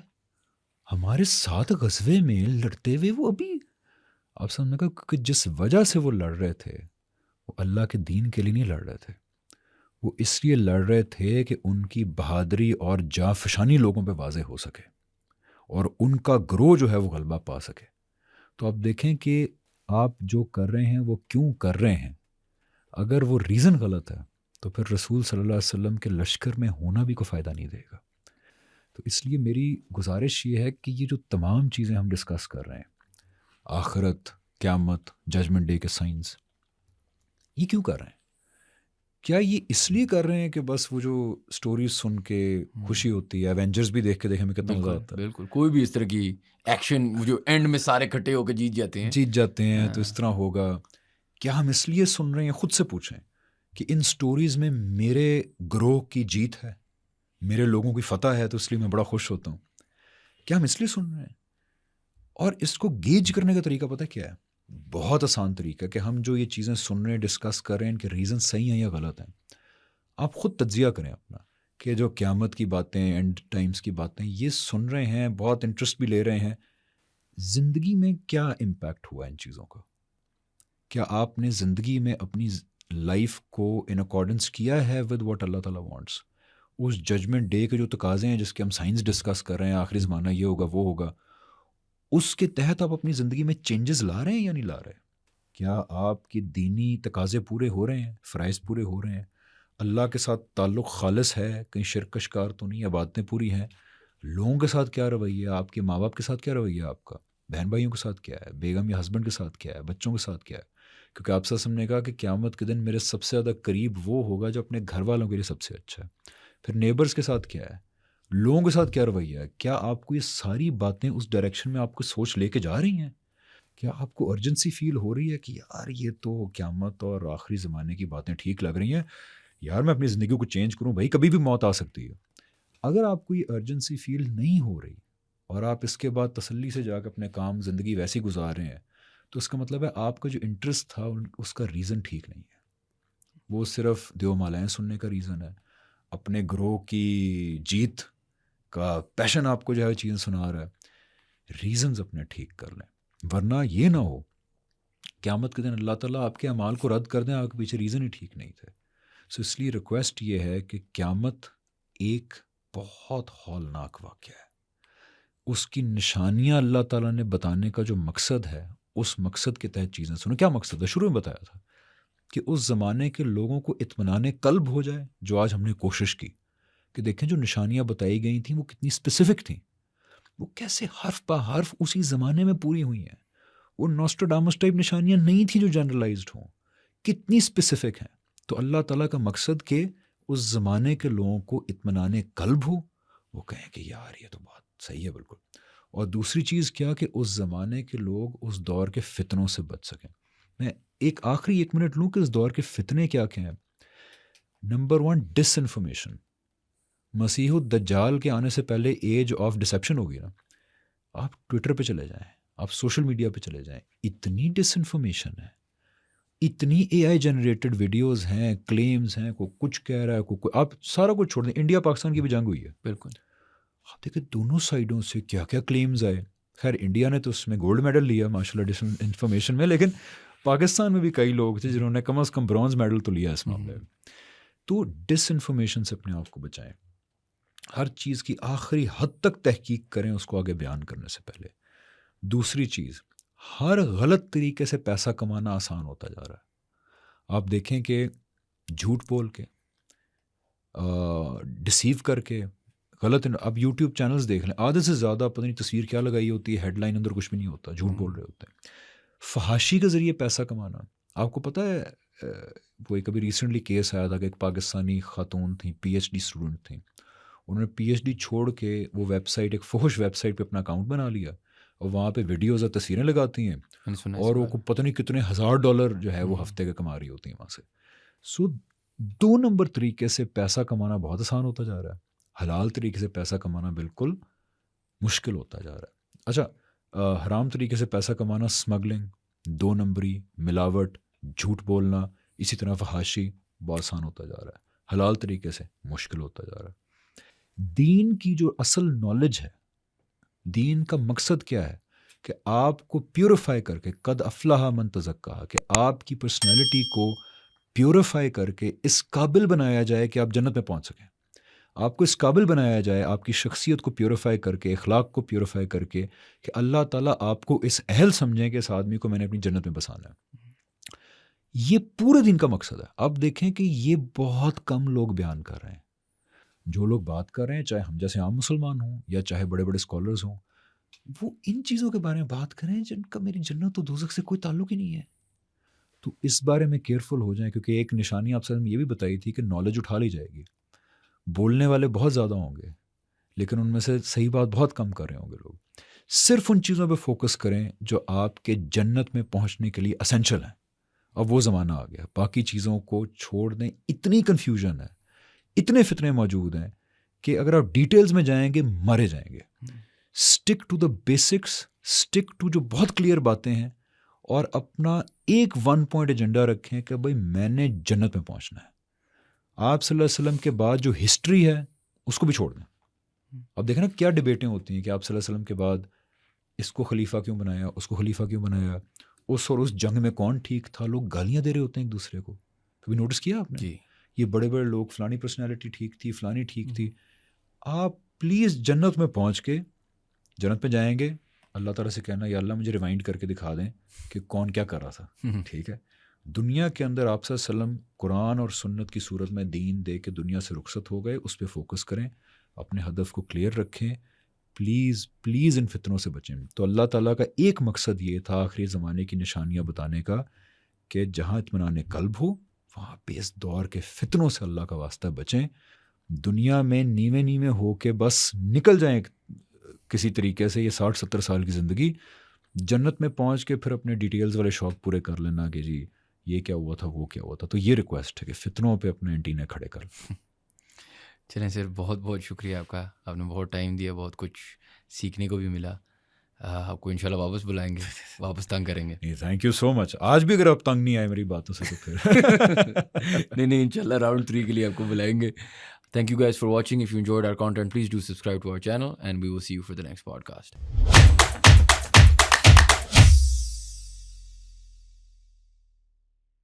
ہمارے ساتھ غزوے میں لڑتے ہوئے وہ ابھی. آپ صلی اللہ علیہ وسلم نے کہا کہ جس وجہ سے وہ لڑ رہے تھے وہ اللہ کے دین کے لیے نہیں لڑ رہے تھے، وہ اس لیے لڑ رہے تھے کہ ان کی بہادری اور جانفشانی لوگوں پہ واضح ہو سکے اور ان کا گروہ جو ہے وہ غلبہ پا سکے. تو آپ دیکھیں کہ آپ جو کر رہے ہیں وہ کیوں کر رہے ہیں. اگر وہ ریزن غلط ہے تو پھر رسول صلی اللہ علیہ وسلم کے لشکر میں ہونا بھی کوئی فائدہ نہیں دے گا. تو اس لیے میری گزارش یہ ہے کہ یہ جو تمام چیزیں ہم ڈسکس کر رہے ہیں، آخرت، قیامت، ججمنٹ ڈے کے سائنس، یہ کیوں کر رہے ہیں؟ کیا یہ اس لیے کر رہے ہیں کہ بس وہ جو سٹوریز سن کے خوشی ہوتی ہے، ایونجرز بھی دیکھ کے دیکھیں ہمیں کتنا مزہ آتا ہے.
بالکل کوئی بھی اس طرح کی ایکشن جو اینڈ میں سارے کھٹے ہو کے جیت جاتے ہیں
تو اس طرح ہوگا. کیا ہم اس لیے سن رہے ہیں؟ خود سے پوچھیں کہ ان سٹوریز میں میرے گروہ کی جیت ہے، میرے لوگوں کی فتح ہے تو اس لیے میں بڑا خوش ہوتا ہوں. کیا ہم اس لیے سن رہے ہیں؟ اور اس کو گیج کرنے کا طریقہ پتہ کیا ہے؟ بہت آسان طریقہ کہ ہم جو یہ چیزیں سن رہے ہیں، ڈسکس کر رہے ہیں، ان کے ریزن صحیح ہیں یا غلط ہیں. آپ خود تجزیہ کریں اپنا کہ جو قیامت کی باتیں، اینڈ ٹائمز کی باتیں یہ سن رہے ہیں، بہت انٹرسٹ بھی لے رہے ہیں، زندگی میں کیا امپیکٹ ہوا ان چیزوں کا؟ کیا آپ نے زندگی میں اپنی لائف کو ان اکارڈنس کیا ہے ود واٹ اللہ تعالیٰ وانٹس. اس ججمنٹ ڈے کے جو تقاضے ہیں جس کے ہم سائنس ڈسکس کر رہے ہیں، آخری زمانہ یہ ہوگا وہ ہوگا، اس کے تحت آپ اپنی زندگی میں چینجز لا رہے ہیں یا نہیں لا رہے؟ کیا آپ کی دینی تقاضے پورے ہو رہے ہیں، فرائض پورے ہو رہے ہیں، اللہ کے ساتھ تعلق خالص ہے، کہیں شرک کا شکار تو نہیں، عبادتیں پوری ہیں، لوگوں کے ساتھ کیا رویہ ہے، آپ کے ماں باپ کے ساتھ کیا رویہ ہے، آپ کا بہن بھائیوں کے ساتھ کیا ہے، بیگم یا ہسبینڈ کے ساتھ کیا ہے، بچوں کے ساتھ کیا ہے؟ کیونکہ آپ سے نے کہا کہ قیامت کے دن میرے سب سے زیادہ قریب وہ ہوگا جو اپنے گھر والوں کے لیے سب سے اچھا ہے. پھر نیبرز کے ساتھ کیا ہے، لوگوں کے ساتھ کیا رویہ ہے؟ کیا آپ کو یہ ساری باتیں اس ڈائریکشن میں آپ کو سوچ لے کے جا رہی ہیں؟ کیا آپ کو ارجنسی فیل ہو رہی ہے کہ یار یہ تو قیامت اور آخری زمانے کی باتیں ٹھیک لگ رہی ہیں، یار میں اپنی زندگی کو چینج کروں، بھائی کبھی بھی موت آ سکتی ہے. اگر آپ کو یہ ارجنسی فیل نہیں ہو رہی اور آپ اس کے بعد تسلی سے جا کے اپنے کام زندگی ویسی گزار رہے ہیں، تو اس کا مطلب ہے آپ کا جو انٹرسٹ تھا اس کا ریزن ٹھیک نہیں ہے. وہ صرف دیو مالائیں سننے کا ریزن ہے، اپنے گروہ کی جیت کا پیشن آپ کو جو ہے چیز سنا رہا ہے. ریزنز اپنے ٹھیک کر لیں، ورنہ یہ نہ ہو قیامت کے دن اللہ تعالیٰ آپ کے اعمال کو رد کر دیں، آپ کے پیچھے ریزن ہی ٹھیک نہیں تھے. سو اس لیے ریکویسٹ یہ ہے کہ قیامت ایک بہت ہولناک واقعہ ہے. اس کی نشانیاں اللہ تعالیٰ نے بتانے کا جو مقصد ہے، اس مقصد کے تحت چیزیں سنو. کیا مقصد ہے؟ شروع میں بتایا تھا کہ اس زمانے کے لوگوں کو اطمینان قلب ہو جائے، جو آج ہم نے کوشش کی کہ دیکھیں جو نشانیاں بتائی گئی تھیں وہ کتنی اسپیسیفک تھیں، وہ کیسے حرف بہ حرف اسی زمانے میں پوری ہوئی ہیں. وہ نوسٹراڈامس ٹائپ نشانیاں نہیں تھیں جو جنرلائزڈ ہوں، کتنی اسپیسیفک ہیں. تو اللہ تعالیٰ کا مقصد کہ اس زمانے کے لوگوں کو اطمینان قلب ہو، وہ کہیں کہ یار یہ تو بات صحیح ہے بالکل. اور دوسری چیز کیا کہ اس زمانے کے لوگ اس دور کے فتنوں سے بچ سکیں. میں ایک آخری 1 منٹ لوں کہ اس دور کے فتنے کیا کیا ہیں. نمبر 1 ڈس انفارمیشن. مسیح الدجال کے آنے سے پہلے ایج آف ڈسیپشن ہوگی نا. آپ ٹویٹر پہ چلے جائیں، آپ سوشل میڈیا پہ چلے جائیں، اتنی ڈس انفارمیشن ہے، اتنی اے آئی جنریٹڈ ویڈیوز ہیں، کلیمز ہیں، کوئی کچھ کہہ رہا ہے، کوئی آپ سارا کچھ چھوڑ دیں. انڈیا پاکستان کی بھی جنگ ہوئی ہے،
بالکل.
آپ دیکھیں دونوں سائڈوں سے کیا کیا کلیمز آئے. خیر انڈیا نے تو اس میں گولڈ میڈل لیا ماشاء اللہ ڈس انفارمیشن میں، لیکن پاکستان میں بھی کئی لوگ تھے جنہوں نے کم از کم برونز میڈل تو لیا اس معاملے میں. تو ڈس انفارمیشن سے اپنے آپ کو بچائیں. ہر چیز کی آخری حد تک تحقیق کریں اس کو آگے بیان کرنے سے پہلے. دوسری چیز، ہر غلط طریقے سے پیسہ کمانا آسان ہوتا جا رہا ہے. آپ دیکھیں کہ جھوٹ بول کے، ڈسیو کر کے، غلط. اب یوٹیوب چینلز دیکھ لیں، آدھے سے زیادہ پتہ نہیں تصویر کیا لگائی ہوتی ہے، ہیڈ لائن اندر کچھ بھی نہیں ہوتا، جھوٹ بول رہے ہوتے ہیں. فحاشی کے ذریعے پیسہ کمانا. آپ کو پتہ ہے وہ کبھی ریسنٹلی کیس آیا تھا کہ ایک پاکستانی خاتون تھیں، پی ایچ ڈی اسٹوڈنٹ تھیں، انہوں نے پی ایچ ڈی چھوڑ کے وہ ویب سائٹ، ایک فحش ویب سائٹ پہ اپنا اکاؤنٹ بنا لیا اور وہاں پہ ویڈیوز اور تصویریں لگاتی ہیں، اور وہ پتہ نہیں کتنے $1000 جو ہے وہ ہفتے کا کما رہی ہوتی ہیں وہاں سے. سو 2 نمبر طریقے سے پیسہ کمانا بہت آسان ہوتا جا رہا ہے، حلال طریقے سے پیسہ کمانا بالکل مشکل ہوتا جا رہا ہے. اچھا حرام طریقے سے پیسہ کمانا، اسمگلنگ، 2 نمبری، ملاوٹ، جھوٹ بولنا، اسی طرح فحاشی بہت آسان ہوتا جا رہا ہے. حلال طریقے سے مشکل ہوتا جا رہا ہے. دین کی جو اصل نالج ہے، دین کا مقصد کیا ہے کہ آپ کو پیوریفائی کر کے، قد افلح من تزکا، کہ آپ کی پرسنالٹی کو پیوریفائی کر کے اس قابل بنایا جائے کہ آپ جنت میں پہنچ سکیں. آپ کو اس قابل بنایا جائے، آپ کی شخصیت کو پیوریفائی کر کے، اخلاق کو پیوریفائی کر کے، کہ اللہ تعالیٰ آپ کو اس اہل سمجھیں کہ اس آدمی کو میں نے اپنی جنت میں بسانا ہے. یہ پورے دن کا مقصد ہے. اب دیکھیں کہ یہ بہت کم لوگ بیان کر رہے ہیں. جو لوگ بات کر رہے ہیں، چاہے ہم جیسے عام مسلمان ہوں یا چاہے بڑے بڑے اسکالرز ہوں، وہ ان چیزوں کے بارے میں بات کریں جن کا میری جنت و دوزخ سے کوئی تعلق ہی نہیں ہے. تو اس بارے میں کیئرفل ہو جائیں، کیونکہ ایک نشانی آپ سے یہ بھی بتائی تھی کہ نالج اٹھا لی جائے گی. بولنے والے بہت زیادہ ہوں گے، لیکن ان میں سے صحیح بات بہت کم کر رہے ہوں گے لوگ. صرف ان چیزوں پہ فوکس کریں جو آپ کے جنت میں پہنچنے کے لیے اسینشل ہیں. اب وہ زمانہ آ گیا، باقی چیزوں کو چھوڑ دیں. اتنی کنفیوژن ہے، اتنے فتنے موجود ہیں کہ اگر آپ ڈیٹیلز میں جائیں گے مارے جائیں گے. Stick to the basics, stick to جو بہت کلیئر باتیں ہیں، اور اپنا ایک 1 پوائنٹ ایجنڈا رکھیں کہ بھائی میں نے جنت میں پہنچنا ہے. آپ صلی اللہ علیہ وسلم کے بعد جو ہسٹری ہے اس کو بھی چھوڑ دیں. اب دیکھیں نا کیا ڈبیٹیں ہوتی ہیں کہ آپ صلی اللہ علیہ وسلم کے بعد اس کو خلیفہ کیوں بنایا، اس کو خلیفہ کیوں بنایا، اس اور اس جنگ میں کون ٹھیک تھا. لوگ گالیاں دے رہے ہوتے ہیں ایک دوسرے کو. کبھی نوٹس کیا آپ نے؟
جی
یہ بڑے بڑے لوگ فلانی پرسنالٹی ٹھیک تھی، فلانی ٹھیک تھی. آپ پلیز جنت میں پہنچ کے جنت میں جائیں گے، اللہ تعالیٰ سے کہنا یا اللہ مجھے ریمائنڈ کر کے دکھا دیں کہ کون کیا کر رہا تھا. ٹھیک ہے، دنیا کے اندر آپ صلی اللہ علیہ وسلم قرآن اور سنت کی صورت میں دین دے کے دنیا سے رخصت ہو گئے. اس پہ فوکس کریں، اپنے ہدف کو کلیئر رکھیں، پلیز پلیز ان فتنوں سے بچیں. تو اللہ تعالیٰ کا ایک مقصد یہ تھا آخری زمانے کی نشانیاں بتانے کا کہ جہاں اطمینان قلب ہو وہاں پہ اس دور کے فتنوں سے اللہ کا واسطہ بچیں. دنیا میں نیوے نیوے ہو کے بس نکل جائیں کسی طریقے سے، یہ 60-70 سال کی زندگی، جنت میں پہنچ کے پھر اپنے ڈیٹیلز والے شوق پورے کر لینا کہ جی یہ کیا ہوا تھا وہ کیا ہوا تھا. تو یہ ریکویسٹ ہے کہ فتنوں پہ اپنے اینٹینے کھڑے کر.
چلیں سر، بہت بہت شکریہ آپ کا، آپ نے بہت ٹائم دیا، بہت کچھ سیکھنے کو بھی ملا. آپ کو انشاءاللہ واپس بلائیں گے، واپس تنگ کریں گے.
تھینک یو سو مچ. آج بھی اگر آپ تنگ نہیں آئے میری باتوں سے تو پھر
نہیں انشاءاللہ راؤنڈ 3 کے لیے آپ کو بلائیں گے. Thank you guys for watching. If you enjoyed our content, please do subscribe to our channel and we will see you for the next podcast.